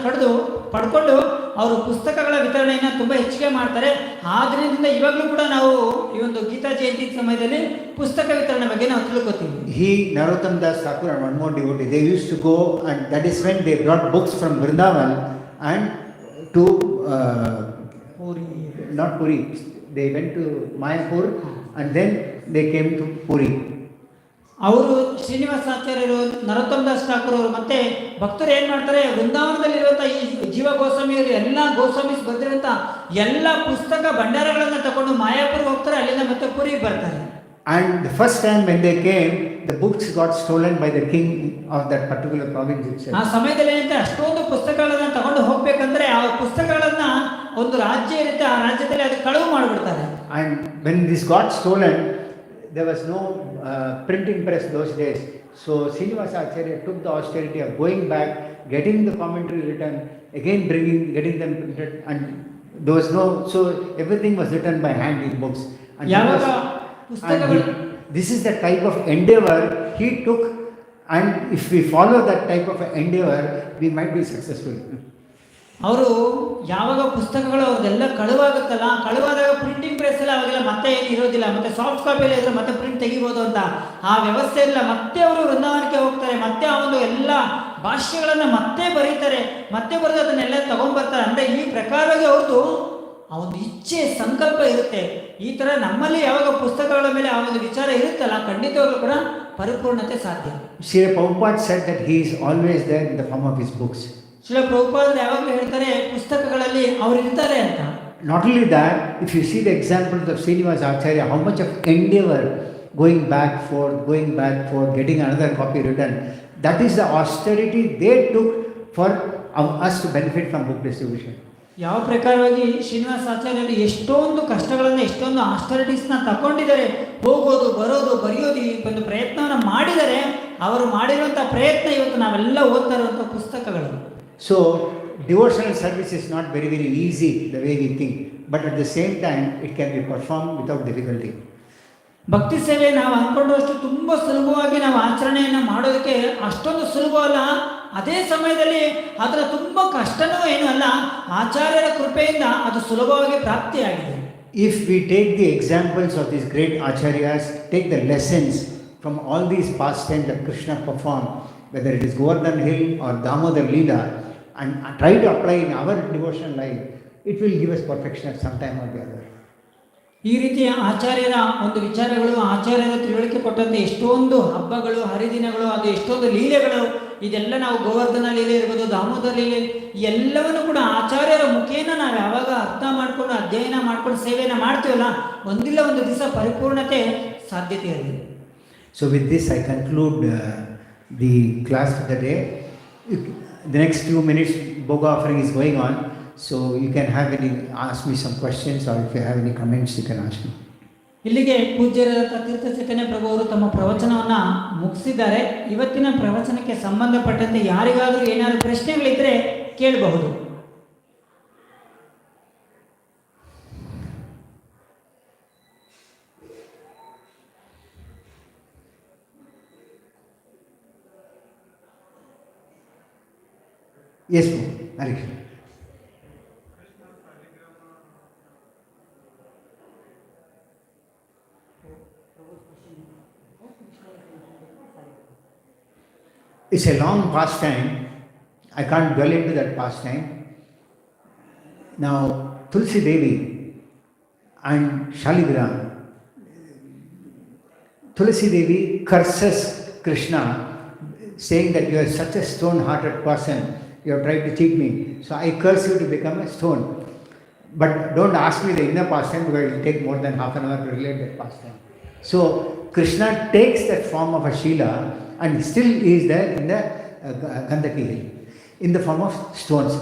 ಪಡ್ಕೊಂಡು ಅವರು ಪುಸ್ತಕಗಳ ವಿತರಣೆಯನ್ನು ತುಂಬ ಹೆಚ್ಚಿಗೆ ಮಾಡ್ತಾರೆ. ಆ ದಿನದಿಂದ ಇವಾಗಲೂ ಕೂಡ ನಾವು ಈ ಒಂದು ಗೀತಾ ಜಯಂತಿ ಸಮಯದಲ್ಲಿ ಪುಸ್ತಕ ವಿತರಣೆ ಬಗ್ಗೆ ನಾವು ತಿಳ್ಕೊತೀವಿ. He, Narottam Das Thakur and one more devotee, they used to go, and that is when they brought books from Vrindavan and to Puri. Not Puri, they went to Mayapur and then they came to Puri. ಅವರು ಶ್ರೀನಿವಾಸ ಆಚಾರ್ಯರು, ನರೋತ್ತಮ್ ದಾಸ್ ಠಾಕೂರ್ ಅವರು ಮತ್ತೆ ಭಕ್ತರು ಏನ್ ಮಾಡ್ತಾರೆ, ವೃಂದಾವನದಲ್ಲಿರುವಂಥ ಈ ಜೀವ ಗೋಸ್ವಾಮಿಯವರು ಎಲ್ಲ ಗೋಸ್ವಾಮೀಸ್ ಬಂದಿರುವಂಥ ಎಲ್ಲ ಪುಸ್ತಕ ಭಂಡಾರಗಳನ್ನು ತಗೊಂಡು ಮಾಯಾಪುರ್ಗೆ ಹೋಗ್ತಾರೆ, ಅಲ್ಲಿಂದ ಮತ್ತೆ ಪುರಿಗೆ ಬರ್ತಾರೆ. And the first time when they came, the books got stolen by the king of that particular province itself. ಆ ಸಮಯದಲ್ಲಿ ಏನಂತೆ ಅಷ್ಟೊಂದು ಪುಸ್ತಕಗಳನ್ನ ತಗೊಂಡು ಹೋಗ್ಬೇಕಂದ್ರೆ ಆ ಪುಸ್ತಕಗಳನ್ನ ಒಂದು ರಾಜ್ಯ ಇರುತ್ತೆ, ಆ ರಾಜ್ಯದಲ್ಲಿ ಅದು ಕಳವು ಮಾಡಿಬಿಡ್ತಾರೆ. And when this got stolen, there was no printing press those days. So Srinivasa Acharya took the austerity of going back, getting the commentary written, again getting them printed, and there was no, so everything was written by hand in books. And this is the type of endeavor he took, and if we follow that type of endeavor, we might be successful. ಅವರು ಯಾವಾಗ ಪುಸ್ತಕಗಳು ಅವ್ರದ್ದೆಲ್ಲ ಕಳುವಾಗುತ್ತಲ್ಲ, ಕಳುವಾದಾಗ printing press ಎಲ್ಲ ಅವಾಗೆಲ್ಲ ಮತ್ತೆ ಏನು ಇರೋದಿಲ್ಲ, ಮತ್ತೆ ಸಾಫ್ಟ್ ಕಾಪಿಯಲ್ಲಿ ಇದ್ರೆ ಮತ್ತೆ ಪ್ರಿಂಟ್ ತೆಗಿಬೋದು ಅಂತ ಆ ವ್ಯವಸ್ಥೆ ಇಲ್ಲ. ಮತ್ತೆ ಅವರು ವೃಂದಾವನಕ್ಕೆ ಹೋಗ್ತಾರೆ, ಮತ್ತೆ ಆ ಒಂದು ಎಲ್ಲ ಭಾಷ್ಯಗಳನ್ನು ಮತ್ತೆ ಬರೀತಾರೆ, ಮತ್ತೆ ಬರೆದು ಅದನ್ನೆಲ್ಲ ತಗೊಂಡ್ಬರ್ತಾರೆ. ಅಂದರೆ ಈ ಪ್ರಕಾರವಾಗಿ ಅವ್ರದ್ದು ಆ ಒಂದು ಇಚ್ಛೆ ಸಂಕಲ್ಪ ಇರುತ್ತೆ. ಈ ಥರ ನಮ್ಮಲ್ಲಿ ಯಾವಾಗ ಪುಸ್ತಕಗಳ ಮೇಲೆ ಆ ಒಂದು ವಿಚಾರ ಇರುತ್ತಲ್ಲ, ಖಂಡಿತವಾಗ್ಲೂ ಕೂಡ ಪರಿಪೂರ್ಣತೆ ಸಾಧ್ಯ. Srila Prabhupada said that he is always there in the form of his books. Srila ಪ್ರಭುಪಾದರು ಯಾವಾಗಲೂ ಹೇಳ್ತಾರೆ ಪುಸ್ತಕಗಳಲ್ಲಿ ಅವರು ಇರ್ತಾರೆ ಅಂತ. Not only that, if you see the examples of Srinivasa Acharya, how much of endeavor going back for getting another copy written, that is the austerity they took for us to benefit from book distribution. ಯಾವ ಪ್ರಕಾರವಾಗಿ ಶ್ರೀನಿವಾಸ ಆಚಾರ್ಯರು ಎಷ್ಟೊಂದು ಕಷ್ಟಗಳನ್ನು, ಎಷ್ಟೊಂದು ಆಸ್ಟರಿಟೀಸ್ನ ತಗೊಂಡಿದ್ದಾರೆ, ಹೋಗೋದು ಬರೋದು ಬರೆಯೋದು ಈ ಒಂದು ಪ್ರಯತ್ನವನ್ನು ಮಾಡಿದರೆ, ಅವರು ಮಾಡಿರುವಂಥ ಪ್ರಯತ್ನ ಇವತ್ತು ನಾವೆಲ್ಲ ಓದ್ತಾ ಇರುವಂಥ ಪುಸ್ತಕಗಳು. So devotional service is not very easy the way we think, but at the same time it can be performed without difficulty. ಭಕ್ತಿ ಸೇವೆ ನಾವು ಅಂದ್ಕೊಂಡಷ್ಟು ತುಂಬ ಸುಲಭವಾಗಿ ನಾವು ಆಚರಣೆಯನ್ನು ಮಾಡೋದಕ್ಕೆ ಅಷ್ಟೊಂದು ಸುಲಭವಲ್ಲ. ಅದೇ ಸಮಯದಲ್ಲಿ ಅದರ ತುಂಬ ಕಷ್ಟನೂ ಏನೂ ಅಲ್ಲ. ಆಚಾರ್ಯರ ಕೃಪೆಯಿಂದ ಅದು ಸುಲಭವಾಗಿ ಪ್ರಾಪ್ತಿಯಾಗಿದೆ. If we take the examples of these great acharyas, take the lessons from all these pastimes that Krishna performed, whether it is Govardhan Hill or Damodar Leela, and try to apply in our devotional life, it will give us perfection at some time or the other. ಈ ರೀತಿಯ ಆಚಾರ್ಯರ ಒಂದು ವಿಚಾರಗಳು, ಆಚಾರ್ಯರ ತಿಳುವಳಿಕೆ ಕೊಟ್ಟಂತೆ ಎಷ್ಟೊಂದು ಹಬ್ಬಗಳು, ಹರಿದಿನಗಳು, ಅದು ಎಷ್ಟೊಂದು ಲೀಲೆಗಳು, ಇದೆಲ್ಲ ನಾವು ಗೋವರ್ಧನ ಲೀಲೆ ಇರ್ಬೋದು, ದಾಮೋದರ ಲೀಲೆ, ಎಲ್ಲವನ್ನು ಕೂಡ ಆಚಾರ್ಯರ ಮುಖೇನ ನಾವು ಯಾವಾಗ ಅರ್ಥ ಮಾಡಿಕೊಂಡು ಅಧ್ಯಯನ ಮಾಡ್ಕೊಂಡು ಸೇವೆಯನ್ನು ಮಾಡ್ತೀವಲ್ಲ, ಒಂದಿಲ್ಲ ಒಂದು ದಿವಸ ಪರಿಪೂರ್ಣತೆ ಸಾಧ್ಯತೆ ಇರಲಿ. So with this I conclude the class for the day. The next few minutes Bhoga offering is going on, so you can ask me some questions, or if you have any comments you can ask me. ಇಲ್ಲಿಗೆ ಪೂಜ್ಯರಾದ ತೀರ್ಥ ಚೈತನ್ಯ ಪ್ರಭು ಅವರು ತಮ್ಮ ಪ್ರವಚನವನ್ನು ಮುಗಿಸಿದ್ದಾರೆ. ಇವತ್ತಿನ ಪ್ರವಚನಕ್ಕೆ ಸಂಬಂಧಪಟ್ಟಂತೆ ಯಾರಿಗಾದರೂ ಏನಾದರೂ ಪ್ರಶ್ನೆಗಳಿದ್ದರೆ ಕೇಳಬಹುದು. Yes, Harish. It's a long pastime. I can't dwell into that pastime. Now, Tulsi Devi and Shaligram. Tulsi Devi curses Krishna, saying that you are such a stone-hearted person. You have tried to cheat me, so I curse you to become a stone. But don't ask me the inner pastime, because it will take more than half an hour to relate that pastime. So Krishna takes that form of a Shila and still is there in the Gandaki hill, in the form of stones.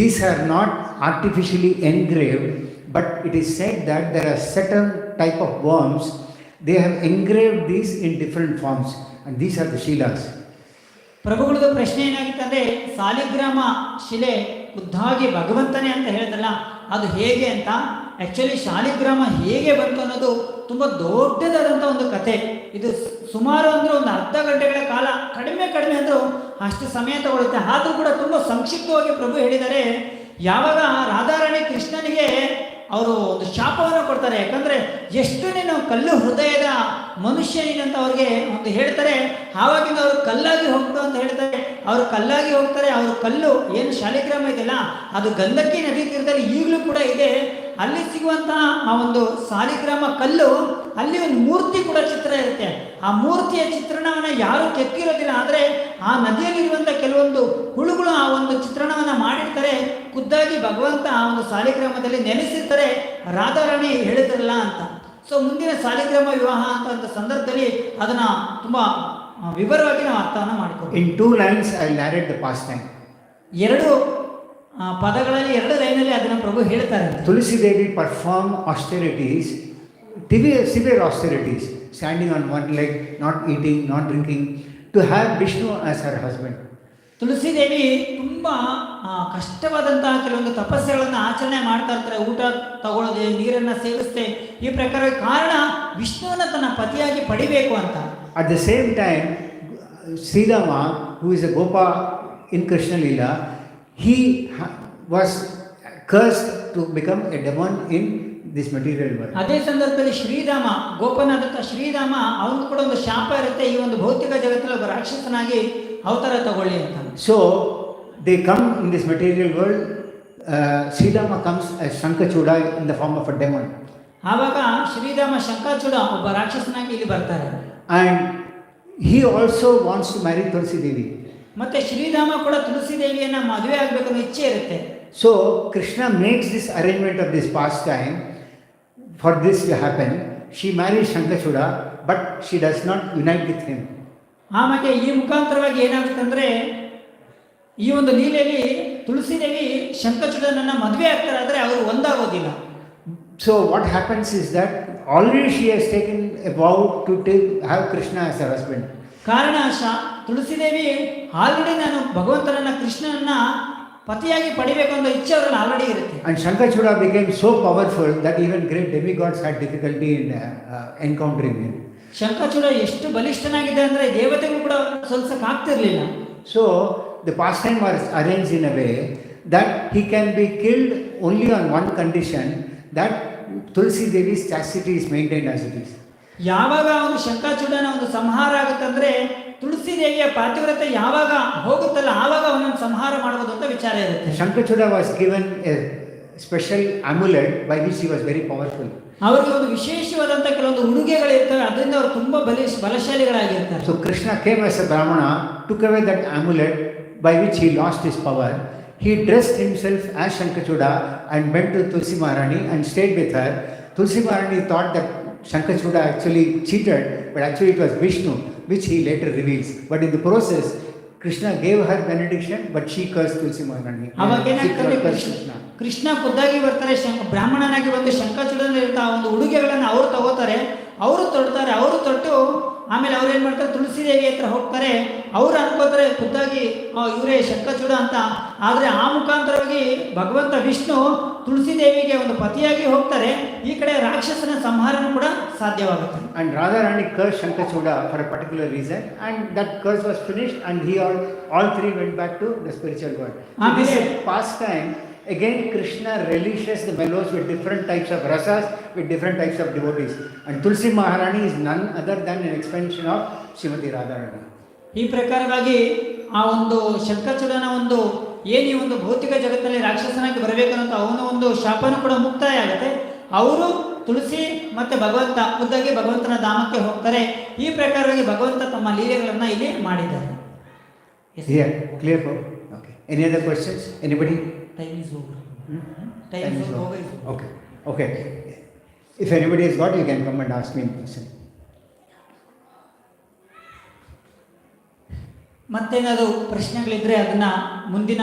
These are not artificially engraved, but it is said that there are certain type of worms, they have engraved these in different forms, and these are the Shilas. ಪ್ರಭುಗಳದ ಪ್ರಶ್ನೆ ಏನಾಗಿತ್ತಂದರೆ, ಸಾಲಿಗ್ರಾಮ ಶಿಲೆ ಖುದ್ದಾಗಿ ಭಗವಂತನೇ ಅಂತ ಹೇಳಿದ್ರಲ್ಲ, ಅದು ಹೇಗೆ ಅಂತ. Actually ಶಾಲಿಗ್ರಾಮ ಹೇಗೆ ಬಂತು ಅನ್ನೋದು ತುಂಬ ದೊಡ್ಡದಾದಂಥ ಒಂದು ಕತೆ. ಇದು ಸುಮಾರು ಅಂದರೆ ಒಂದು ಅರ್ಧ ಗಂಟೆಗಳ ಕಾಲ, ಕಡಿಮೆ ಅಂದರೂ ಅಷ್ಟು ಸಮಯ ತಗೊಳುತ್ತೆ. ಆದರೂ ಕೂಡ ತುಂಬ ಸಂಕ್ಷಿಪ್ತವಾಗಿ ಪ್ರಭು ಹೇಳಿದ್ದಾರೆ. ಯಾವಾಗ ರಾಧಾರಾಣಿ ಕೃಷ್ಣನಿಗೆ ಅವರು ಒಂದು ಶಾಪವನ್ನು ಕೊಡ್ತಾರೆ, ಯಾಕಂದರೆ ಎಷ್ಟು ನೀನು ಕಲ್ಲು ಹೃದಯದ ಮನುಷ್ಯ ನೀನಂತ ಅವ್ರಿಗೆ ಒಂದು ಹೇಳ್ತಾರೆ. ಆವಾಗಿಂದ ಅವರು ಕಲ್ಲಾಗಿ ಹೋಗ್ತು ಅಂತ ಹೇಳ್ತಾರೆ. ಅವರು ಕಲ್ಲಾಗಿ ಹೋಗ್ತಾರೆ. ಅವರು ಕಲ್ಲು ಏನು ಶಾಲಿಗ್ರಾಮ ಇದೆಯಲ್ಲ, ಅದು ಗಂಧಕಿ ನದಿ ತೀರದಲ್ಲಿ ಈಗಲೂ ಕೂಡ ಇದೆ. ಅಲ್ಲಿ ಸಿಗುವಂತಹ ಆ ಒಂದು ಸಾಲಿಗ್ರಾಮ ಕಲ್ಲು, ಅಲ್ಲಿ ಒಂದು ಮೂರ್ತಿ ಕೂಡ ಚಿತ್ರ ಇರುತ್ತೆ. ಆ ಮೂರ್ತಿಯ ಚಿತ್ರಣವನ್ನು ಯಾರು ಕೆತ್ತಿರೋದಿಲ್ಲ, ಆದರೆ ಆ ನದಿಯಲ್ಲಿರುವಂಥ ಕೆಲವೊಂದು ಹುಳುಗಳು ಆ ಒಂದು ಚಿತ್ರಣವನ್ನು ಮಾಡಿರ್ತಾರೆ. ಖುದ್ದಾಗಿ ಭಗವಂತ ಆ ಒಂದು ಸಾಲಿಗ್ರಾಮದಲ್ಲಿ ನೆಲೆಸಿರ್ತಾರೆ, ರಾಧಾರಾಣಿ ಹೇಳಿದ್ರಲ್ಲ ಅಂತ. ಸೊ ಮುಂದಿನ ಸಾಲಿಗ್ರಾಮ ವಿವಾಹ ಅಂತ ಸಂದರ್ಭದಲ್ಲಿ ಅದನ್ನ ತುಂಬಾ ವಿವರವಾಗಿ ನಾವು ಅರ್ಥವನ್ನು ಮಾಡಿಕೊಡ್ತೀವಿ. In 2 lines, I will narrate the pastime. ಎರಡು ಪದಗಳಲ್ಲಿ 2 ಲೈನಲ್ಲಿ ಅದನ್ನು ಪ್ರಭು ಹೇಳ್ತಾರೆ. Tulsi Devi performed austerities, severe austerities, standing on one leg, not eating, not drinking, to have Vishnu as her husband. ತುಳಸಿ ದೇವಿ ತುಂಬಾ ಕಷ್ಟವಾದಂತಹ ಕೆಲವೊಂದು ತಪಸ್ಸುಗಳನ್ನು ಆಚರಣೆ ಮಾಡ್ತಾ ಇರ್ತಾರೆ. ಊಟ ತಗೊಳ್ಳದೆ, ನೀರನ್ನು ಸೇವಿಸದೆ, ಈ ಪ್ರಕಾರ ಕಾರಣ ವಿಷ್ಣುವನ್ನ ತನ್ನ ಪತಿಯಾಗಿ ಪಡಿಬೇಕು ಅಂತ. At the same time, Sridama, who is a Gopa in Krishna Leela, he was cursed to become a demon in this material world. ಅದೇ ಸಂದರ್ಭದಲ್ಲಿ ಶ್ರೀರಾಮ, ಗೋಪನಾದಂಥ ಶ್ರೀರಾಮ, ಅವನು ಕೂಡ ಒಂದು ಶಾಪ ಇರುತ್ತೆ, ಈ ಒಂದು ಭೌತಿಕ ಜಗತ್ತಲ್ಲಿ ಒಬ್ಬ ರಾಕ್ಷಸನಾಗಿ ಅವತಾರ ತಗೊಳ್ಳಿ ಅಂತ. So they come in this material world. Sridama comes as Shankachuda in the form of a demon. ಆವಾಗ ಶ್ರೀರಾಮ ಶಂಕಾಚೂಡ ಒಬ್ಬ ರಾಕ್ಷಸನಾಗಿ ಇಲ್ಲಿ ಬರ್ತಾರೆ. And he also wants to marry Tulsi Devi. ಮತ್ತೆ ಶ್ರೀರಾಮ ಕೂಡ ತುಳಸಿ ದೇವಿಯನ್ನ ಮದುವೆ ಆಗಬೇಕು ಅನ್ನೋ ಇಚ್ಛೆ ಇರುತ್ತೆ. So Krishna makes this arrangement of this pastime for this to happen. She marries Shankachuda, but she does not unite with him. ಆಮೇಲೆ ಈ ಮುಖಾಂತರವಾಗಿ ಏನಾಗುತ್ತೆ ಅಂದ್ರೆ, ಈ ಒಂದು ಲೀಲೆಯಲ್ಲಿ ತುಳಸಿ ದೇವಿ ಶಂಕಚೂಡನನ್ನ ಮದುವೆ ಆಗ್ತಾರೆ, ಆದರೆ ಅವರು ಒಂದಾಗೋದಿಲ್ಲ. So what happens is that already she has taken a vow to have Krishna as her husband. ಕಾರಣ ತುಳಸಿ ದೇವಿ ಆಲ್ರೆಡಿ ನಾನು ಭಗವಂತನನ್ನ ಕೃಷ್ಣನನ್ನ ಪತಿಯಾಗಿ ಪಡಿಬೇಕು ಅನ್ನೋ ಇಚ್ಛೆ ಅವರಲ್ಲಿ ಆಲ್ರೆಡಿ ಇರುತ್ತೆ. And Shankachuda became so powerful that even great demigods had difficulty in encountering him. Shankhachuda ಎಷ್ಟು ಬಲಿಷ್ಠನಾಗಿದೆ ಅಂದ್ರೆ ದೇವತೆಗಳು ಕೂಡ ಸೋಲ್ಸಕ್ಕೆ ಆಗ್ತಿರ್ಲಿಲ್ಲ. So the pastime was arranged in a way that he can be killed only on one condition, that Tulsi Devi's chastity is maintained as it is. ಯಾವಾಗ ಒಂದು ಶಂಕಾಚೂಡನ ಒಂದು ಸಂಹಾರ ಆಗುತ್ತಂದ್ರೆ, ತುಳಸಿ ದೇವಿಯ ಪಾತಿವ್ರತೆ ಯಾವಾಗ ಹೋಗುತ್ತಲ್ಲ ಆವಾಗ ಅವನನ್ನು ಸಂಹಾರ ಮಾಡಬಹುದು ಅಂತ ವಿಚಾರ ಇರುತ್ತೆ. Shankachuda was given a special amulet by which he was very powerful. ಅವರಿಗೆ ಒಂದು ವಿಶೇಷವಾದಂಥ ಕೆಲವೊಂದು ಉಡುಗೆಗಳಿರ್ತವೆ, ಅದರಿಂದ ಅವರು ತುಂಬಾ ಬಲಶಾಲಿಗಳಾಗಿರ್ತಾರೆ. So Krishna came as a Brahmana, took away that amulet by which he lost his power. He dressed himself as Shankachuda and went to Tulsi Maharani and stayed with her. Tulsi Maharani thought that Shankachuda actually cheated, but actually it was Vishnu, which he later reveals. But in the process, Krishna gave her benediction, but she cursed Tulsi Maharani. Krishna ಖುದ್ದಾಗಿ ಬರ್ತಾರೆ, ಬ್ರಾಹ್ಮಣನಾಗಿ ಬಂದು ಶಂಕಾಚೂಡನ ಒಂದು ಉಡುಗೆಗಳನ್ನು ಅವರು ತಗೋತಾರೆ, ಅವರು ತೊಡ್ತಾರೆ, ಅವರು ತೊಟ್ಟು ಆಮೇಲೆ ಅವ್ರು ಏನು ಮಾಡ್ತಾರೆ, ತುಳಸಿ ದೇವಿ ಹತ್ರ ಹೋಗ್ತಾರೆ. ಅವ್ರು ಅನ್ಕೋತಾರೆ ಖುದ್ದಾಗಿ ಇವರೇ ಶಂಕಚೂಡ ಅಂತ. ಆದರೆ ಆ ಮುಖಾಂತರವಾಗಿ ಭಗವಂತ ವಿಷ್ಣು ತುಳಸಿ ದೇವಿಗೆ ಒಂದು ಪತಿಯಾಗಿ ಹೋಗ್ತಾರೆ. ಈ ಕಡೆ ರಾಕ್ಷಸನ ಸಂಹಾರನೂ ಕೂಡ ಸಾಧ್ಯವಾಗುತ್ತೆ. And Radharani cursed Shankachuda for a particular reason, and that curse was finished, and all three went back to the spiritual world. This is pastime. Again, Krishna relishes the mellows with different types of rasas, with different types of devotees. And Tulsi Maharani is none other than an expansion of Srimati Radharani. ಈ ಪ್ರಕಾರವಾಗಿ ಆ ಒಂದು ಶಂಕಚೂಡನ ಒಂದು ಏನು ಈ ಒಂದು ಭೌತಿಕ ಜಗತ್ತಿನಲ್ಲಿ ರಾಕ್ಷಸನಾಗಿ ಬರಬೇಕನ್ನೋ ಅವನ ಒಂದು ಶಾಪನೂ ಕೂಡ ಮುಕ್ತಾಯ ಆಗುತ್ತೆ. ಅವರು ತುಳಸಿ ಮತ್ತೆ ಭಗವಂತ ಖುದ್ದಾಗಿ ಭಗವಂತನ ಧಾಮಕ್ಕೆ ಹೋಗ್ತಾರೆ. ಈ ಪ್ರಕಾರವಾಗಿ ಭಗವಂತ ತಮ್ಮ ಲೀಲೆಗಳನ್ನು ಇಲ್ಲಿ ಮಾಡಿದ್ದಾರೆ. Clear? Okay. Any other questions? Anybody? Time is over. Time is over. Okay. If anybody has got, you can come and ask me in person. ಮತ್ತೇನಾದರೂ ಪ್ರಶ್ನೆಗಳಿದ್ರೆ ಅದನ್ನ ಮುಂದಿನ